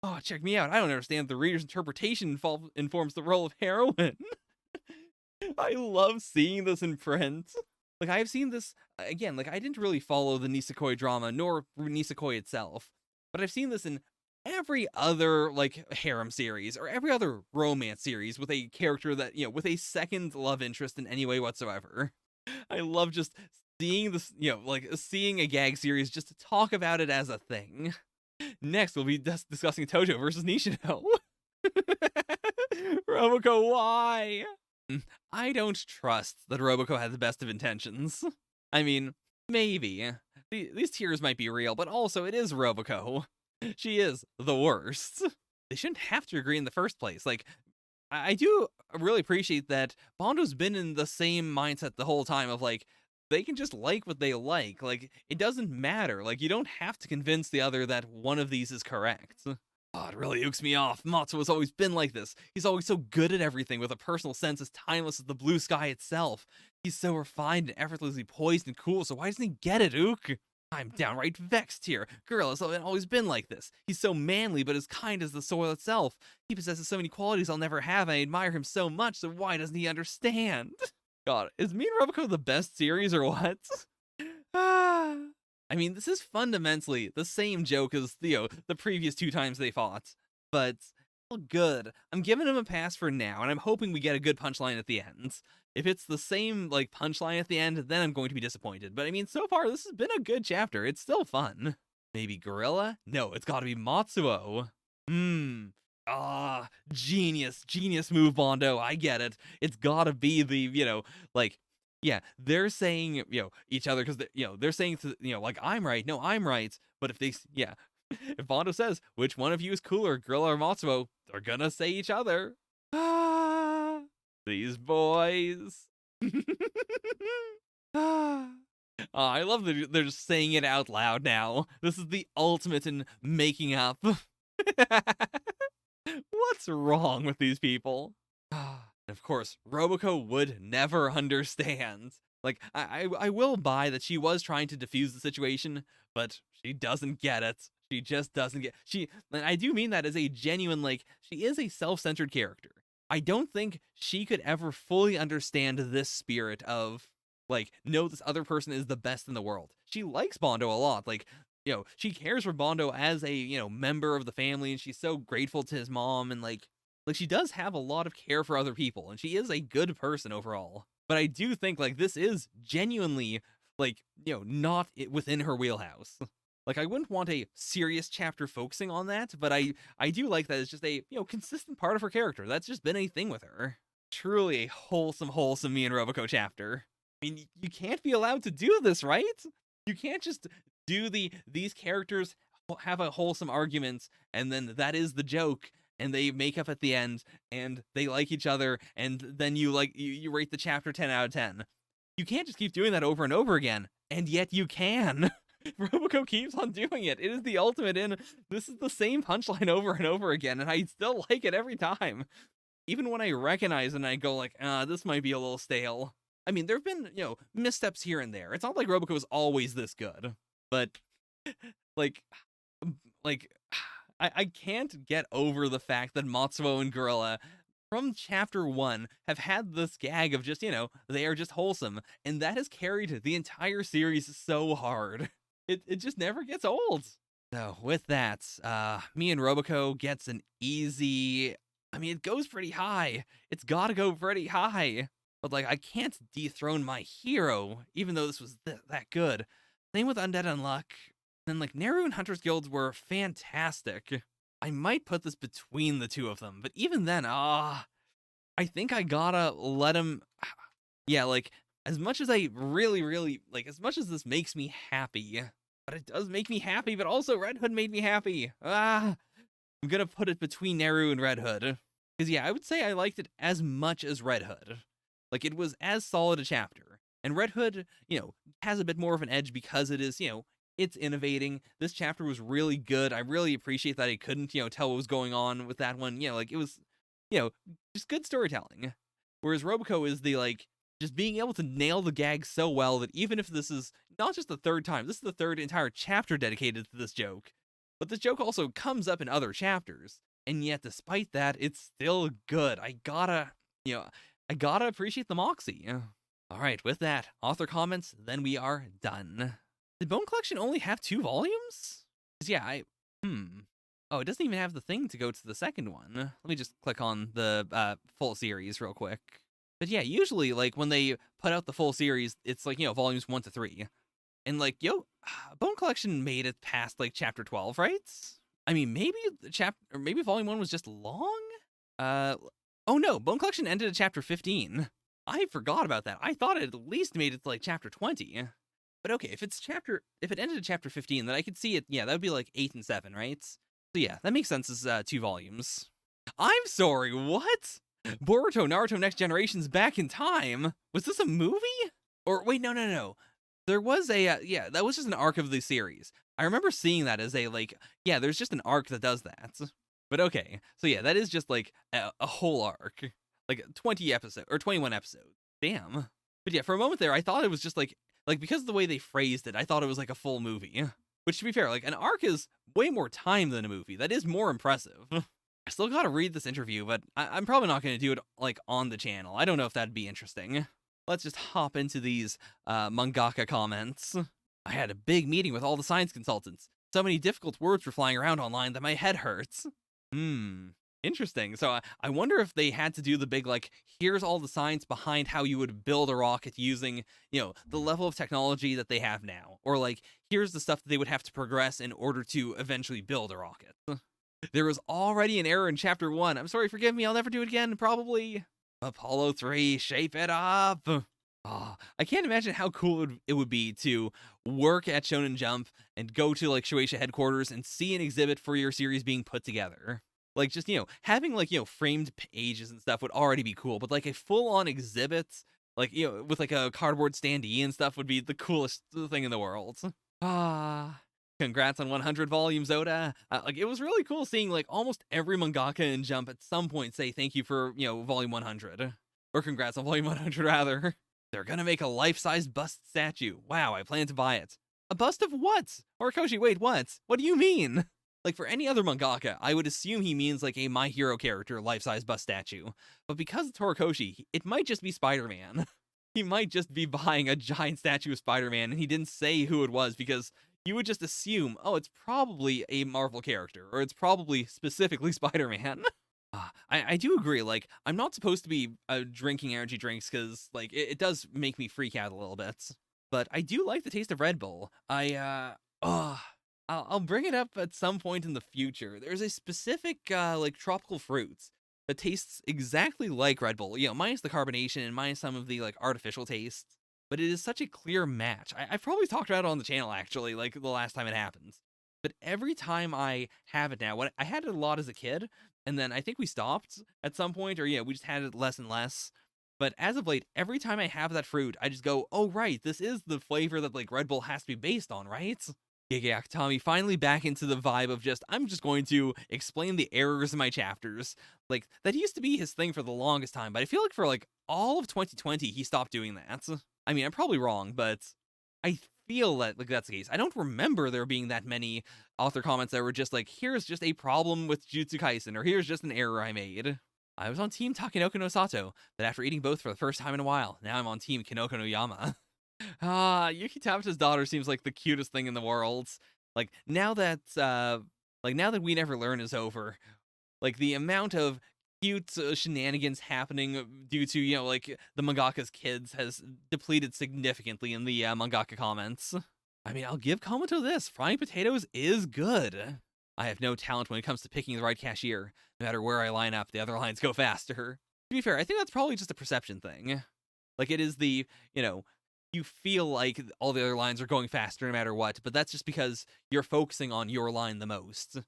Oh, check me out. I don't understand the reader's interpretation informs the role of heroine. I love seeing this in print. Like, I've seen this, again, like, I didn't really follow the Nisekoi drama, nor Nisekoi itself, but I've seen this in every other, like, harem series, or every other romance series with a character that, with a second love interest in any way whatsoever. I love just seeing this, like, seeing a gag series just to talk about it as a thing. Next, we'll be discussing Tojo versus Nishino. Roboco, why? I don't trust that Roboco had the best of intentions. I mean, maybe. These tears might be real, but also it is Roboco. She is the worst. They shouldn't have to agree in the first place. Like, I do really appreciate that Bondo's been in the same mindset the whole time of, like, they can just like what they like. Like, it doesn't matter. Like, you don't have to convince the other that one of these is correct. Oh, it really ooks me off. Motsuo has always been like this. He's always so good at everything with a personal sense as timeless as the blue sky itself. He's so refined and effortlessly poised and cool, so why doesn't he get it, Ook? I'm downright vexed here. Gorilla's always been like this. He's so manly, but as kind as the soil itself. He possesses so many qualities I'll never have, and I admire him so much, so why doesn't he understand? God, is me and Roboco the best series or what? Ah. I mean, this is fundamentally the same joke as, the previous 2 times they fought, but still good. I'm giving him a pass for now, and I'm hoping we get a good punchline at the end. If it's the same, punchline at the end, then I'm going to be disappointed. But I mean, so far, this has been a good chapter. It's still fun. Maybe Gorilla? No, it's gotta be Motsuo. Genius move, Bondo. I get it. It's gotta be the, yeah, they're saying, each other because, they're saying, I'm right. No, I'm right. But if if Bondo says, which one of you is cooler, Gorilla or Motsuo, they're gonna say each other. Ah, these boys. I love that they're just saying it out loud now. This is the ultimate in making up. What's wrong with these people? And of course, Roboco would never understand. I will buy that she was trying to defuse the situation, but she doesn't get it. She just doesn't get. And I do mean that as a genuine, she is a self-centered character. I don't think she could ever fully understand this spirit of, no, this other person is the best in the world. She likes Bondo a lot. She cares for Bondo as a, member of the family, and she's so grateful to his mom, and, she does have a lot of care for other people, and she is a good person overall. But I do think, this is genuinely, not within her wheelhouse. I wouldn't want a serious chapter focusing on that, but I do like that it's just a, consistent part of her character. That's just been a thing with her. Truly a wholesome me and Roboco chapter. I mean, you can't be allowed to do this, right? You can't just do these characters have a wholesome argument, and then that is the joke, and they make up at the end, and they like each other, and then you rate the chapter 10 out of 10. You can't just keep doing that over and over again, and yet you can. Roboco keeps on doing it. It is the ultimate in, this is the same punchline over and over again, and I still like it every time. Even when I recognize it and I go this might be a little stale. I mean, there have been, missteps here and there. It's not like Roboco is always this good, but, I can't get over the fact that Motsuo and Gorilla, from chapter 1, have had this gag of just, they are just wholesome, and that has carried the entire series so hard. It just never gets old. So, with that, me and Roboco gets an easy... I mean, it goes pretty high. It's gotta go pretty high. But, I can't dethrone my hero, even though this was that good. Same with Undead Unluck. And, Neru and Hunter's Guilds were fantastic. I might put this between the two of them, but even then, I think I gotta let him... Yeah, as much as I really, as much as this makes me happy, but it does make me happy, but also Red Hood made me happy. I'm gonna put it between Neru and Red Hood. Because, yeah, I would say I liked it as much as Red Hood. It was as solid a chapter. And Red Hood, has a bit more of an edge because it is, it's innovating. This chapter was really good. I really appreciate that I couldn't, tell what was going on with that one. It was, just good storytelling. Whereas Roboco is the, just being able to nail the gag so well that even if this is not just the third time, this is the third entire chapter dedicated to this joke. But this joke also comes up in other chapters. And yet, despite that, it's still good. I gotta appreciate the moxie. Alright, with that, author comments, then we are done. Did Bone Collection only have 2 volumes? 'Cause yeah, Oh, it doesn't even have the thing to go to the second one. Let me just click on the full series real quick. But yeah, usually, when they put out the full series, it's volumes 1 to 3. And Bone Collection made it past chapter 12, right? I mean, maybe maybe volume 1 was just long? Oh no, Bone Collection ended at chapter 15. I forgot about that. I thought it at least made it to chapter 20. But okay, if it ended at chapter 15, then I could see it, yeah, that would be 8 and 7, right? So yeah, that makes sense as 2 volumes. I'm sorry, what? Boruto Naruto Next Generation's Back in Time? Was this a movie? Or wait, no. There was a, yeah, that was just an arc of the series. I remember seeing that as a, yeah, there's just an arc that does that. But okay, so yeah, that is just like a whole arc, like 20 episodes or 21 episodes. Damn. But yeah, for a moment there, I thought it was just like because of the way they phrased it, I thought it was like a full movie. Which, to be fair, like an arc is way more time than a movie. That is more impressive. I still gotta read this interview, but I'm probably not gonna do it like on the channel. I don't know if that'd be interesting. Let's just hop into these mangaka comments. I had a big meeting with all the science consultants. So many difficult words were flying around online that my head hurts. Interesting. So I wonder if they had to do the big, like, here's all the science behind how you would build a rocket using, the level of technology that they have now. Or, like, here's the stuff that they would have to progress in order to eventually build a rocket. There was already an error in Chapter 1. I'm sorry, forgive me, I'll never do it again, probably. Apollo 3, shape it up. Oh, I can't imagine how cool it would be to work at Shonen Jump and go to, like, Shueisha headquarters and see an exhibit for your series being put together. Like, just, having, like, framed pages and stuff would already be cool, but, like, a full-on exhibit, like, with, like, a cardboard standee and stuff would be the coolest thing in the world. Congrats on 100 volumes, Oda. Like, it was really cool seeing, like, almost every mangaka in Jump at some point say thank you for, volume 100. Or congrats on volume 100, rather. They're gonna make a life-size bust statue. Wow, I plan to buy it. A bust of what? Horikoshi, wait, what? What do you mean? Like, for any other mangaka, I would assume he means, like, a My Hero character life-size bust statue. But because it's Horikoshi, it might just be Spider-Man. He might just be buying a giant statue of Spider-Man, and he didn't say who it was because you would just assume, oh, it's probably a Marvel character, or it's probably specifically Spider-Man. I do agree, like, I'm not supposed to be drinking energy drinks because, like, it does make me freak out a little bit. But I do like the taste of Red Bull. I'll bring it up at some point in the future. There's a specific, like, tropical fruit that tastes exactly like Red Bull, minus the carbonation and minus some of the, like, artificial taste. But it is such a clear match. I've probably talked about it on the channel, actually, like, the last time it happens. But every time I have it now, I had it a lot as a kid, and then I think we stopped at some point, or we just had it less and less. But as of late, every time I have that fruit, I just go, oh, right, this is the flavor that, like, Red Bull has to be based on, right? Giga Tommy finally back into the vibe of just, I'm just going to explain the errors in my chapters. Like, that used to be his thing for the longest time, but I feel like for, like, all of 2020, he stopped doing that. I mean, I'm probably wrong, but I feel that, like, that's the case. I don't remember there being that many author comments that were just like, here's just a problem with Jujutsu Kaisen, or here's just an error I made. I was on Team Takenoko no Sato, but after eating both for the first time in a while, now I'm on Team Kinoko no Yama. Yuki Tabata's daughter seems like the cutest thing in the world. Like, now that We Never Learn is over, like, the amount of cute shenanigans happening due to, like, the mangaka's kids has depleted significantly in the mangaka comments. I mean, I'll give Komoto this. Frying potatoes is good. I have no talent when it comes to picking the right cashier. No matter where I line up, the other lines go faster. To be fair, I think that's probably just a perception thing. Like, it is the, you feel like all the other lines are going faster no matter what, but that's just because you're focusing on your line the most.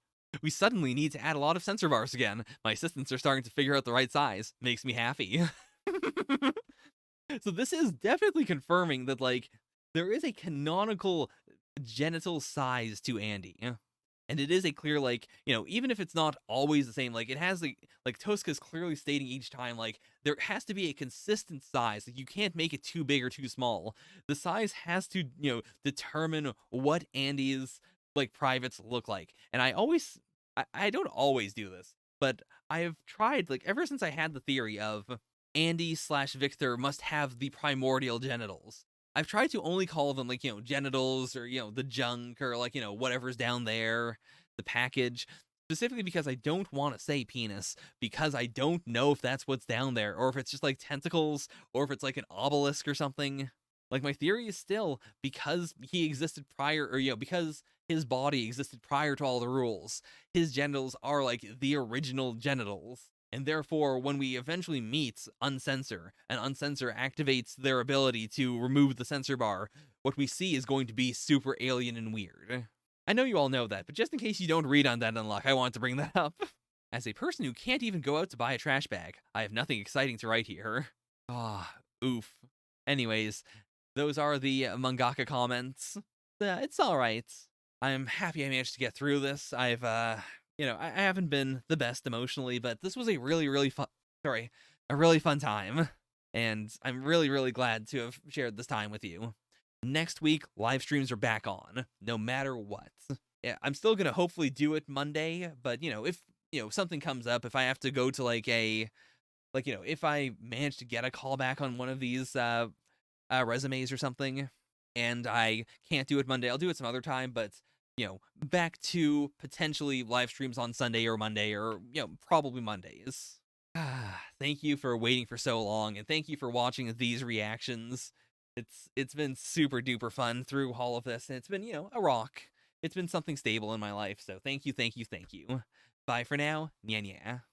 We suddenly need to add a lot of sensor bars again. My assistants are starting to figure out the right size. Makes me happy. So this is definitely confirming that, like, there is a canonical genital size to Andy. And it is a clear, like, even if it's not always the same, like, it has, like Tosca's clearly stating each time, like, there has to be a consistent size. Like, you can't make it too big or too small. The size has to, determine what Andy's, like, privates look like. And I don't always do this, but I've tried, like, ever since I had the theory of Andy/Victor must have the primordial genitals. I've tried to only call them, like, genitals, or, the junk, or, like, whatever's down there, the package, specifically because I don't want to say penis, because I don't know if that's what's down there, or if it's just, like, tentacles, or if it's, like, an obelisk or something. Like, my theory is still, because he existed prior, or, because his body existed prior to all the rules, his genitals are, like, the original genitals. And therefore, when we eventually meet Uncensor, and Uncensor activates their ability to remove the censor bar, what we see is going to be super alien and weird. I know you all know that, but just in case you don't read Undead Unluck, I wanted to bring that up. As a person who can't even go out to buy a trash bag, I have nothing exciting to write here. Oof. Anyways, those are the mangaka comments. It's alright. I'm happy I managed to get through this. I've you know, I haven't been the best emotionally, but this was a really fun, sorry, a really fun time. And I'm really glad to have shared this time with you. Next week, live streams are back on, no matter what. Yeah, I'm still gonna hopefully do it Monday, but you know, if something comes up, if I have to go to like a if I manage to get a call back on one of these resumes or something, and I can't do it Monday, I'll do it some other time. But back to potentially live streams on Sunday or Monday, or probably Mondays. Thank you for waiting for so long, and thank you for watching these reactions. It's been super duper fun through all of this, and it's been a rock. It's been something stable in my life, so thank you. Bye for now. Nya nya.